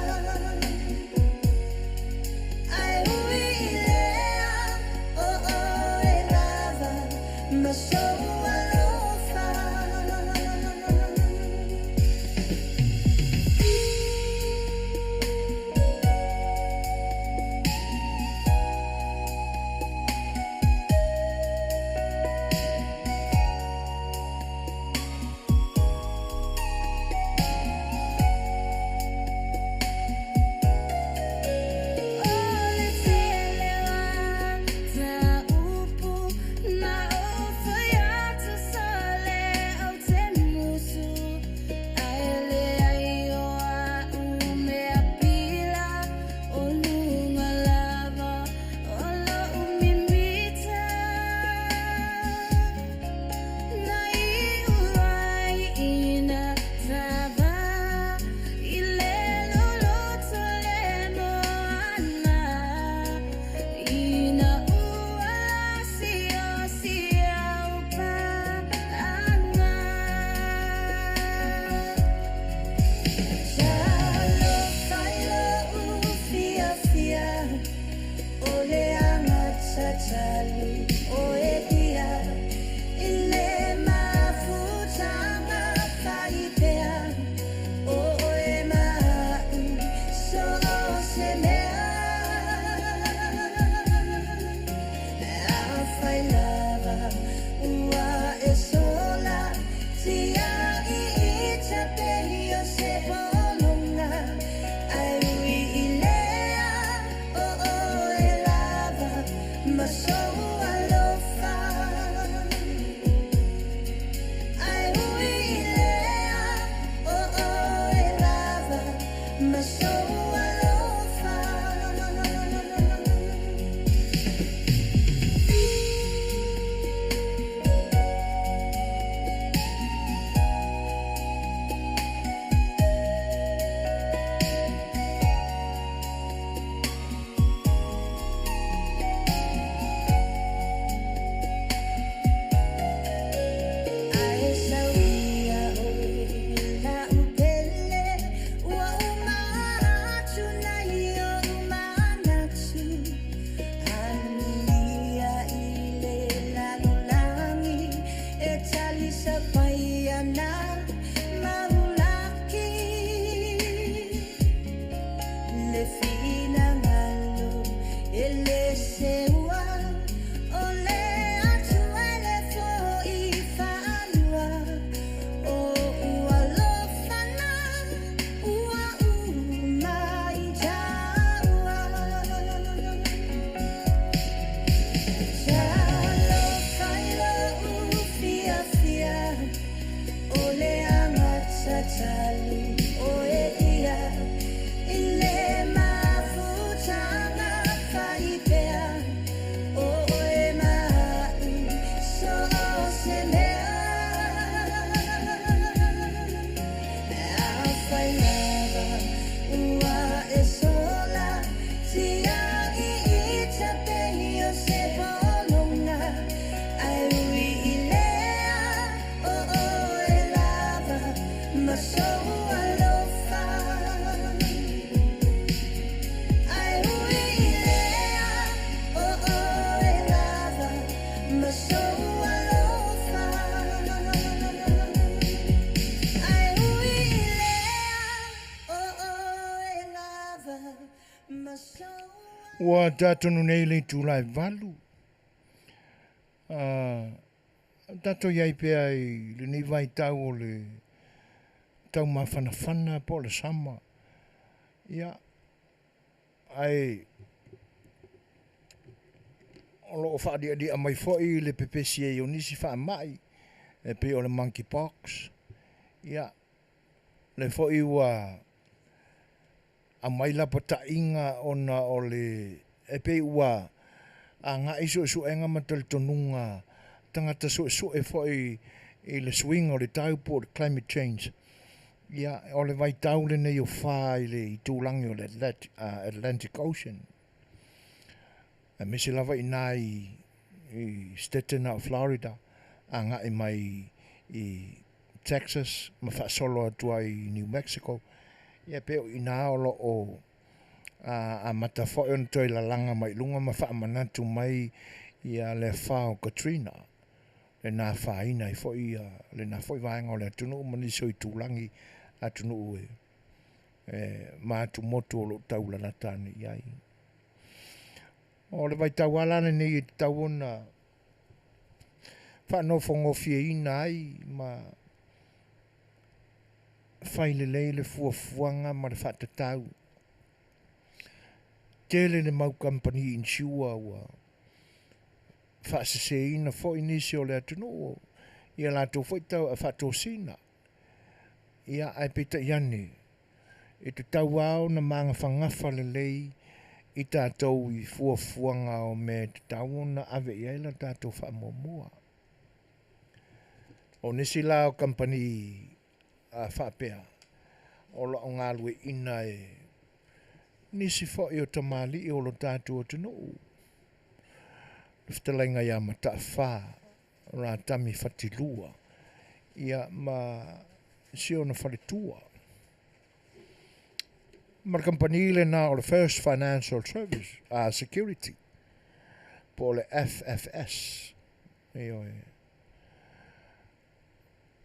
Ua tātonu nei le tūlai valu. Tato iai pia i le nei vai tau o le tau mawhanawhana po le sama. Ia, ai o loo whaadi adi a mai foi le pepesi e o nisi wha mai e pe o le monkeypox. Ia, le foi ua a mai la pata inga ona o le e pe ua a nga iso su enga matal tonunga tangata su e foi i le swing o le tau po le climate change. Ia, o le vai tau le nei o wha i le i tūlangi o le Atlantic Ocean. A mese lava i nā i Setu o Florida a nga i mai i Texas ma wha solo atua i New Mexico. Ia peo i nā o lo o a mata fo on toi la langa mai lunga ma wha manatu mai i a le whao Katrina. Le nā whaina i fo i le nā fo i vaenga o le atunu maniso i tūlangi atunu ue. Ma atu motu o lo tau la natani iai. O le vai tau alane ni i tau ona wha no whangofie ina ai ma whaile leile fuafuanga ma le whata tau. Tele le mau company insua ua whaasese ina fo inisi o le atunu o ia lato fo i tau a whato sina. Ia ai pita iane i te tau au na manga whangafa le lei i tātou i fuafuanga o me te tau na ave i aila tātou whaamomua. O nisi lao company a whapea o lo ngā lue ina e nisi fo i o tamali i o lo tātou o tunu. Fetalaiga ia mata wha rā tami whatilua ia ma siona whaletua. Ma company le nā o le First Financial Service Security po le FFS.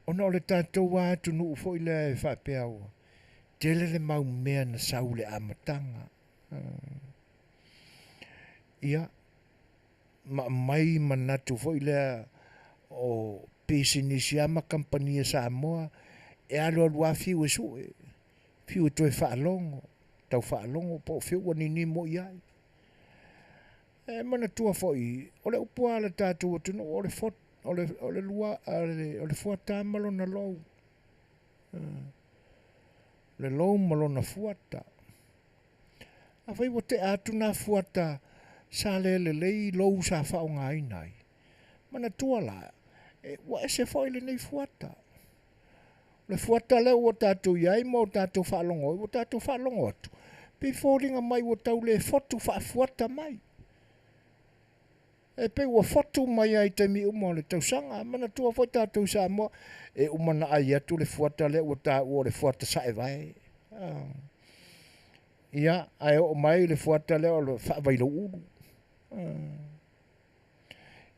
Ona o le tātou wā tunu fo i le whapea o tele le mau mea na saule amatanga. Ia, ma mai manatu fo i le o pesinisi ama kampania Samoa e alo alua fiu e sue. Fiu e toe whaalongo, tau whaalongo po fiu wanini mo iai. E manatua fo i, o le upua le tātou o tunu, o le fot, o le lua, o le fuata malo na lou. Le lou malo na fuata. A whai wa te atu na fuata sa le lei lou sa whao ngai nai. Mana tua la, wa e se fo ile nei fuata. Le fuata le o tātou iai mo tātou whaalongo, o tātou whaalongo atu. Pe fōringa mai o tau le fotu fuata mai. E pe ua fotu mai ai te mi umo le tausanga, mana tua fo tātou sa mo, e umana ai atu le fuata le o le fuata sa e vai. Ia, ai o mai le fuata le o le whaavailo uru.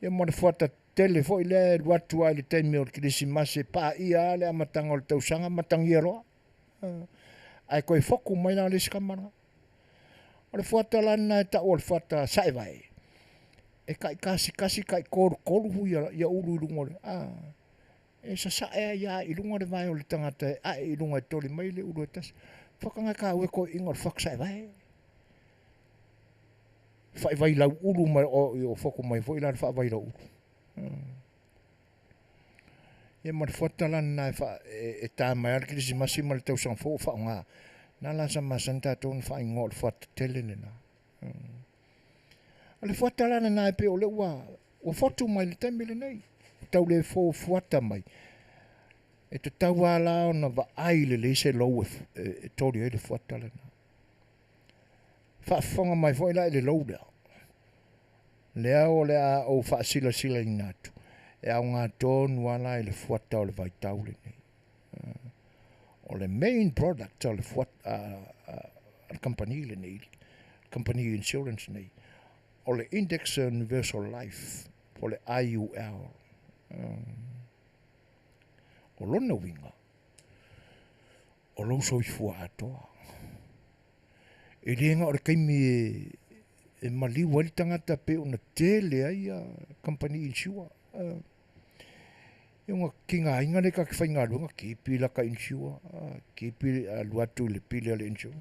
Ia mo le fuata Tele fo ile watu ai le taimi o Krisimase pa ia le amatanga o le tausanga matangi aroa. Ai koe foku mai na le skamana. O le fuata lana e ta o le fuata saivai. E kai kasi kai koru hui ia uru i lunga le. E sa sae ia i lunga le vai o le tangata i lunga e toli mai le uru e tas. Whakanga ka ue koe ingo le whak saivai. Whai lau uru mai o foku mai fo ila le whai lau uru. Ia ma le fuatala na e tā mai ala Krisimasi ma le tausanga fo whaonga. Nā la sa masanta tōna whai ngō le fuata Tele nena. Le fuatala na e pe o le ua o fotu mai le temi le nei. Tau le fo fuata mai. E te tau ala o na wa ai le se lou e tori e le fuatala na. Whaafonga mai fo ila e le lou lea. Lea o lea o whaasila sila i ngātu. E au ngā tōnu ala e le fuata o le vai taule nei. o le main product o le company le nei, company insurance nei, o le Index Universal Life, o le IUL. O lona winga, o lo soifua atoa. E renga o le kaimi e maliwa li tangata pe o na tele ai a company insua. Iunga kinga inga le kaki whainga lunga ki pila ka insua, ki pila luatu le pila le insua.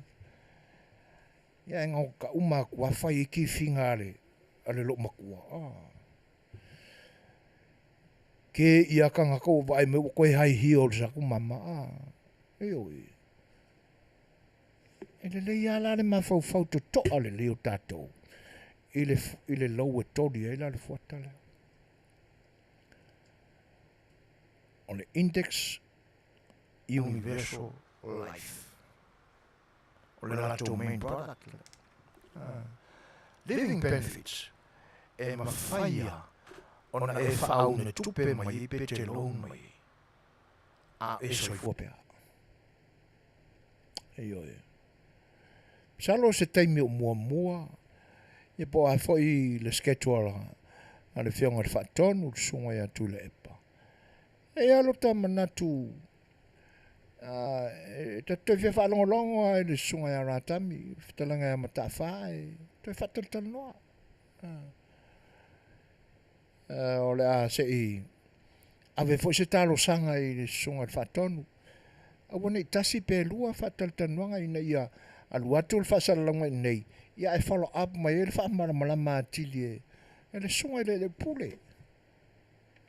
Ia inga o ka uma kua whai ki whinga ale lo makua. Ke ia ka ngako vai me o koe hai hi o sa ku mama. Oi. Ele le ia la le mafau fau to ale le o tatou. Ile lowe todi e la le fuatale. On the Index Universal Life. On the lato main product. Living benefits. E mawhaia ona e whao ne tupe mai I pete loan mai. A e soi fuapea. Oi. Salo se taimi o mua. E po a foi le schedule a le fionga le whaatonu sunga ia tu le epa. E alo ta manatu ta toi fia whaalongolongo ai le sunga ia rātami, Fetalaiga ia matawhae, toi whaataltanoa. O le a se I ave foi se talo sanga I le sunga le whaatonu. A wane I tasi pe lua whaataltanoa ina ia aluatu le whaasalalanga nei. Ia e follow up mai e le whaamaramalama atili e le sunga le pule.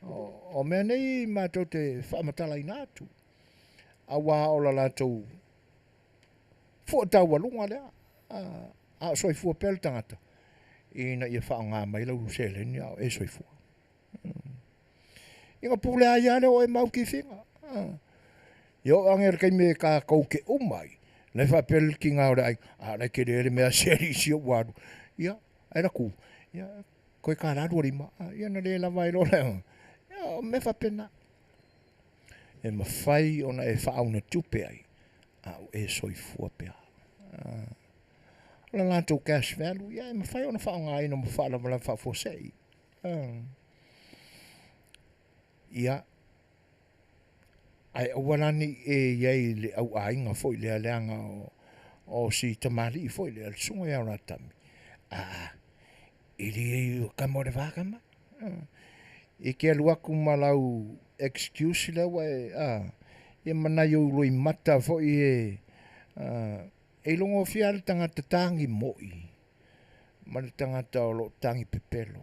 O mea nei mātou te whaamatala I nātu. A wā o la lātou fuatau walunga lea. A soi fua pel tangata. Ina ia whaanga mai lau seleni au e soi fua. Inga pule a iane o e mau ki whinga. Yo angere kai me ka kouke umai. Nei whapel ki ngā ora ai, nei kere ere mea seri si o waru. Ia, ai raku. Ia, koe ka rāru rima. Ia, na le lawa I rola. Ia, me whapena. E mawhai ona e whaauna tupe ai. Au e soifua pea. Ola lātou cash value. Ia, e mawhai ona whaanga ino ma whaala wala whaafosei. Ia, ai awarani e iei le au ainga foi le aleanga o si tamari foi le sunga ia ratami. Ili e o kamore wakama. E ke aluaku malau excuse le wa e mana yo loi mata foi e longo fial tangata tangi moi. Mana tangata o lo tangi pepelo.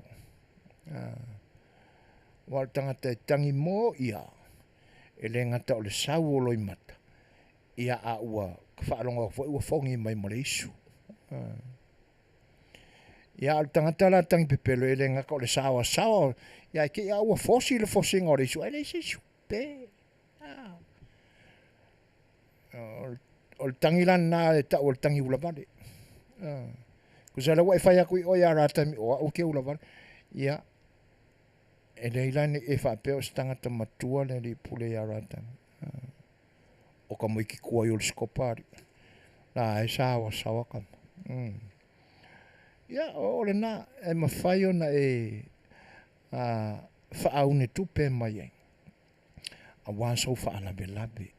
Wal tangata tangi mo ia. E le ngata o le sau o loi mata. Ia a ua whaalonga fo ua fongi mai mo le isu. Ia al tangata la tangi pepelo e le ngaka o le sawa sawa. Ia ke ia ua fosi le fosinga o le isu. E le isu pe. O le tangi lana e ta o le tangi ula vale. Kusa le wai whai aku I o ia ratami o au ke ula vale. Ia. E le ilani e whapeo se tangata matua le li pule ia ratami. O ka mo ki kua I o le skopari. La e sawa sawa kama. Ia o le na e mawhai ona e whaaune tupe mai ai. A wāsau whaalabe labe.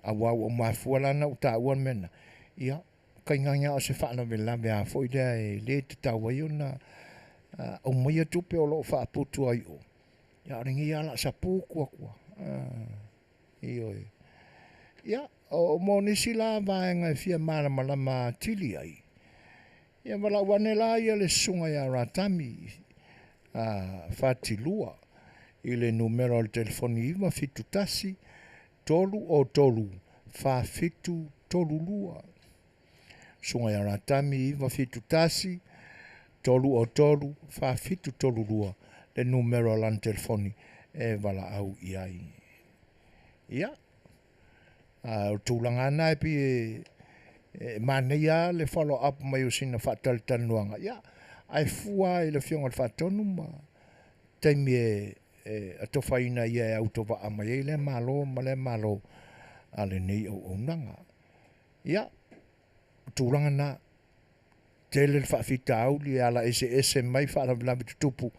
A wau o mafua lana o ta uan mena. Ia, kai nganga o se whaalabe labe a fo idea e le te tawa I ona o mai tupe o loo whaaputu ai o. Ia ringi ala sa pū kua kua. Ioi. Ia, o mo nisi la vaenga e fia malama tili ai. Ia wala wane la ia le sunga ia ratami whatilua. I le numero al telefoni iwa fitu tasi, tolu o tolu, fitu tolu lua. Sunga ia ratami iwa fitu tasi, tolu o tolu, fitu tolu lua. Le numero al telefoni e wala au iai. Ia. O tūlangana e pi Manuia le follow up mai o sina whaataltanuanga. Ia, ai fua I le fionga le whaatonu ma taimi a tofaina ia e autowa ama i le malo, ma le malo a le nei o nanga. Ia, tūranga nā, tele le whaafita auli ala ese mai whaalabi tutupu,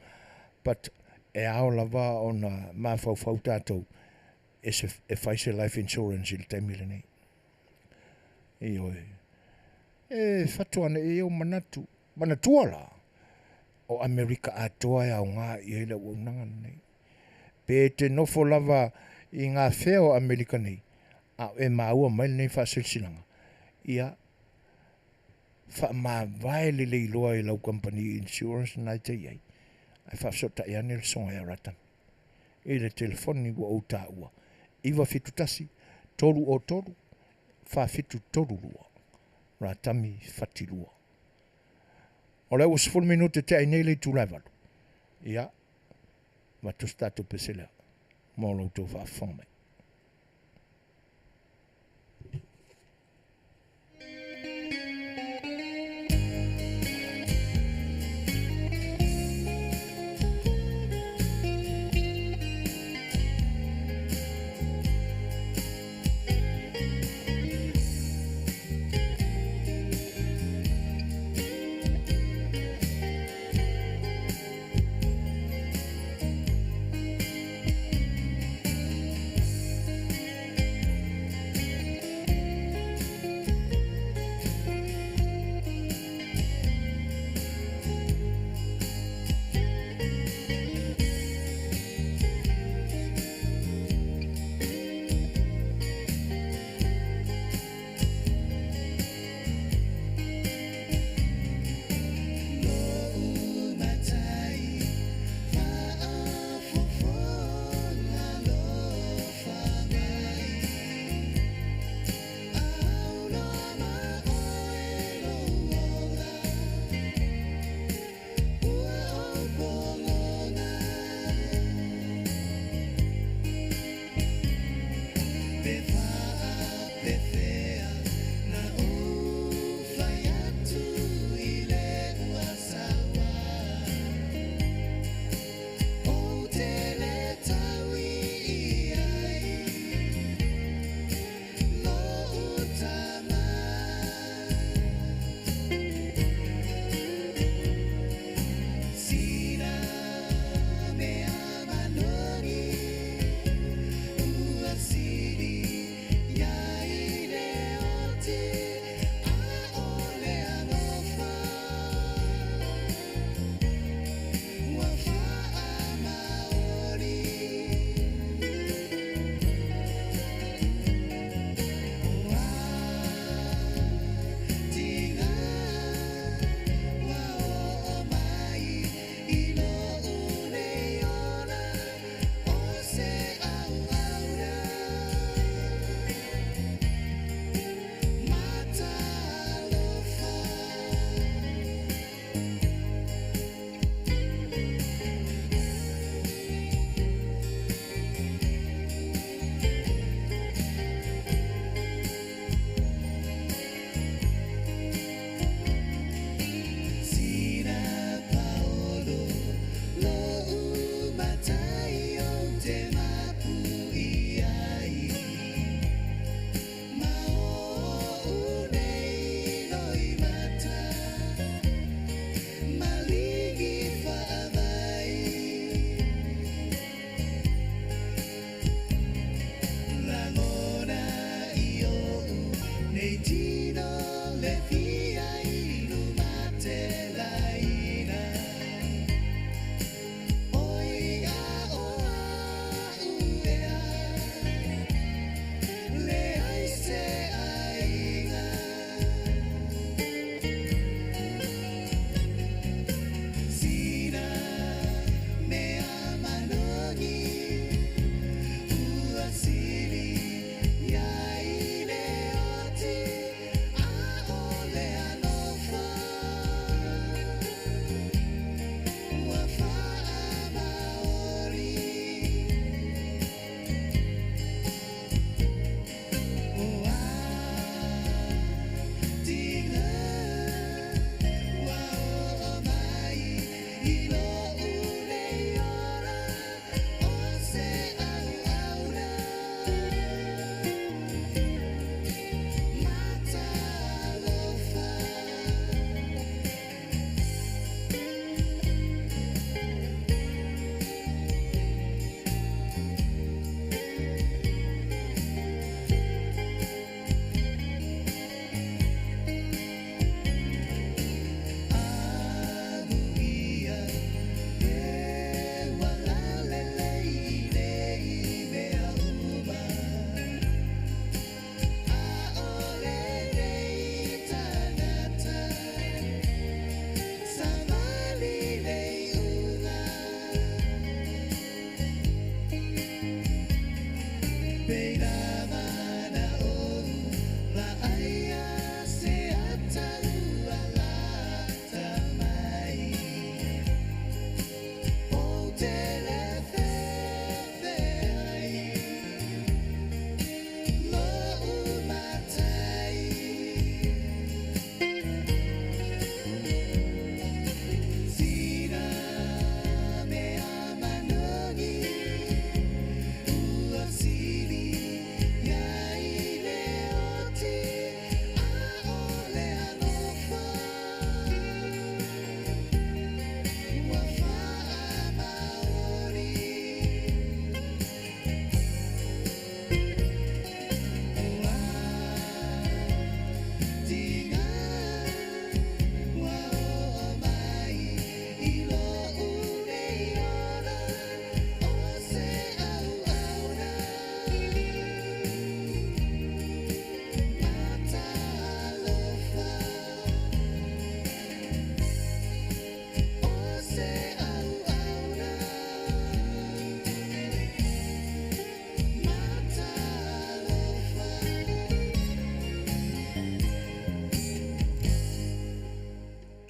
but e ao lava o na mawhau tātou ese e whaise life insurance i le taimile nei. E oi. E whatuana e o manatua la, o Amerika atoa e au ngā i eila o nanga nei. Pe te nofo lava i ngā whea o Amerika nei, a e maua mai nei whaasilsilanga. Ia, ma vai le loa i lau company insurance nai te iei. Ai whaafsota i ane le songa e rata. E le telefoni wa o tā ua. Iwa fitu tasi, toru o toru, whaafitu toru lua. Ratami whati lua. O leo was 4 minute te ai nei le tu level. Ia, ma tu statu pesela. Molo tu whaafome.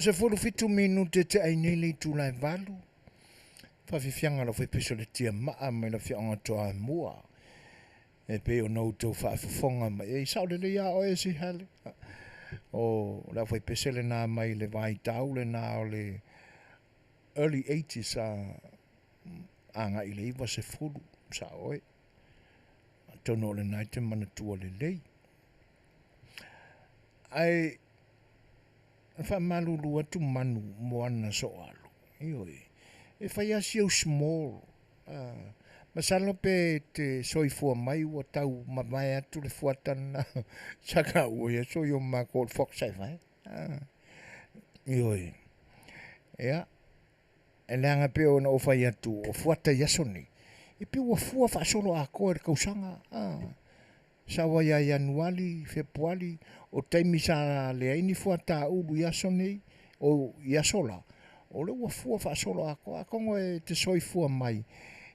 Se fulu fitu minute te ainili tu lai valu. Whawhiwhianga la whepesa le tia maa mai la whianga toa mua. E pe o nou tau whaafufonga mai. E sao le ia o e si hale. O la whepesa le nā mai le vai tau le nā o le early 80s anga i le iwa se fulu. Sa oe. Tono le nai te mana tua le lei. Ai fa malulu atu manu moana so alu. Ioi. E fai asi au small. Masalo pe te soifua mai ua tau mamai atu le fuatana saka ue so yo mako fox sai vai. Ioi. Ea. E leanga pe o na o fai atu o fuata yasoni. E pe ua fua fa solo a koe kausanga. Sawa ya Januari, Februari, o taimi sa le aini fuata ulu yasoni, o yasola. O le ua fua fa solo a koe, a kongo e te soifua mai.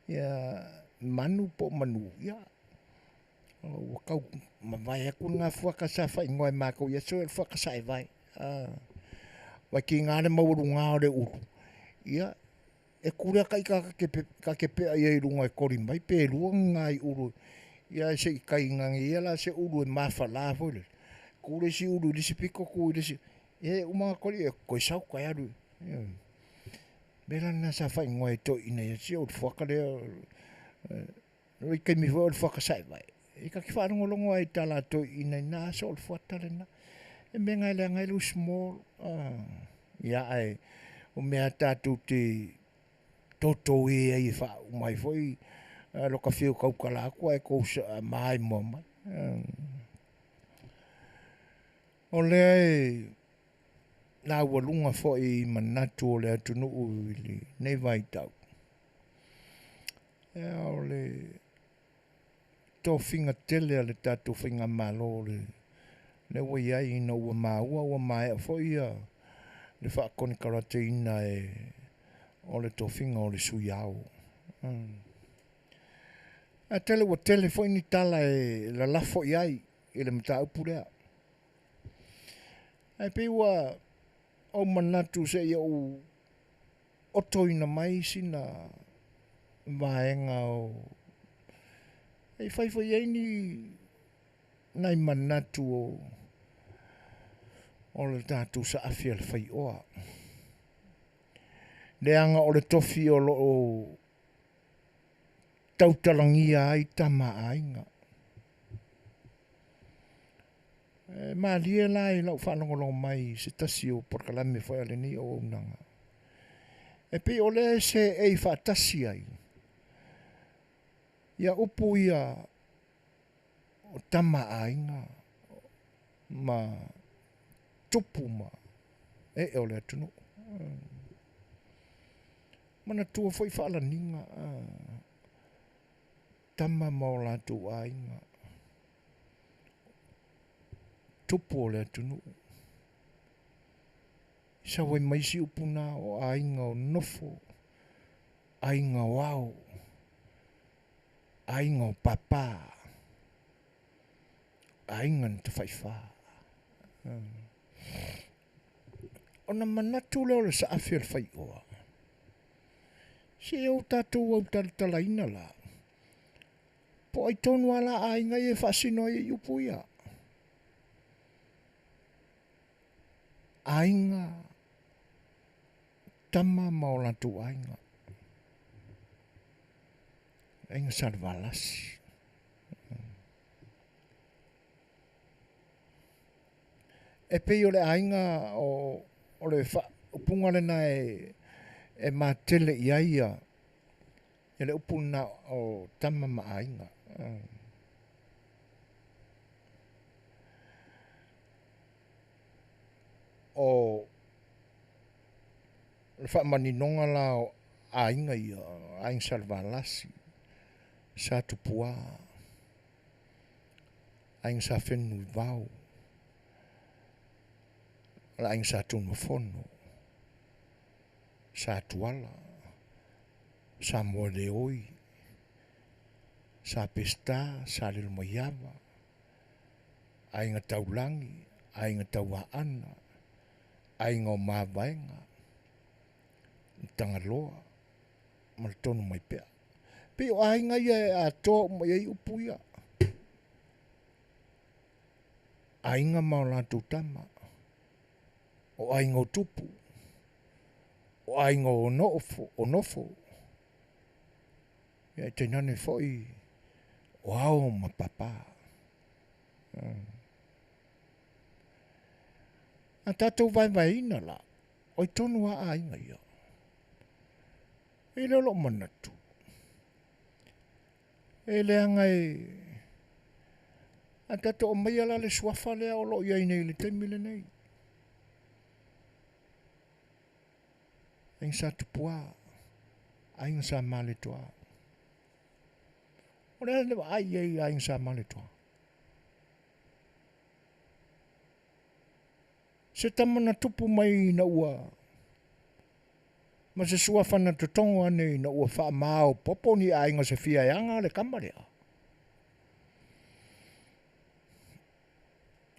Ia manu po manu, ia. O kau mawai aku ngā fuaka sa whai ngoe mako, ia so e fuaka sa e vai. Wai ki ngāre mauru ngā ore uru. Ia, e kura kai ka ke pea ia i runga e kori mai, pe rua ngai uru. Ia se i kai ngangi, ia la se uru e mawha la fole. Kure si uru, lisi piko ku, lisi. E umanga kori e koe sau kai aru. Mera na sa whai ngoe to ina ia si o te whaka lea. Roi kai mi o te whaka sai vai. E ka ki whanongolongo ai tala to ina na sa o te whatare na. E me ngai lea ngai lu small. Ia ai, o mea tātou te toto e ai wha umai foi. Loka whiu kaukala akua e kousa mai mua mai. O lea e nā ua lunga foi manatu o lea tunu uili nei vai tau. O le tō whinga tele a le tātou whinga malo le ua iai ina ua maua ua mai a foi a le whaakoni karate ina e o le tō whinga o le sui au. A tele ua tele foi ni tala e la lafo iai e le mata upurea. Ai pe ua o manatu se ia o otoina mai sina vaenga o e whaifo iai ni nai manatu o le tātou sa afia le Fai'oa. Leanga o le tofi o tautalangia ai tama ainga. Malia lai lau whanongolong mai se tasi o porkalame whai ale ni o unanga. E pe ole se ei whaatasi ai. Ia upu ia o tama ainga ma tupu ma e ole atunu. Mana tua foi whaala ninga tama mau latu ainga. Tupu ole atunu. Sa wai maisi upuna o ainga o nofo, ainga o au, ainga o papa, ainga na te whaiwha. Ona manatu leo le sa awhia le Fai'oa. Se o tātou au talaina la. Po ai tonu ala ainga e whasino e upuia. Ainga tama maolatu ainga. Ainga sarvalasi. E pei o le ainga o le upunga lena e ma tele iaia. E le upuna o tama ma ainga. O le whamaninonga la o ainga ia, ainga sarvalasi, sa tupua, ainga sa whenu vau, la ainga sa tumafono, sa tuala, sa moleoi, sa pesta, sa lilmoiava, ainga taulangi, ainga tauaana, ainga o māwaenga, tangaloa, ma le tonu mai pea. Pe o ainga ia e a tō mai ei upu ia. Ainga mao lātou tama, o ainga o tupu, o ainga o nofo, ia te nane foi, o ao ma papa. A tātou vai ina la, o i tonu a ainga ia. E leo manatu. E leanga a tātou o mai ala le suafa lea o lo iai nei le teimile nei. Ainga sa tupua, ainga sa male toa. O lea lewa ai ainga sa male toa. Se tamana tupu mai na ua. Ma se suafa na totongo ane na ua wha mao popo ni ainga se fia yanga le kamarea.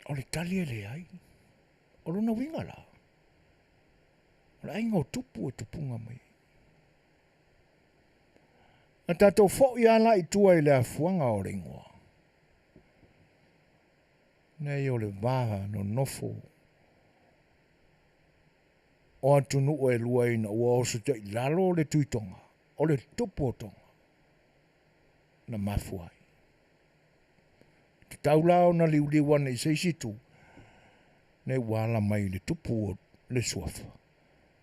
O le tali le ai. O luna winga la. O le ainga o tupu e tupunga mai. Na tātou fo i ala i tua i le afuanga o le ingoa. Nei o le waha no nofo. O atunu o e lua ina ua o se te lalo le tuitonga. O le tupu o tonga. Na mafuai. Te taulao na liuliwana i seisitu. Nei wala mai le tupu o le suafa.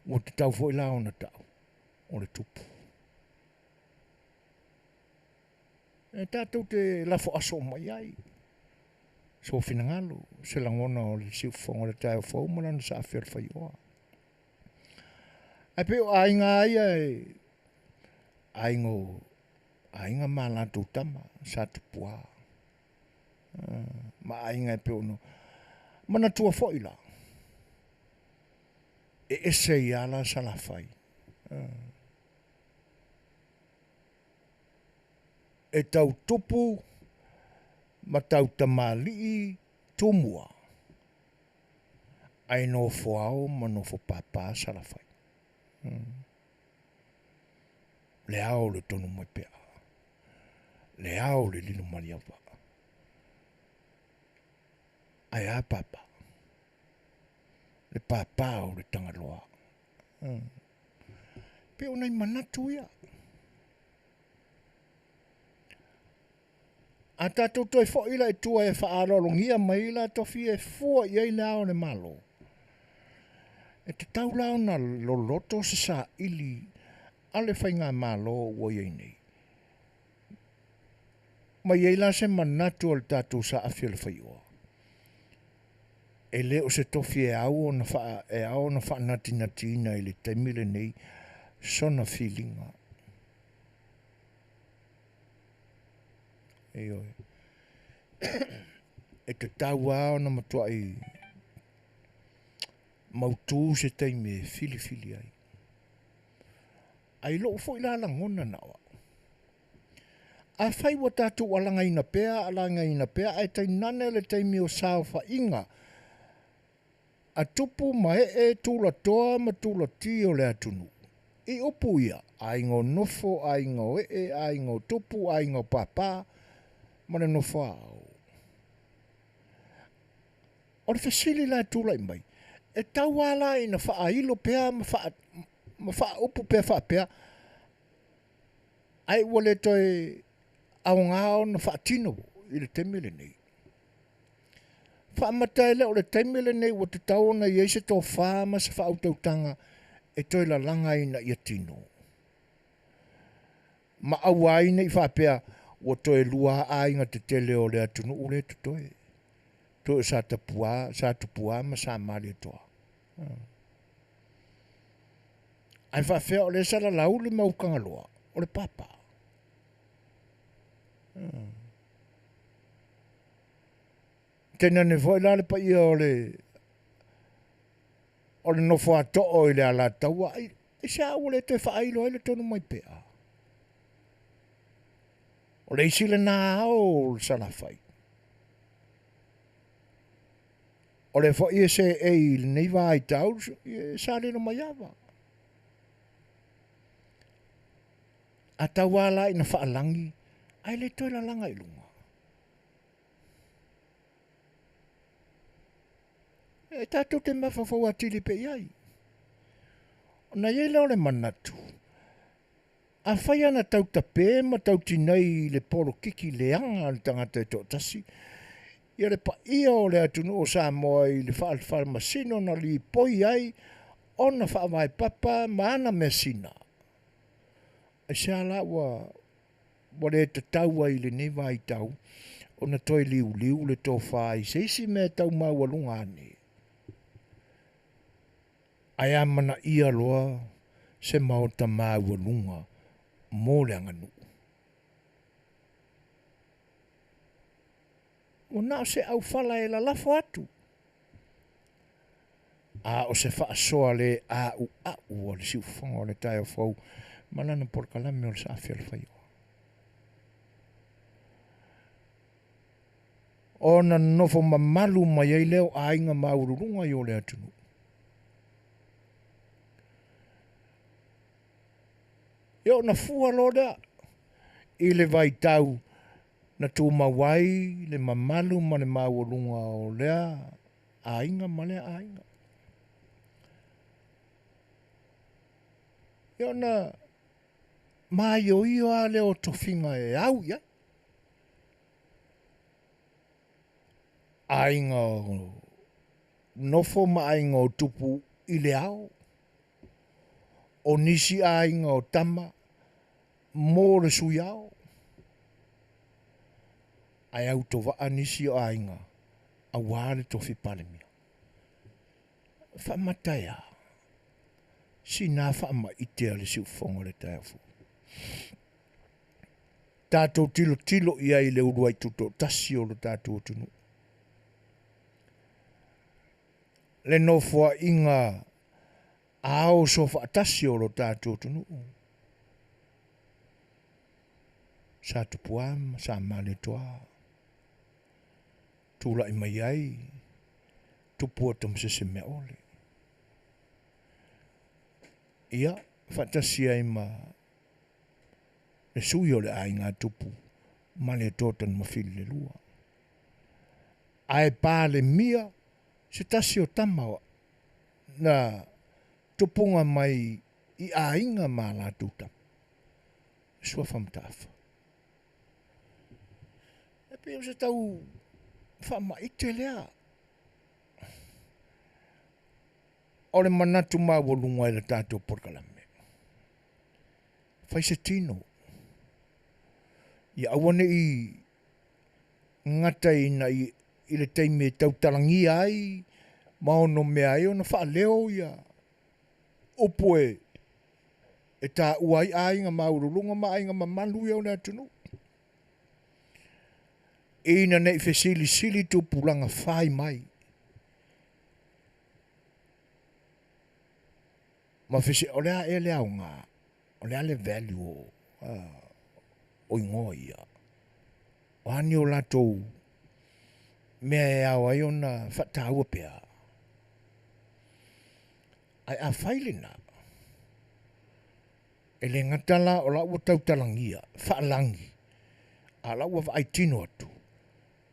O te tau fo i lao na tau. O le tupu. E tātou te lafo aso mai ai. So finangalo. Se langona o le siufonga le tae o faumalana sa A Le Fai'oa. Ai pe o ainga aia e ainga mālantou tama sa tupua. Ma ainga e pe ono. Mana tua foi la. E ese i ala sa la fai. E tau tupu ma tau tamali tumua. Ai no foao ma no fo papa sa la fai. Le ao le tonu mai pea. Le ao le lino mariawa. Ai a papa. Le papa o le tangaloa. Pe o nei manatu ia. A tātou toi fo ila e tua e whaarolongia mai ila tofi e fua i eile ao le malo. E te taulao na loloto se sa ili ale whainga malo o iei nei. Ma iei la se manatu o le tātou sa A Le Fai'oa. E leo se tofi e au na wha nati na i le taimile nei sona feelinga. E oi. E te tau ao na matua i mautu se taime fili ai. Ai loo fo ila langona nawa. A fai wa tātou alanga ina pea, ai tai nane le taime o sao fa inga. A tupu ma e tūla toa ma tūla ti o le atunu. I upu ia, ai ngō nofo, ai ngō ai ngō tupu, ai ngō papa, ma le nofo au. O le fesili la tūla i mai. E tau ala ina wha ilo pea, ma wha upu pea wha pea. Ai wale toi au ngāo na wha tino i le temele nei. Wha mataile o le temele nei wa te tau na i eise tō wha ma sa wha autautanga e toi la langa ina i tino. Ma awa ina i wha pea wa toi lua a inga te tele o le atunu ule tu toi. Toi sa tupua ma sa mali toa. Ai wha whea o le sara lau le maukanga loa, o le papa. Tena ne voi la le pa ia o le nofo ato o i le ala taua, ai sa o le te wha ailo ai le tonu mai pea. O le isi le nā o le sara whai. O le fo ia se e nei vai tau sa le no mai ava. A tawala ina whaalangi, ai le toi la langa i lunga. E tātou te mawhawhau atili pe iai. Na iei leo le manatu. A whai ana tau tape, ma tau tinei le poro kiki leanga le tangata e tō tasi. Ia le pa ia o le atunu o Samoa i le whaal masino na li poi ai, ona whaamai papa, maana me sina. E se ala wa le te taua i le newa i tau, ona toi liu le tō whai, se isi me tau maua lunga ane. Ai amana ia loa, se maota maua lunga, mō le anganu. O nao se au whala e la lafo atu. A o se whaasoa le a u o le si ufonga o le tai o fau, malana porkalame o le sa A Le Fai'oa. O na nofo mamalu mai ei leo a inga maururunga i o le atunu. Eo na fua loda i le vai tau na tū mawai le mamalu ma le maururunga o lea a inga ma lea a inga. Eo na mai o io a leo tofinga e au ia. A inga o nofo ma a inga o tupu i le au. O nisi a inga o tama mō le sui au. Ai au to wa nisi o a inga a wāle tofi palemia. Whamatai a. Si nā whaama itea le si ufonga le tai afu. Tātou tilo ia i le uruai tuto tasi o le tātou tunu. Le nofua inga ao sofa atasi o le tātou tunu. Sa tupuam, sa male toa. Tula i mai ai, tupua tam se se mea ole. Ia, fantasia i ma le sui o le ainga tupu, ma le totan mawhili le lua. Ai pā le mia, se tasi o tamawa, na tupunga mai i ainga ma la tutam. Sua whamtafa. E pia se tau whama ite lea. O le manatu mawalunga i le tātou porkalame. Fai se tino. Ia awane i ngata ina i le teime tau talangi ai, maono mea ai ona wha leo ia. Opue e tā uai ainga maurulunga ma ainga ma manu ia o le atunu. Ina nei sili tu pulanga whai mai. Ma fese o lea e lea ngā, o lea le value o ingoia. O hani o latou mea e au ai ona whataua pia. Ai a whailina. E le ngatala o lau tau talangia, whaalangi. A lau wa ai tino atu.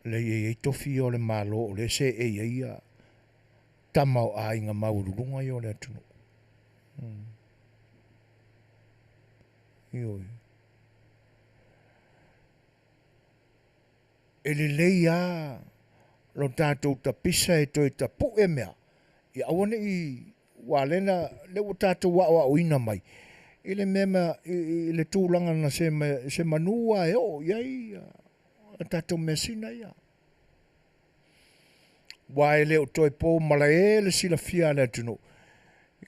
Le e tofi o le malo o le se e ia tamau a inga maururunga i o le atunu. Ioi. E le leia lo tātou ta pisa e toi ta pu e mea. I awane i wālena le o tātou wa o ina mai. I le mema, i le tūlanga na se manua e o iai tātou mesina ia. Wai le o toi pō mala e le sila fia le atunu.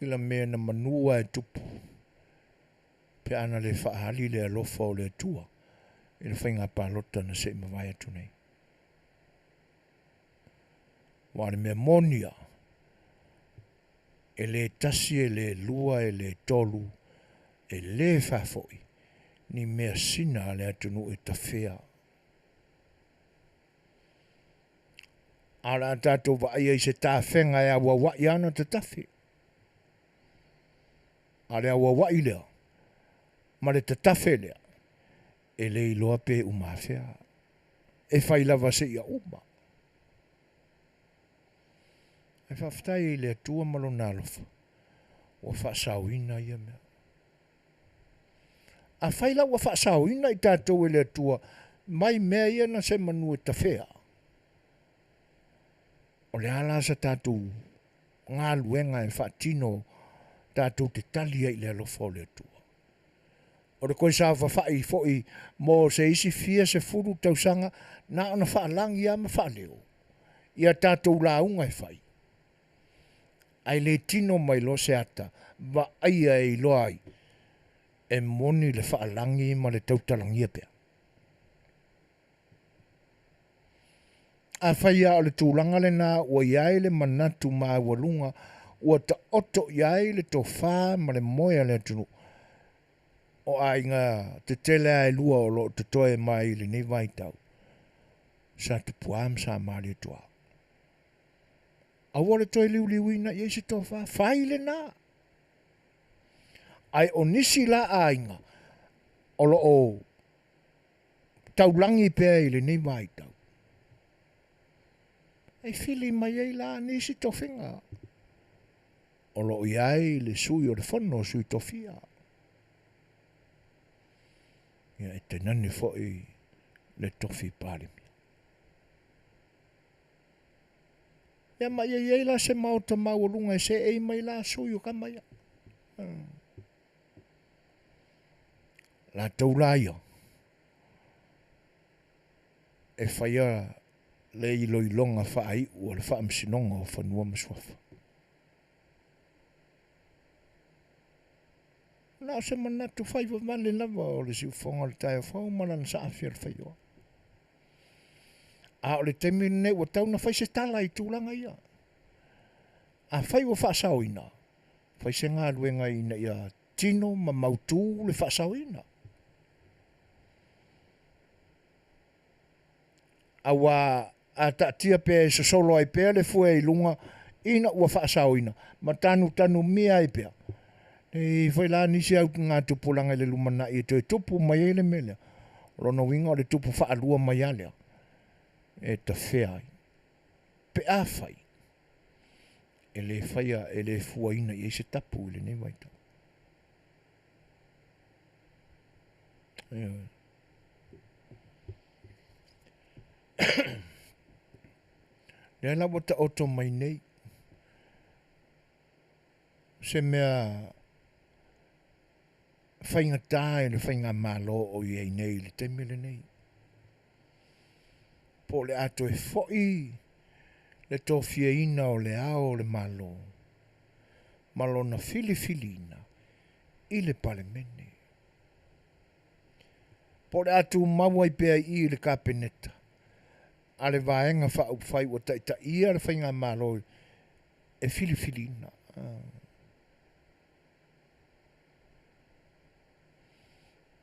I la mea na manua e tupu. Pe ana le whaahali le alofa o le atua. I le whainga pālota na se mawai atu nei. Wa le mea monia. E le tasi e le lua e le tolu. E le whafoi. Ni mea sina le atunu e tawhea. Ara tātou wa ia I se tāwhenga e awa wai ana te tawhi. Are awa wai lea. Ma le te tawhi lea. E le iloa pe umawhea. E whai lava se ia uma. E whaftai I le tua malo nalofa. Wa whaasauina ia mea. A whai la wa whaasauina I tātou e le tua. Mai mea ia na se Manua ta whea. O le ala sa tātou ngā luenga e whaatino tātou te talia I le alofa o le tua. O le koe sa whawhai foi mō se isi fia se furu tausanga na ona whaalangi ama whaaleo. Ia tātou launga e whai. Ai le tino mai lo se ata, wa aia e loai e moni le whaalangi ma le tautalangia pia. A whaia o le tūlanga le nā ua iai le manatu maa walunga ua ta oto iai le tō whā ma le moia le atunu. O a inga te tele ai lua o lo te toe mai le nei vai tau. Sa te puam sa maari tua. A wale toi liu liuina i eisi tō whā. Whai le nā. Ai o nisi la a inga. O lo o taulangi pēa I le nei vai tau. Ai fili mai ei la nisi tō whinga. O lo iai le sui o le whono sui tō whia. Ia e te nani fōi le tofi pārimi. Ia mai ei la se mauta maulunga e se ei mai la sui o kamaya. La tau la ia. E whaia le iloilonga whaai ua le whaamsinonga o whanua maswafa. Na se manatu whaiva male lava o le si ufonga le tae whau manan sa Afia Le Fai'oa. A o le temi ne ua tau na whai se tala I tūlanga ia. A whai ua whaasau ina. Whai se ngā luenga ina ia tino ma mautū le whaasau ina. Awa a tatia pe se solo ai pe le fue I lunga ina ua whaasau ina. Ma tanu mea ai pea. E whai la nisi au ngā tupulanga le lumana I te tupu mai ele melea. Rono winga o le tupu whaalua mai alea. E ta whea ai. Pe a whai. E le whaia e le fuaina I se tapu le nei waita. Le la wata oto mai nei. Se mea whainga tae le whainga malo o iei nei le temele nei. Po le ato e foi le tofia ina o le ao le malo. Malo na filifilina I le palemene. Po le atu maua I pea I le kapeneta. A le vaenga whau whai o taita ia le whainga malo e filifilina.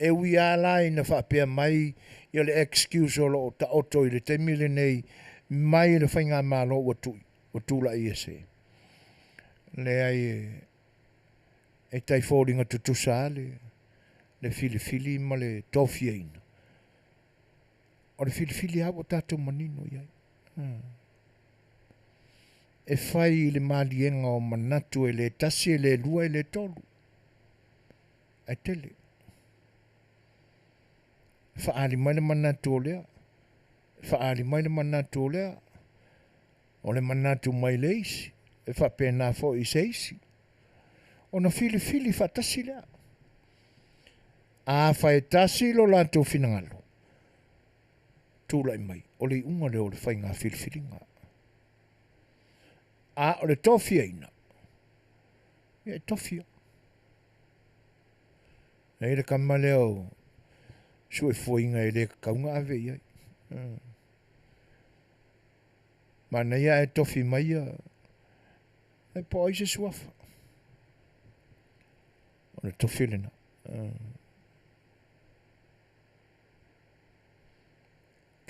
E ui ala ina whapea mai I le excuse o lo ta oto I le te mile nei mai le whainga malo o tūla I se. Le ai e tai fōringa tutusa le filifili ma le tofia ina. O le filifili hawa tātou manino iai. E whai le malienga o manatu e le tasi e le lua e le tolu. E tele. Whaari mai le manatu o lea. Whaari mai le manatu o lea. O le manatu mai le isi. E whapena fo I se isi. O na filifili whatasi lea. A whae tasi lo lātou finangalo. Tūlai mai. O le unga leo le whai ngā filifilinga. A o le tofia ina. E tofia. E le kama leo sue fuinga e le kaunga ave iai. Mana ia e tofi mai ia. E po ai se suafa. O le tofi lena.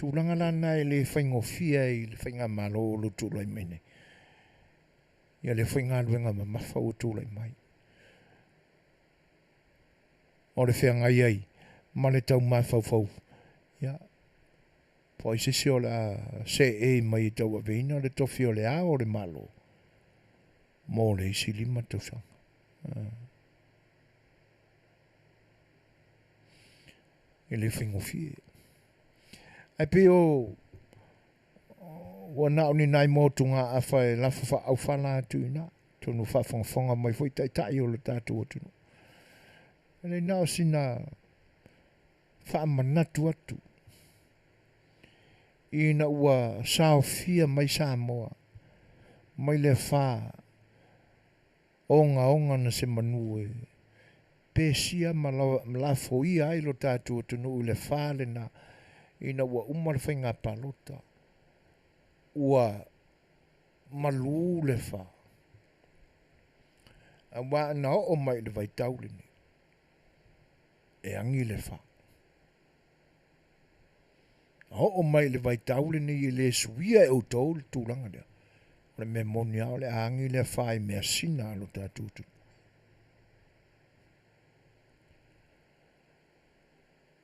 tūlanga lana e le whaingofia i le whainga malo o lo tūlai mai nei. Ia le whainga luenga ma mawha o tūlai mai. O le whea ngai ai, ma le tau mai whau. Ia, po i sisi o la se e mai i tau aveina le tofi o le a o le malo. Mō le isi lima tausanga. E le whaingofia. Ai pe o wana ni nai motunga a whai lafa wha au whala atu ina. Tonu whawhonga mai fwoi tai o le tātu atu. Ele nao sina wha manatu atu. Ina ua sao fia mai Samoa. Mai le wha onga na se manue. Pesia ma la foi ai lo tātu atu no le wha le na. Ina ua umar whainga palota. Ua malu le wha. A wa na o mai le vai taule ni. E angi le wha. O mai le vai taule ni i le suia e o tau le tūranga lea. Le me moni au le angi le wha i mea sina lo tātutu.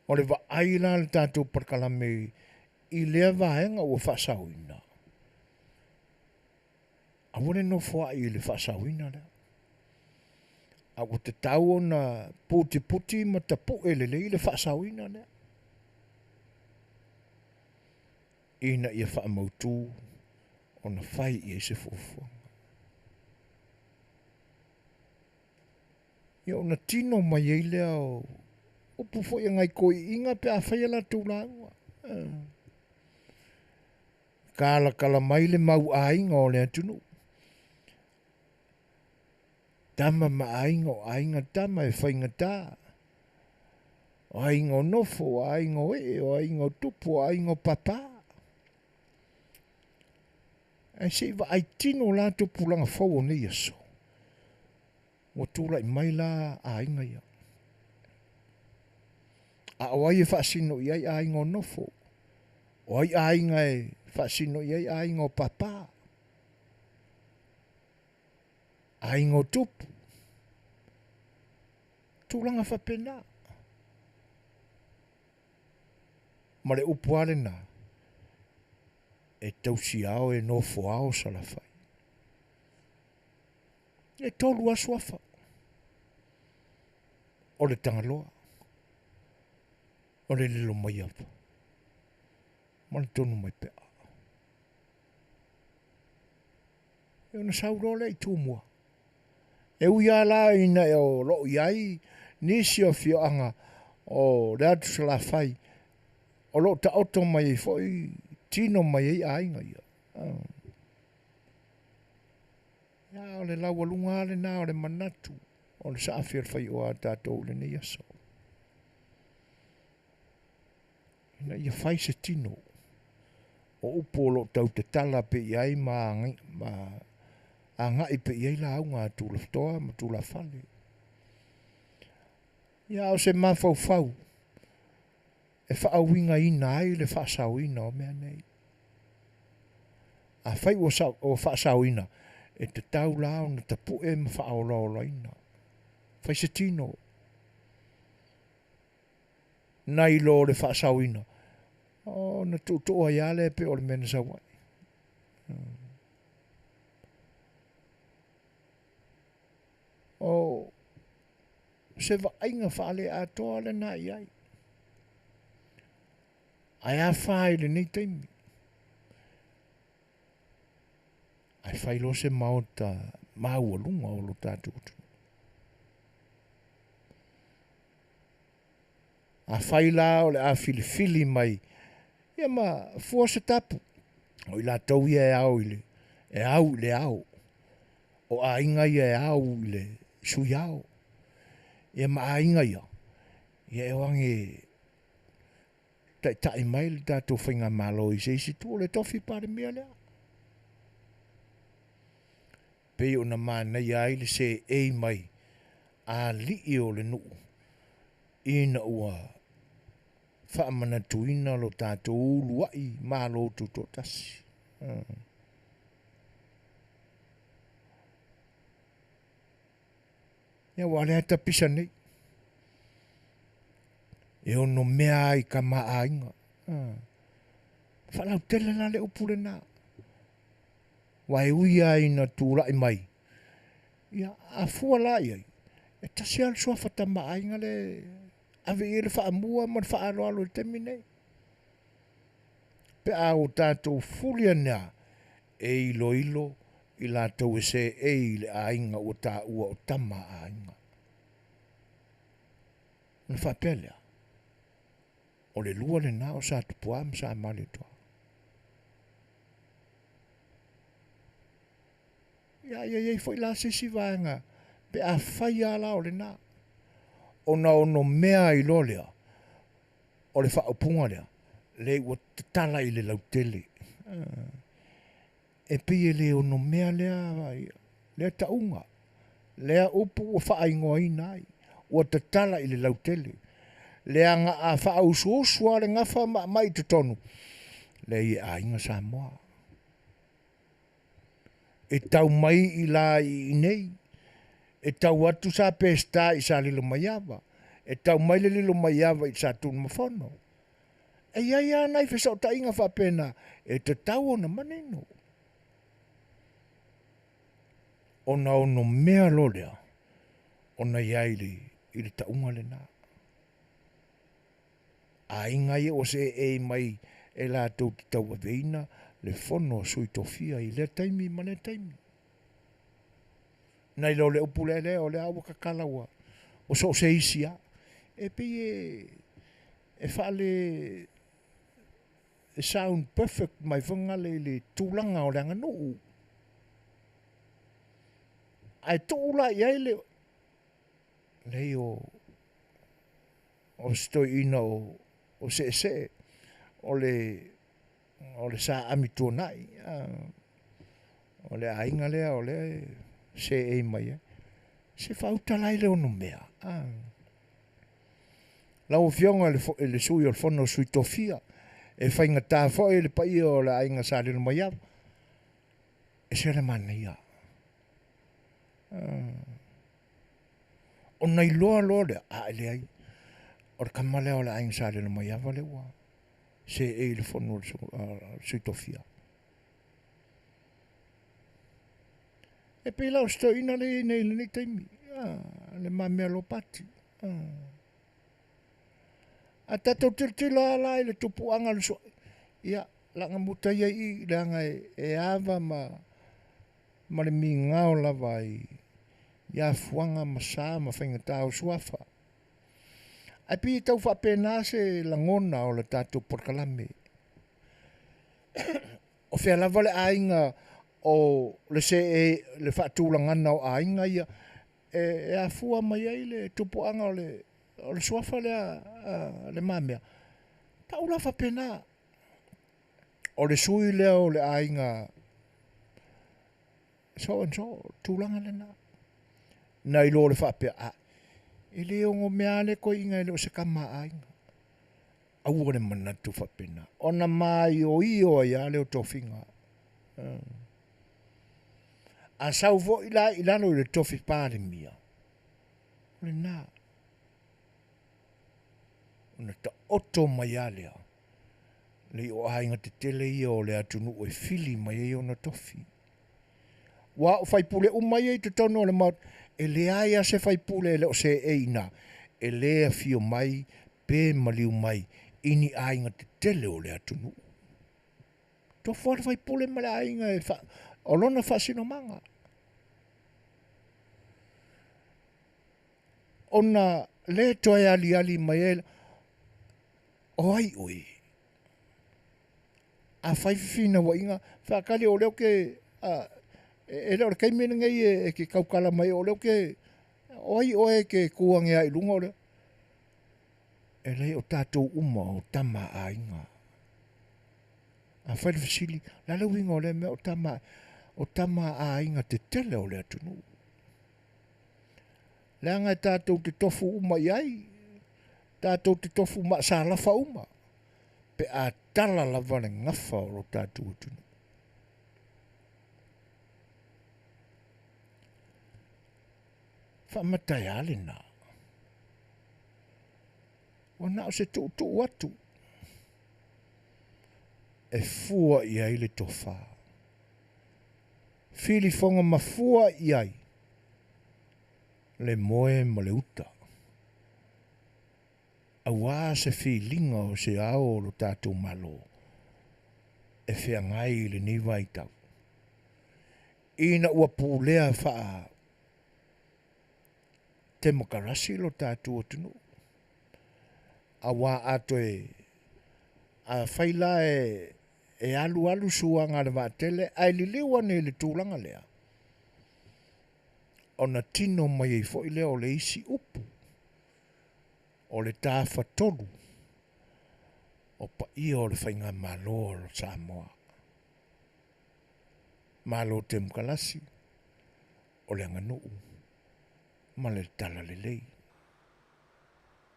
O le wa aila le tātou parkalame i lea vaenga o whasauina. A wane no fwa i le whasauina lea. A o te tau o na puti ma ta pu e le i le whasauina lea. Ina ia whaamautu o na whai i se fufuanga. Ia o na tino mai e lea o upu fo ia ngai koi inga pe a whai ala tūlangua. Kala mai le mau ainga o le atunu. Tama ma ainga o ainga tama e whainga tā. O ainga o nofo, o ainga o e, o ainga o tupu, o ainga o papa. Ai se iwa ai tino la to pulanga fau o nei aso. O tūla i mai la ainga ia. A o ai e whaasino i ai ainga o nofo. O ai ainga e whaasino i ai ainga o papa. Ainga o tupu. Tūlanga whapena. Ma le upuare na. E tausi ao e nofo ao salafai. E tolu asuafa. O le tangaloa. O le lilo mai apa. Ma le tonu mai pea. E ona saurole i tūmua. E uia la ina e o lo iai nisi o fioanga o le atu salafai. O lo ta oto mai foi tino mai ei ainga ia. Ia o le laua lunga le na o le manatu. O le sa A Le Fai'oa tātou le nei aso. Ina ia fai se tino. O upo o lo tau te tala pe iai ma a ngai pe iai la au ngā tūla ftoa ma tūla fale. Ia o se mawhau. E whaawinga ina ai le whaasauina o mea nei. A whai o whaasauina e te tau lao na tapu e ma whaaolola ina. Whai se tino. Nai lo le whaasauina. O na tūtoa iale pe o le mena sawai. O se vainga whaale a toa le na iai. Ai a whai le nei teimi. Ai whai lo se mauta maua lunga o lo tātutu. A whai la o le a fili mai. Ia ma fua se tapu. O i la tau ia e au ile. E au le au. O a inga ia e au ile. Sui au. Ia ma a inga ia. Ia e wange tai mai le tātou whainga malo i se isi tu o le tofi pare mea lea. Pei o na mana ia ile se ei mai a li o le nuu. Ina ua whaamana tuina lo tātou uluai mā lo tuto tasi. Ia wale hata pisa nei. E ono mea ai ka maainga. Whalau tele na le upure nā. Wai ui ai na tūrai mai. Ia a fua lai ai. E tasi al sua whata maainga le ave i le whaamua man whaaloalo le temi nei. Pe a o tātou fulia nea e ilo ilo i lātou e se e i le ainga o tā ua o tama ainga. Na whapelea. O le lua le nā o sa tupua ma sa male toa. Ia foi la sisi vaenga. Pe a whai ala o le nā. O na ono mea i lo lea. O le whaupunga lea. Le ua tala i le lautele. E pia le ono mea lea. Lea taunga. Lea upu o whaingoa i nai. Ua tala i le lautele. Lea nga a whaausuosua le ngafa mai te tonu. Le i a inga Samoa. E tau mai i la i nei. E tau atu sa pesta i sa lilo maiava. E tau mai le lilo maiava i sa tunu mafono. E ia nai whesau ta inga whapena. E te tau ona maneno. Ona ono mea lolea. Ona iaili i le taunga le nā. A inga i o se e mai e la tau te tau aveina le fono sui tofia i le taimi ma le taimi. Nai lo le upule le o le awa kakalaua. O so se isia. E pi e whale e sound perfect mai whanga le tūlanga o le anga nuu. Ai tūla i ai le o stoi ina o se o le sa amitua nai o le ainga lea o le se e mai se whautalai le ono mea lau fionga le sui o le fono sui tofia e whainga tā fwoi le pai o le ainga sa le mai au e se le Manuia o nei loa le a le ai o le kamale o le ainga sa le mai au le ua se e le fono sui tofia. E pe lau sto ina le nei taimi. Le mamea lo pati. A tatou tiltila ala le tupu anga le so. Ia, langa mutaia i langa e ava ma le mi ngao lava i ia fuanga ma sa ma whainga tau suafa. Ai pi tau whapena se langona o le tātou porkalame. O whea lava le ainga o le se e le whaatūlangana o ainga ia e a fua mai ai le tupuanga o le suafa le mamea. Tau la whapena o le sui lea o le ainga so and so, tūlanga le nā. Nai lo le whapea e le ongo mea le ko inga le o se kama ainga. Au le manatu whapena. Ona mai o ia le o tofinga. A sau vo ilano le tofi pāle mia. Le nā. Ona ta oto mai alea. Le o ainga te tele ia o le atunu o e fili mai e ona tofi. Wa o whaipule umai e te tono le maut. E le aia se whaipule le o se eina. E lea fio mai, pe maliu mai, ini ainga te tele o le atunu. To whare whaipule ma le ainga e o lona whasino manga. Ona le toa ali mai e oi oi. A whaifina wa inga, whakali o leo ke e leo kei mena ngai e ke kaukala mai o leo ke oi ke kuangea i lunga o leo. E lei o tātou uma o tama a inga. A whaifisili, lale winga o leo mea o tama a inga te tele o leo tunu. Leanga tātou te tofu uma iai, Tātou te tofu ma sa lafa uma. Pe a tala lava le ngafa o lo tātou tunu. Whamatai ale nā. O nā o se tu watu. E fua i ai le tofa. Fili fonga ma fua i ai. Le moe ma le uta. Awa se filinga o se ao lo tātou malo. E fea ngai le niwa i tau. Ina ua pūlea faa te makarasi lo tātou atunu. Awa ato a whaila e alu suanga le Tele, ai li lewa ne le tūlanga lea. O na tino mai e fo i lea o le isi upu. O le tāwha tolu, o pa ia o le whainga malo o lo Samoa. Malo te mkalasi, o le anganuu, ma le tala le lei.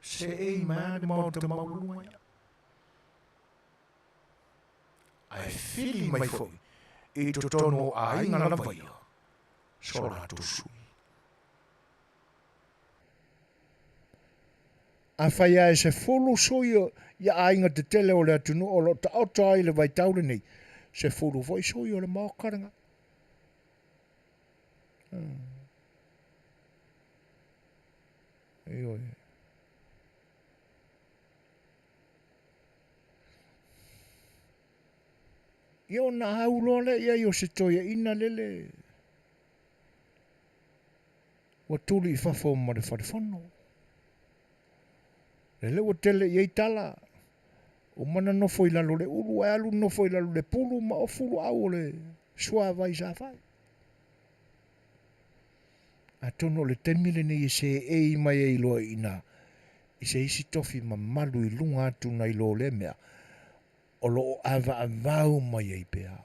Se ei maa le mau te maurunga ia. Ai fili mai foi, i to tono a inga la vaia, so la tusu. A whaia e se fulu soia ia ainga te tele o le atunu o lo ta auta ai le vai taule nei. Se fulu voi soia o le maukaranga. Ioi. Io na haulo le ia io se toia ina lele. Wa tuli i fafo ma le wharefono. Lele o tele i tala. O mana nofo i lalo le ulu, e alu nofo i lalo le pulu, ma o fulu au le sua vai sa fai. A tono le temile ni se e mai e ilo ina. I se isi tofi ma malu i lunga atu na ilo le mea. O lo ava avau mai e pea.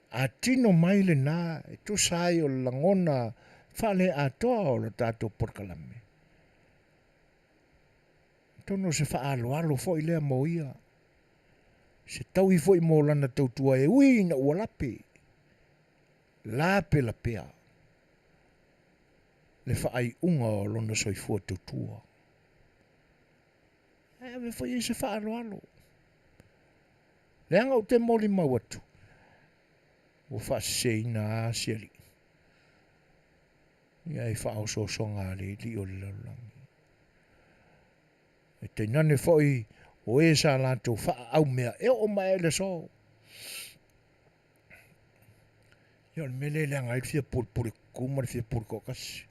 A tino mai le nā, e to sai o langona fale a toa o lo tato porkalame. Tono se fa alo fo i lea mo ia. Se tau i fo i mo lana tautua e ui na ua lape. Lape la pea. Le fa ai unga o lona soifua tautua. E me fo i se fa alo. Le anga o te moli mawatu. O fa se ina a siali. Ia e fa o so songa le li o le laulangi. E te nane foi o e sa lato fa au mea e o mai le so. Ia le mele le anga i fia pulpule kuma le fia pulko kasi.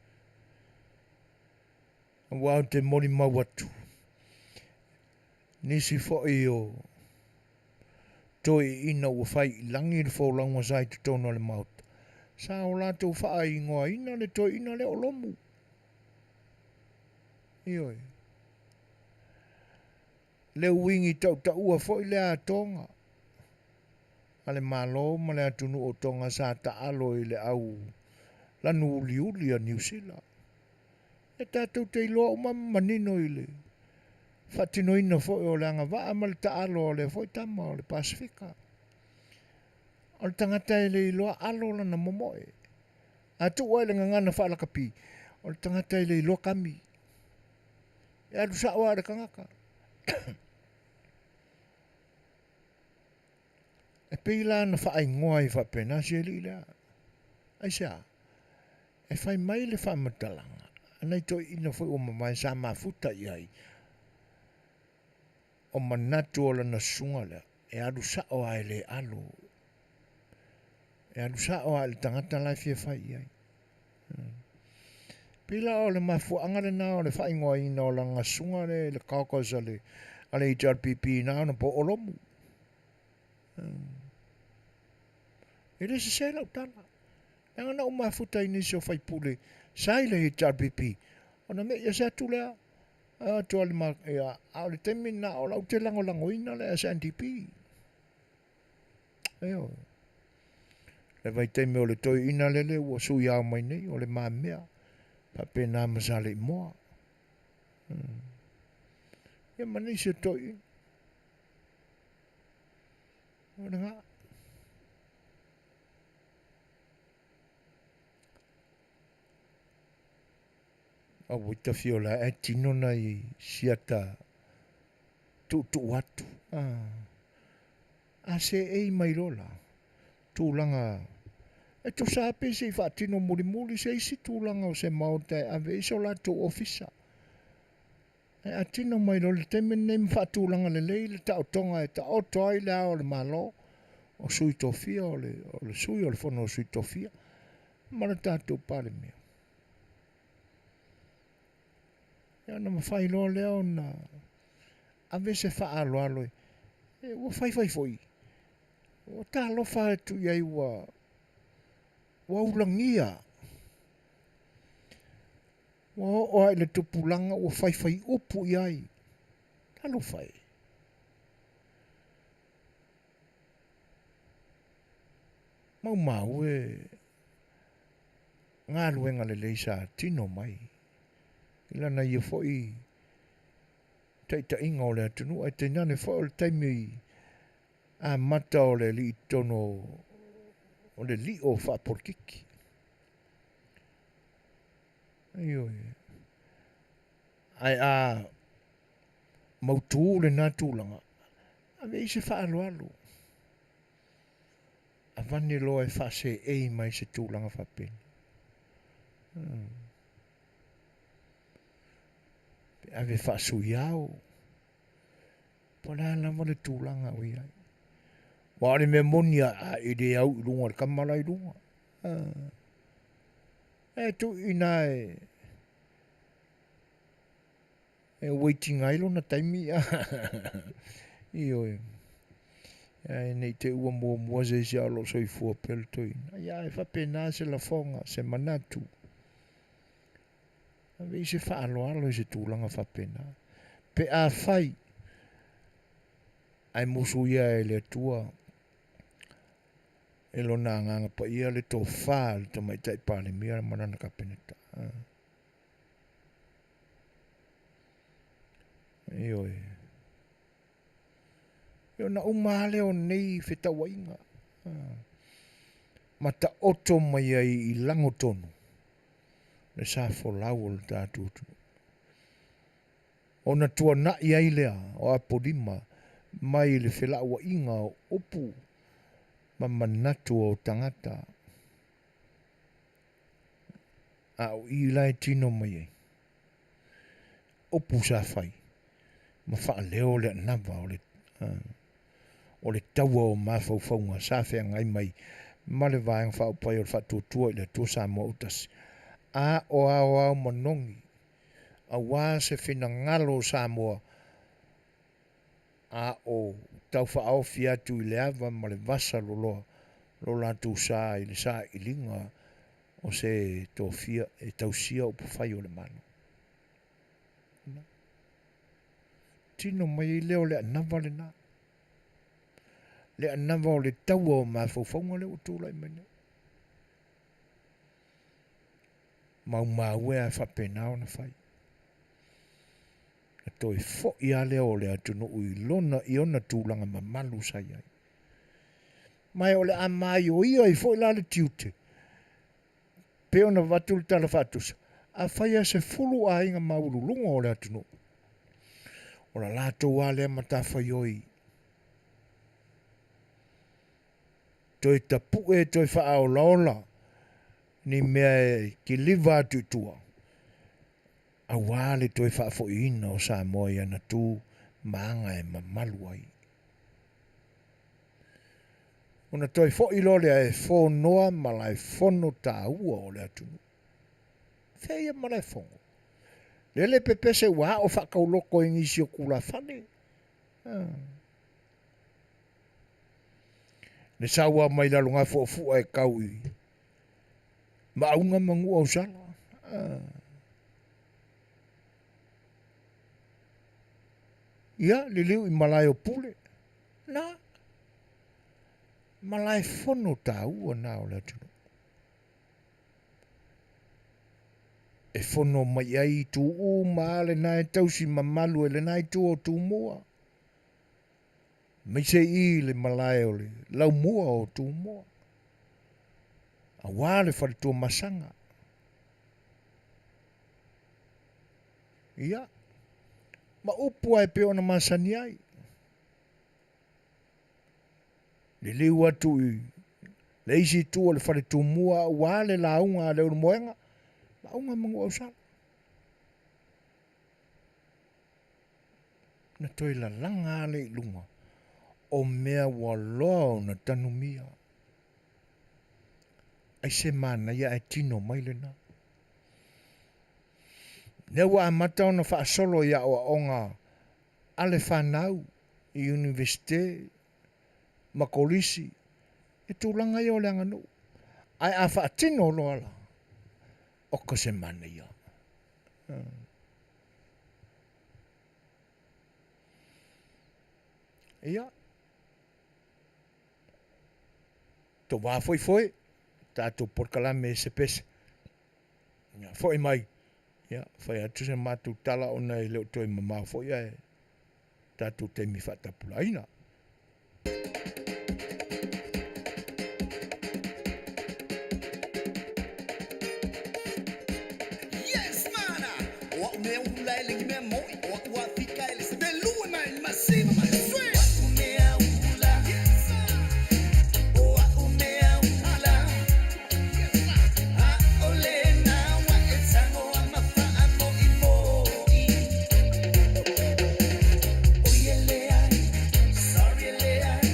Wa te moli mawatu. Nisi foi o toi ina ua fai langi le fo langa sai te tono le maut. Sa o lato fa ai ngoa ina le toi ina le olomu. Ioi. Le wingi tau ua fo i le a tonga. Ale malo ma le atunu o tonga sa ta alo i le au lanu uli a New Zealand. E tātou te iloa uma manino i le. Fatino ina fo i o le anga waa ma le ta alo o le fo i tama o le Pasifika. O le tangata i le iloa alo lana momoe. A tu ua i le ngangana wha alakapi. O le tangata i le iloa kami. E adu sa oa le kangaka. E peila na wha ai ngoa i wha pena si e li lea. Ai sea. E whai mai le wha matalanga. Anai toi ina fo i o mamai sa mafuta i ai. O manatu o lana sunga lea. E adu sa oa i le alo. E adu sa oa i le tangata lai fia whai i ai. Pila o le mafu angare na o le whai ngoa ina o langa sunga le kaukos ale HRPP na ona po olomu. Ele se se lau tala. Nga na umafuta inisi o whai pule. Sai le HRPP. Ona me ia se atulea. Tua le ma ia. Au le temi na o lau te lango ina le SNDP. Eo. E vai te me o le toi ina lele ua sui au mai nei o le mamea. Pa pena masale i moa. Ia manei se toi. O le ngā. A wita fiola e tino nei siata tu watu. A se ei mai rola. Tūlanga. E to sape se fa tino muri se isi tūlanga o se maute a ve iso la tu ofisa. E a tino mai rola te mene mfa tūlanga le leile ta o tonga e ta o toi le o le malo. O sui tofia o le sui o le fono o sui tofia. Mara tātou pare mea. Ia na mawhai loa leo na ave se wha alo alo e ua whai foi. O tā lofa e tu iai ua ulangia. O ai le tupulanga ua whai upu iai. Tā lofa e. Mau e ngā luenga le leisa tino mai. Ila na ia foi taita inga o le atunu ai te nane foi o le taimi a mata o le li tono o le li o whaporkiki. Ai a mautu le nā tūlanga a vei se wha alo. A vane loa e wha se ei mai se tūlanga whapeni. Ave wha sui au. Pona lama le tūlanga o iai. Wāre me monia a ide au i runga, kamala i runga. E tu ina e waiting ailo na taimi. Io e. E nei te ua mua se si alo soi fua pel toina. Ia e whapena se la fonga, se manatu. Ave se wha alo se tūlanga whapena. Pe a whai. Ai musu ia e le tua. E lo nā nganga pa ia le tō whā le ta mai tai pāne mea manana ka peneta. Io e. Io na umale o nei Fetalaga. Ma ta oto mai ai i lango tonu. Le sa folau o le tātou. O na tua na iai lea o apodima mai le whelaua inga o opu ma manatu o tangata. A o i lai tino mai ai. Opu sa whai. Ma wha leo le nava o le taua o mawhauwhaunga sa whea ngai mai ma le vāenga wha upai o le whatuatua i le tua Samoa utasi. A o au manongi. A wā se whina ngalo Samoa. A o tau whaau fiatu i le awa ma le vasa loloa. Lola tu sa i le sa i linga o se tōwhia e tausia o pawhai o le mano. Tino mai i leo le anawa le nā. Le anawa o le taua o mawhauwhaunga le utula i mene. Mau e whapena o na whai. A toi fo i a leo le atunu ui lona i ona tūlanga ma malu sai ai. Mai o le a mai o ia i fo i la le tiute. Pe ona vatul tala fatusa. A whai a se fulu a inga maurulunga o le atunu. O la lato wa le matawhai oi. Toi tapu e toi wha o laola. Ni mea ki liva tutua. A wale toi wha fo ina o Samoa i ana tū maanga e mamalu ai. Ona toi fo i lole e fo noa malai fono tā ua o le atunu. Feia malai fongo. Lele pepese wa o whakauloko i ngisi o kula whane. Ne sawa mai lalunga fo fua e kau i. Maunga mangu au sala. Ia, liliu i malai o pule. Na. Malai fono tāua nā o le atunu. E fono mai ai tu u maale na e tausi mamalu e le nai tu o tu mua. Mai se I le malai o le lau mua o tu mua. A wale whare tua masanga. Ia. Ma upu ai pe ona masani ai. Le liu atu I. Le isi tu o le whare tu mua wale la unga le uru moenga. La unga mangu au sala. Na toi la langa ale I lunga. O mea waloa na tanumia. Ai se mana ia e tino mai le na. Ne wa amata ona wha solo ia o onga ale whanau I universite makolisi e tūlanga ia o le anganu. Ai a wha tino lo ala. O ko se mana ia. Ia. To wā foi. Tātou porkalame se pese. Ia, foi mai. Ia, whai atu se mātou tala o nei leo toi mamā foi ai. Tātou te mi whatapulaina. Yes, mana! O me ula ele me moi, o fika ele se de lua na massiva, my friend. O me ula. O me ula. A ole na wa etsango ama fa amo I moi. O yele ai, sorry ele ai.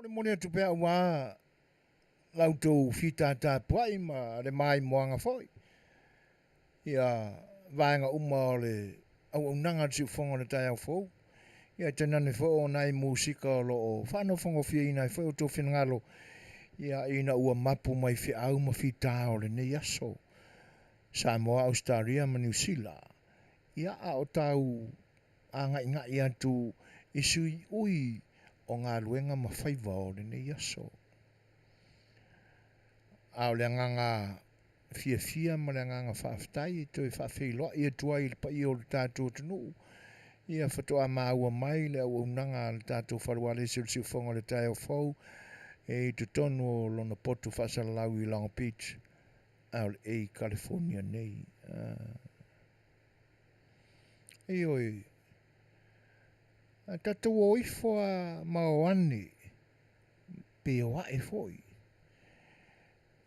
le mone tu pea wa lautou fita ta puai ma le mai moanga foi. Ia vaenga uma o le au nanga tu fonga le tai au fou. Ia tenane fo o nai musika o lo o whano fonga fia ina i fo o tō whenangalo. Ia ina ua mapu mai fi au ma fita o le nei aso. Samoa, Australia, ma New Zealand. Ia a o tau a ngai atu isui ui o ngā luenga ma whaiva o le nei aso. A o le nganga fia ma le nganga whaaftai e toi whaafeiloa i atua i le pa i o le tātou tunu. Ia whatoa maua mai le au unanga le tātou wharuale siu whonga le tai o fau e te tonu o lona potu whasalau i Long Beach au le California nei. E oi, a tatou o ifoa maoane pe o ae foi.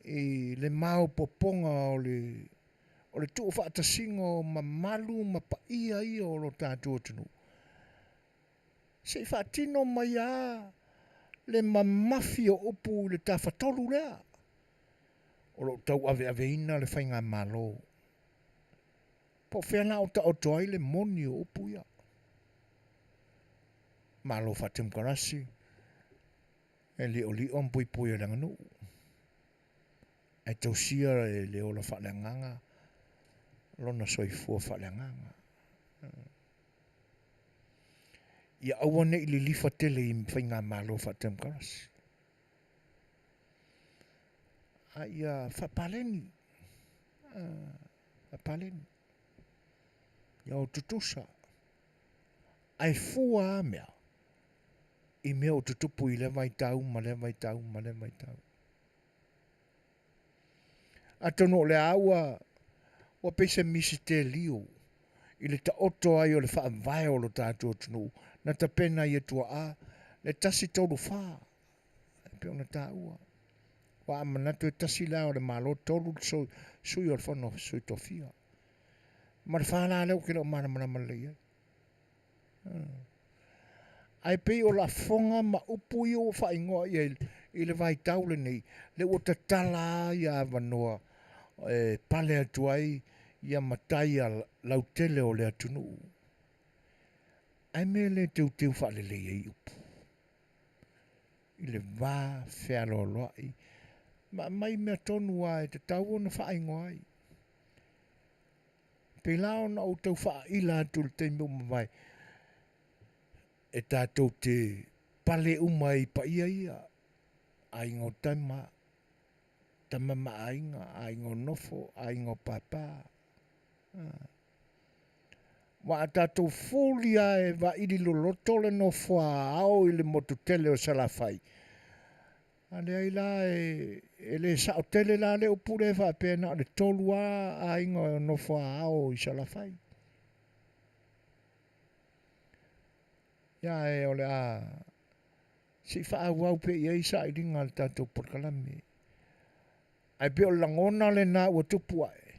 E le mau poponga o le tuu whaatasingo ma malu ma pa ia o lo tātou tunu. Se whaatino mai a le mamafi o upu le tawhatolu lea. O lo tau ave ina le whainga malo. Po whena o ta o toai le moni o upu ia. Malo whatim karasi. E leo mpui ranga nuu. E tau sia e leo la whaanganga. Lona soifua whaanganga. Ia awane i li lifa tele i whainga malo whatim karasi. A ia whapaleni. Whapaleni. Ia o tutusa. Ai fua mea. I mea o tutupu i le vai tau. A tono le aua. Wa pese misi te liu. I le ta oto ai o le wha vai o lo tātou tunu. Na ta pena i atua a. Le tasi tolu wha. E peo na tā ua. Wa amanatu e tasi la o le malo tolu sui o le whano sui tofia. Ma le whala leo kira o mana leia. Ai pe o la fonga ma upu i o whaingoa i le vai taule nei. Le o ta tala i a wanoa pale atuai i a matai a lautele o le atunu. Ai me le teu whale leia i upu. I le vā whea loa i. Ma mai mea tonu ai te tau o na whaingoa ai. Pe lao na o tau wha ila atu le teimeu mawai. E tātou te pale umai pa ia. Aingo taima. Tamama ainga. Aingo nofo. Aingo papa. Wa tātou fōlia e wa ili loloto le nofo a au i le motu tele o salafai. Ale ai la e le sao tele la le upure fa pena le tolua a ingo no fa ao i salafai. Ya e ole a si fa au pe i sa i dinga le tatou porkalame. Ai pe o langona le na ua tupu ai.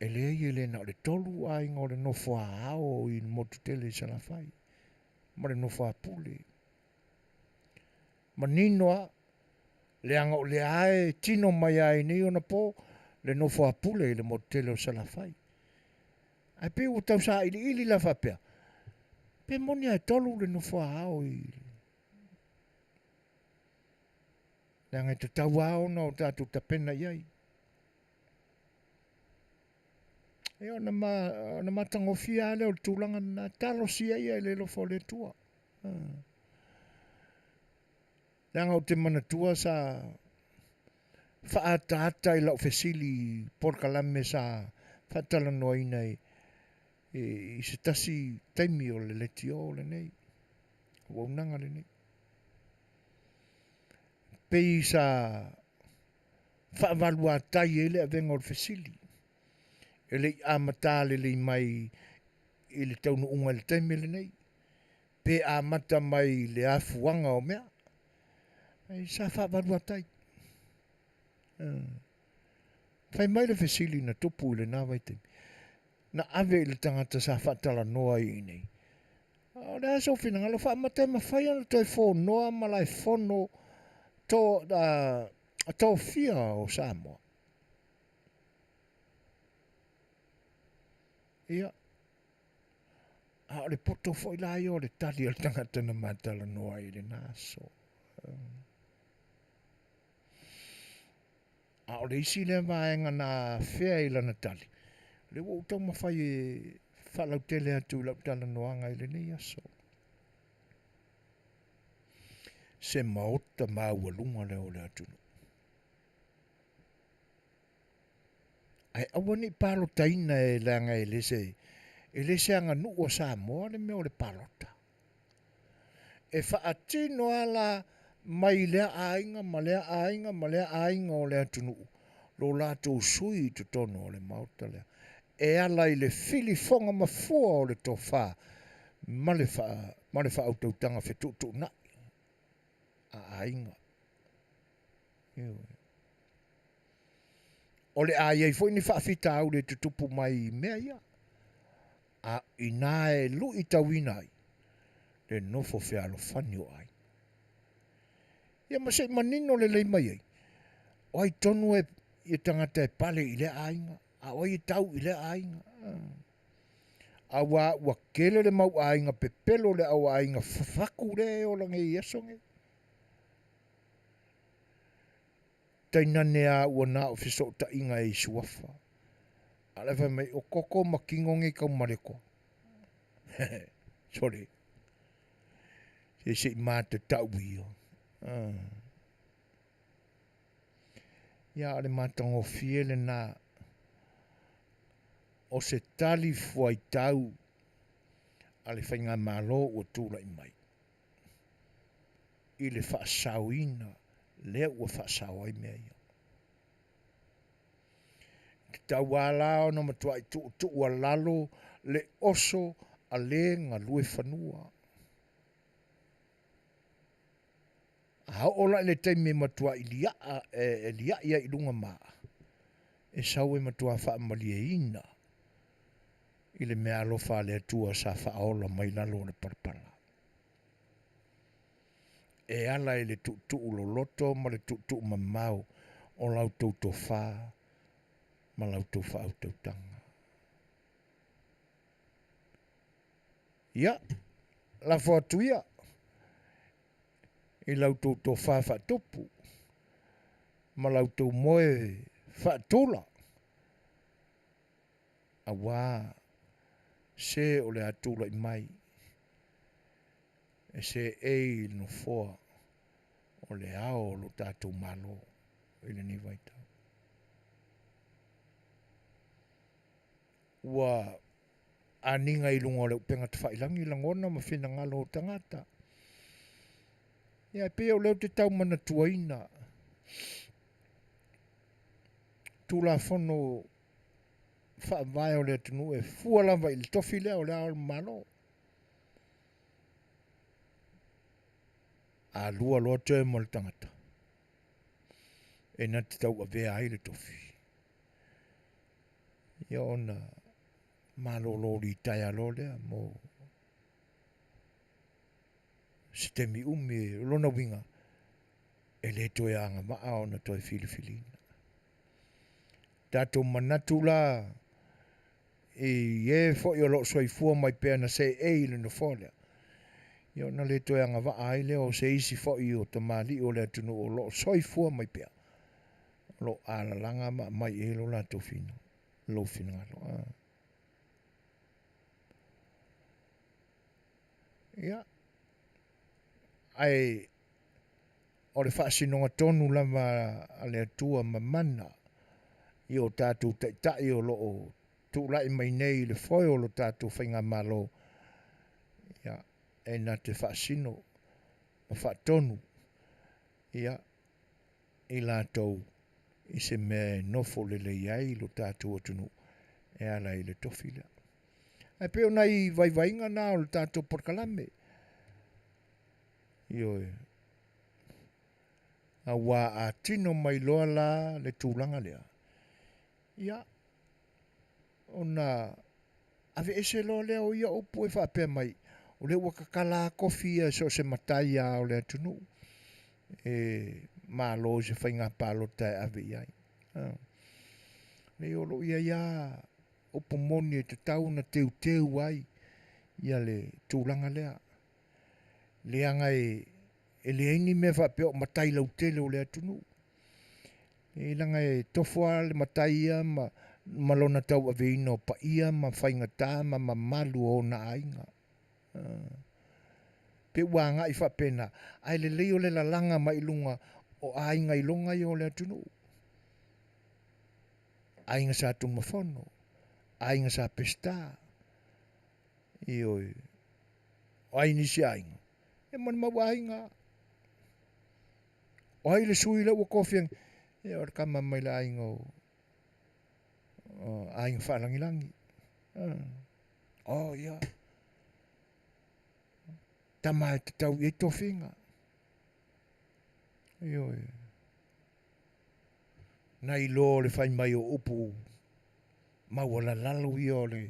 E le na le tolu a ingo le no fa ao i motu tele i salafai. Ma le no fa pule. Maninoa, le anga o le ae, tino mai ai nei ona po, le nofo apule i le motele o salafai. Ai pe o tau sa ili la whapea. Pe moni ai tolu le nofo ao i. Le anga te tau ao na o tātou tapena iai. E ona matangofia ale o le tūlanga na talo sia ia le lofo le tua. Nanga o te manatua sa whaata i lau fesili porkalame sa whatala noa ina i se tasi taimi o le leti o le nei. Waunanga le nei. Pei sa whaawalua tai e le a venga o le fesili. E le amata le mai i le taunu unga le taimi le nei. Pe amata mai le afuanga o mea. Ai sa whawarua tai. Whai mai le fesili na tupu i le nā waitem. Na ave i le tangata sa whatala noa i nei. O le aso fina ngalo wha mate mawhai ana toi whonoa malai whono tō fia o Samoa. Ia. A o le poto fwoi lai o le tali o le tangata na matala noa i le naso. A o le isi le vaenga na fea i lana tali. Le wo utau mawhai e whalau tele atu lau tala noanga i le nei aso. Se maota maua lunga le o le atunu. Ai awani palo taina e langa e lese anga nu o Samoa le meo le palota. E whaatino ala mai lea ainga, ma lea ainga, ma lea ainga o le atunu. Lo lato sui to tono o le mauta lea. E ala i le filifonga mafua o le tofa. Ma le wha autautanga whetutu na. A ainga. O le ai foi ni whaafita au le tutupu mai mea ia. A inae lu i tawinai. Le nofo fea lo fani o ai. Ia masai manino le lei mai ai. O ai tonu e tangata e pale i le ainga. A o i tau i le ainga. A wa kele le mau ainga pepelo le au ainga fafaku le o lange i esonge. Taina nea ua na o fiso ta inga i suafa. Alewa mai o koko makingongi kau mareko. Sorry. Se mate tau iyo. Ia ale matango fiele na o se tali fuai tau ale whainga malo o tūla i mai. I le whaasauina lea ua whaasau ai mea ia. Ki tau wala o na matua i tu ua lalo le oso a le ngā lue whanua. A ola le teime matua i lia ia i lunga maa. E sau e matua wha amali e ina. I le mea alofa le atua sa wha aola mai lalo le parpara. E ala e le tu ulo loto ma le tu mamau o lau tau to wha ma lau tau wha au tau tanga. Ia, la whatuia. I lau tau to wha whatupu. Ma lau tau moe whatula. A wā, se o le atula i mai. E se ei no foa o le ao lo tātou malo i le ni vaitau. Ua aninga i lunga o le upenga te whailangi langona ma whina ngalo o tangata. Ia pe o leo te tau mana tuaina. Tula whono whaavai o le atunu e fualava i le tofi lea o le ao malo. A lua loa te mo le tangata. E na te tau a vea ai le tofi. Ia ona malo lo li tai alo lea mo sitemi umi lona winga e le toe anga maa ona toe filifilina. Tato manatu la e fo yo lo soifua mai pea na se e le no folia. Ia na le toe anga waa ai leo se isi fo i o tamali o le atunu o lo soifua mai pea. Lo ala langa ma mai e lo la tofina. Lo fina ngalo. Ia. Ai o le whaasinonga tonu lama ale atua mamana i o tātou tai o loo tūlai mai nei le foi o lo tātou whainga malo. Ia. E na te whaasino ma whaatonu. Ia. I lātou i se me nofo le le iai lo tātou atunu e ala i le tofila. Ai peo nei vaivainga nā o le tātou porkalame. Ioe. A wā a tino mai loa la le tūlanga lea. Ia. Ona ave ese loa lea o ia upu e whapea mai. o le ua kakala kofi so se matai a o le atunu. Malo se whainga palo tai ave iai. Le olo ia o pomoni e te tau na teu ai ia le tūlanga lea. Le anga e le aini me whapeo matai lau tele o le atunu. E langa e tofua le matai ia ma lona tau aveina o pa ia ma whainga tā ma malu o na ainga. Pe wanga i whapena. Ai le leo le lalanga mai lunga o ainga i longa i o le atunu. Ainga sa tumafono. Ainga sa pesta. Ioi. O aini si ainga. E man mau ainga. O hai le sui le ua kofiang. E or kama mai le ainga o. Ainga whalangilangi. Oh ia. Tama e te tau e tofinga. Ioi. Nai lo le whai mai o upu. Mau ala lalo i o le.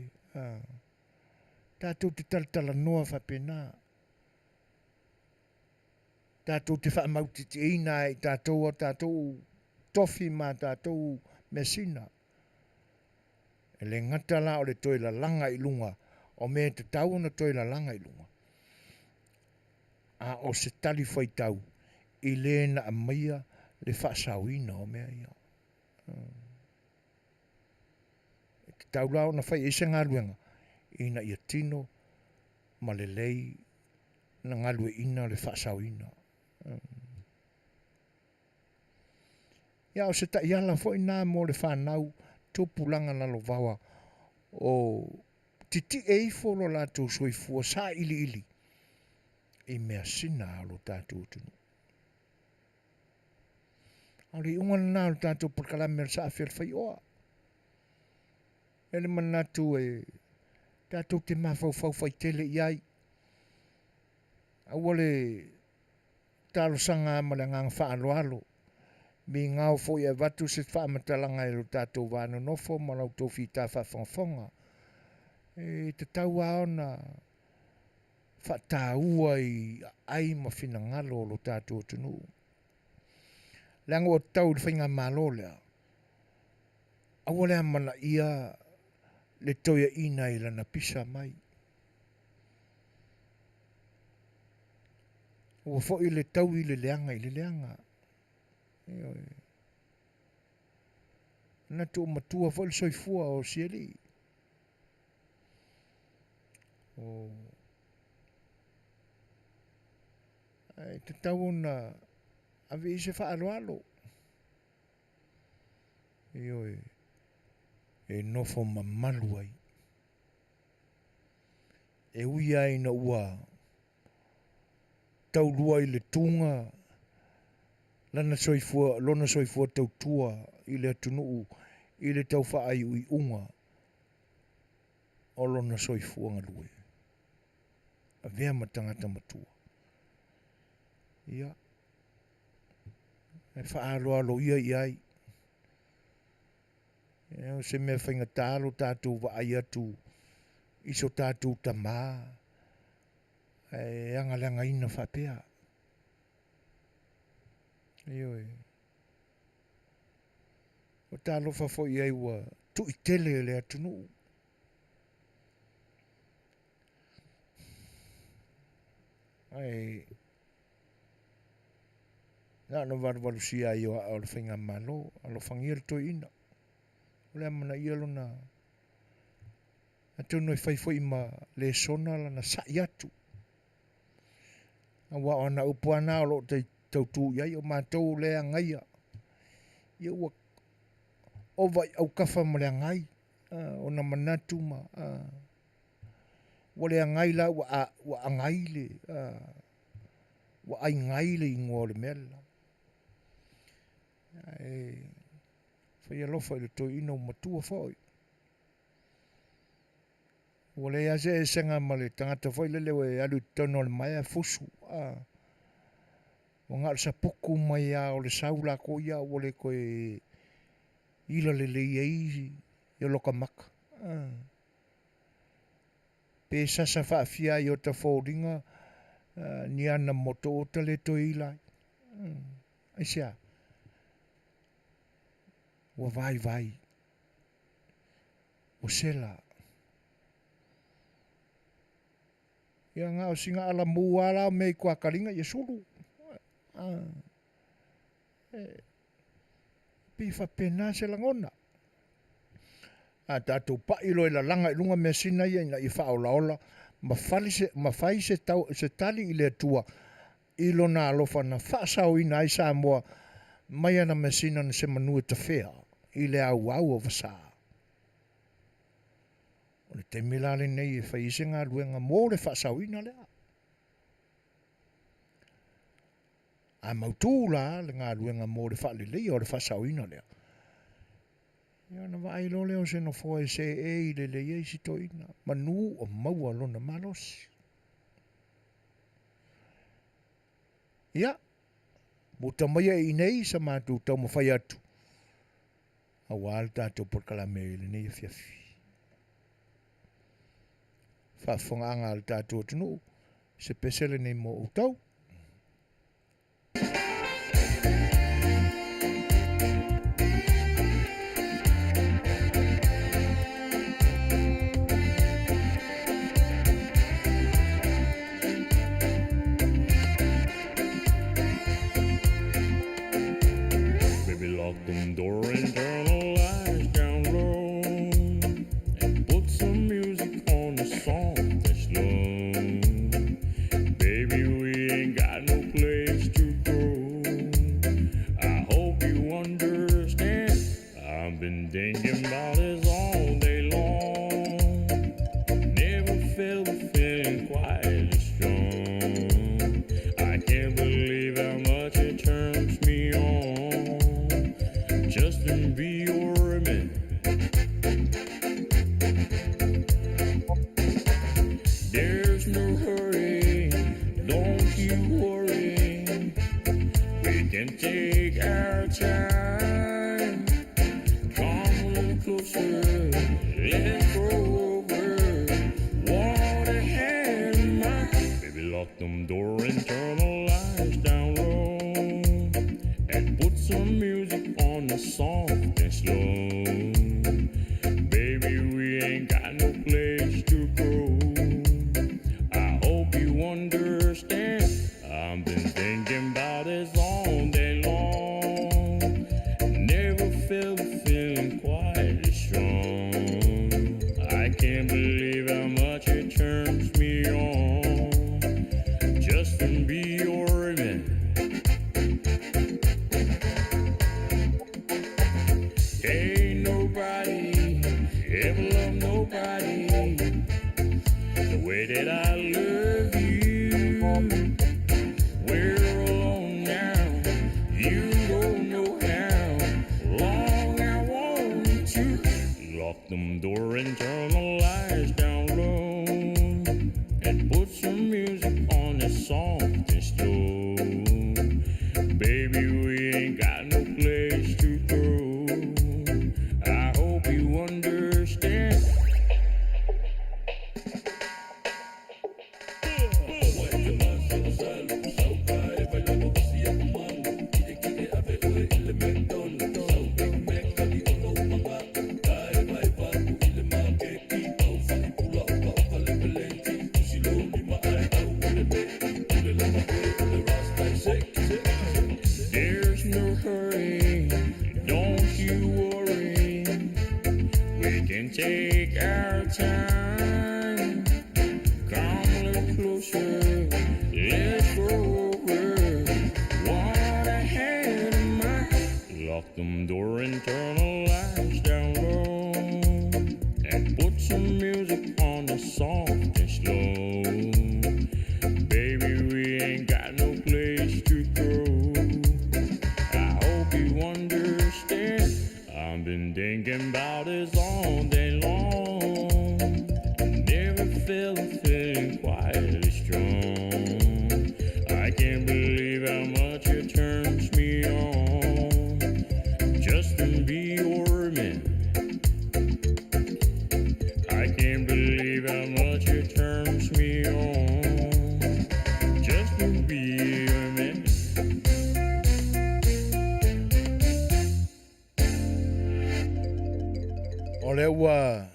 Tātou te talatala noa whapena. Tātou te whaamauti te ina e tātou tofi ma tātou mesina. E le ngata la o le toila langa i lunga. O me te tau na toila langa i lunga. A o se tali whai tau. I le na amaia le whaasawina o mea ia. Te tau lao na whai ese ngā luenga. Ina ia tino ma le lei na ngalue ina le whaasawina. Ia o se ta iala fo ina mo le whanau tupulanga na lo vawa o titi eifo lo lato soifua sa ili. I mea sina lo tātou tunu. Auri ungan nā lo tātou perkalamera sa A Le Fai'oa. Ele manatu e tātou te mawhau fai tele iai. Awale talo sanga mala ngang whaaloalo. Mi ngau fo ia watu se whaamatalanga e lo tātou wāno nofo malau tofi tā whawhonga. E te tau aona whataua i ai ma whina ngalo lo tātou tunu. Lango o tau le whainga malo lea. Awale amana ia le toia ina i lana pisa mai. Ua fo i le tau i le leanga. Na tu matua fo le soifua o sieli. Te tau na ave i se whaaloalo. E nofo mamalu ai. E ui ai na ua taurua i le tunga. Lona soifua tautua i le atunuu i le tau whaai ui unga. O lona soifua ngalue. A vea matangata matua. Ia. E whaaloalo ia i ai. Se mea whainga tālo tātou wa ai atu iso tātou tamā e angalanga ina whapea. Ioi. O tālo whafo i ai wa tu i tele le atunu. Ai nā warwaru si ai o le whainga malo alo whangira to ina. Ole amana ielo na atu noi whaifoi ma le sona la na sai atu. A wa ona upuana o lo te tautu iai o mātou lea ngaia. Ia ua o vai au kafa ma lea ngai. O na manatu ma. Wa lea ngai la wa angaile. Wa ai ngaile i ngō le mela. Whai alofa i le toi ina o matua whai. Wa lea se e senga ma le tangata whai le leo e alu tono le mai a fusu. Wa ngā sa puku mai a o le saula ko ia o le koe ila le le iei i loka maka. Pe sasa whaafia i o ta fōringa, ni ana moto o ta le toi lai. Aisia. Wa vai. O sela. Ia ngā o singa ala muara me kua karinga i suru. Pi whapena se langona. A tātou pa ilo i la langa i lunga mea sina ia ina i whaolaola. Ma whai se tali i le tua. Ilo nā alofa na whaasau ina i Samoa. Mai ana mea sina na se Manua te whea. I le au o wasa. O le te milale nei e whai se ngā ruenga mō le whaasau ina lea. A mautu la le ngā ruenga mō le whaalelei o le whaasau ina lea. Ia na vai lo leo se no foi se e le le si to ina manu o maua lona malos. Ia muta mai e nei sa matu tau mo fai atu. A wal tato por kalame le nei Afiafi. Fa fonga al tato tunu se pesele nei mo utau. Lock them door and turn the lights down low and put some music on the song that's slow. Baby, we ain't got no place to go. I hope you understand. I've been thinking about this all day long. Never felt the feeling quite as strong. I can't believe how much it turns me on. Just to be your man. There's no hurry, don't you worry. We can take our time. Come a little closer, let's go over what I had in mind. Baby, lock them door and turn the lights down low and put some music on the soft and slow. Baby, we ain't got no place to go. I hope you understand. I've been thinking about this all day long. Never felt the feeling quite as strong. I can't believe how much it turns me on. Just to be your man. Ain't nobody ever loved nobody the way that I love you. We're alone now, you don't know how long I want you to. Lock them door and turn the lights down low and put some music on the soft and slow. Baby, we ain't got no place to go. I hope you understand. There's no hurry, don't you worry. We can take our time. Come a little closer, let's go over what I had in mind. Lock them door and turn the lights down low and put some music on the soft and slow. Baby, we ain't got no place to go. I hope you understand. I've been thinking about this all day long. Never felt a feeling quite as strong. I can't believe how much it turns me on. Just to be your man. I can't believe how much it turns le ua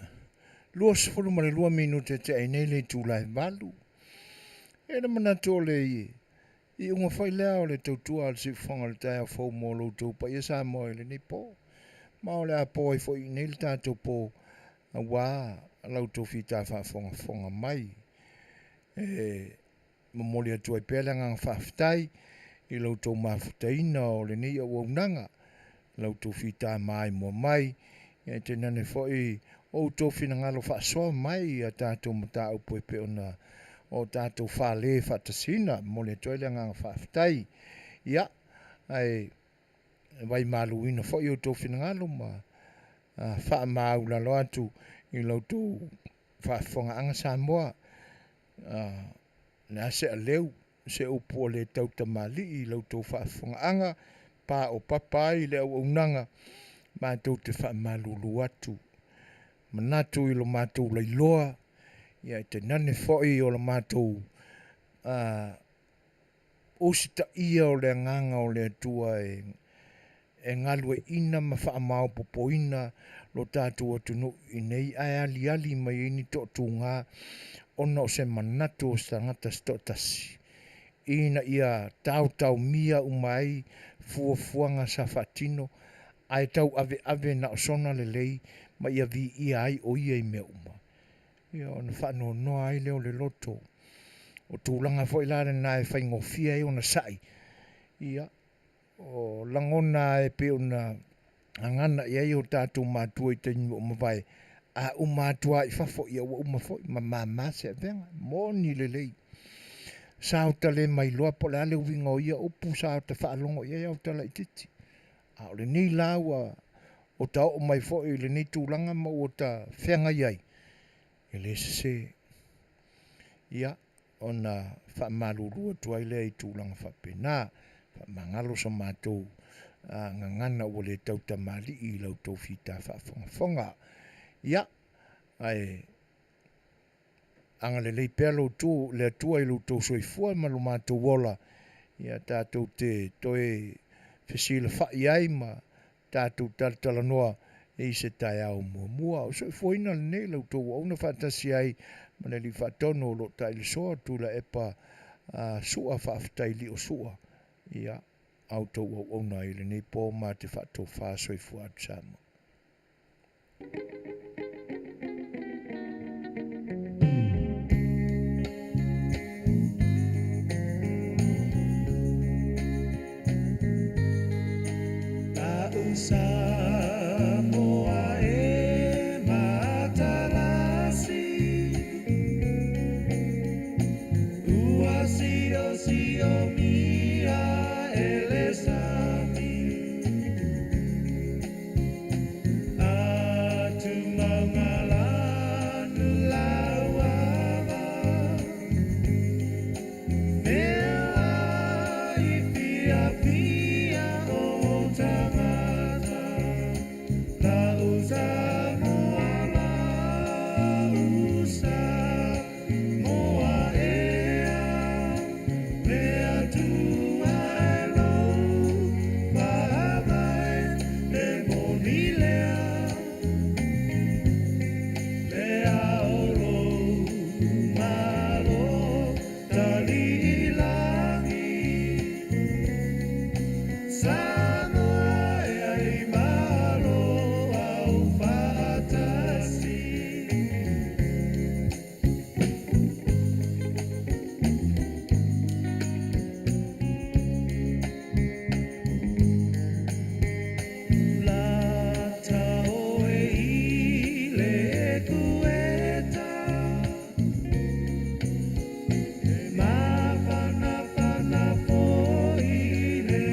lua sefulu ma le 2 minute te ai nei le tūlai valu. E na manato le i unga whai lea o le tautua al si whanga le taia whau mō loutou pa ia sa moe le nei po. Ma o le a po ai whai nei le tātou po a wā lautou whita whaafonga mai. E mamoli atu ai pēle ngang whaafitai i lautou mawhutaina o le nei au aunanga. Lautou whita mai mo mai. E te nane whai o tō whina ngalo whaasoa mai a tātou mata au puepe o tātou whāle whaatasina mo le toile ngang whaafitai. Ia, ai vai maluina whai o tō whina ngalo ma wha maulalo atu i lautou whaafonga anga Samoa. Na se a leu, se upo le tauta mali i lautou whaafonga anga pa o papai le au unanga ma tau te wha malulu atu. Manatu i lo mātou leiloa, ia te nane whai o lo mātou osita ia o le nganga o le atua e ngalue ina ma wha amao popoina lo tātou atunu i nei ai ali mai ini tōtu ngā ona o se manatu o sa ngata stotasi. Ina ia tau mia umai fuafuanga sa whatino ai tau ave na osona le lei ma ia vi ia ai o ia i mea uma. Ia ona whano noa ai leo le loto. O tūlanga fo ilare na e whaingofia e ona sai. Ia o langona e pe ona angana ia i o tātou mātua i te nima umawai. A umātua i whafo ia ua umafo i ma māma se a venga. Moni le lei. Sao tale mai loa po le ale uwinga o ia upu sao te whaalongo ia iau tala i titi. A o le nei laua o ta o mai fo i le nei tūlanga ma o ta whenga iai. E le se ia ona whaamalurua tuai lea i tūlanga whapena. Whaamangalo sa mātou ngangana o le tauta mali i lautou whita whaafonga. Ia, ai anga le leipea lautou le atua i lautou soifua ma lo mātou wola. Ia tātou te toe whesila whai ai ma tātou talatala noa e se tai au mua. O soifuina le nei lautou au na whatasi ai ma le li whatono lo tai le soa tula epa sua whaafitai li o sua. Ia, au tau au na i le nei pō ma te whato wha soifua atu Samoa. Samoa e matalasi ua sio mia ele sami atu mangalanu lauava mea i pia o tangata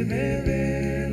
Bebe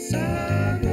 Samoa.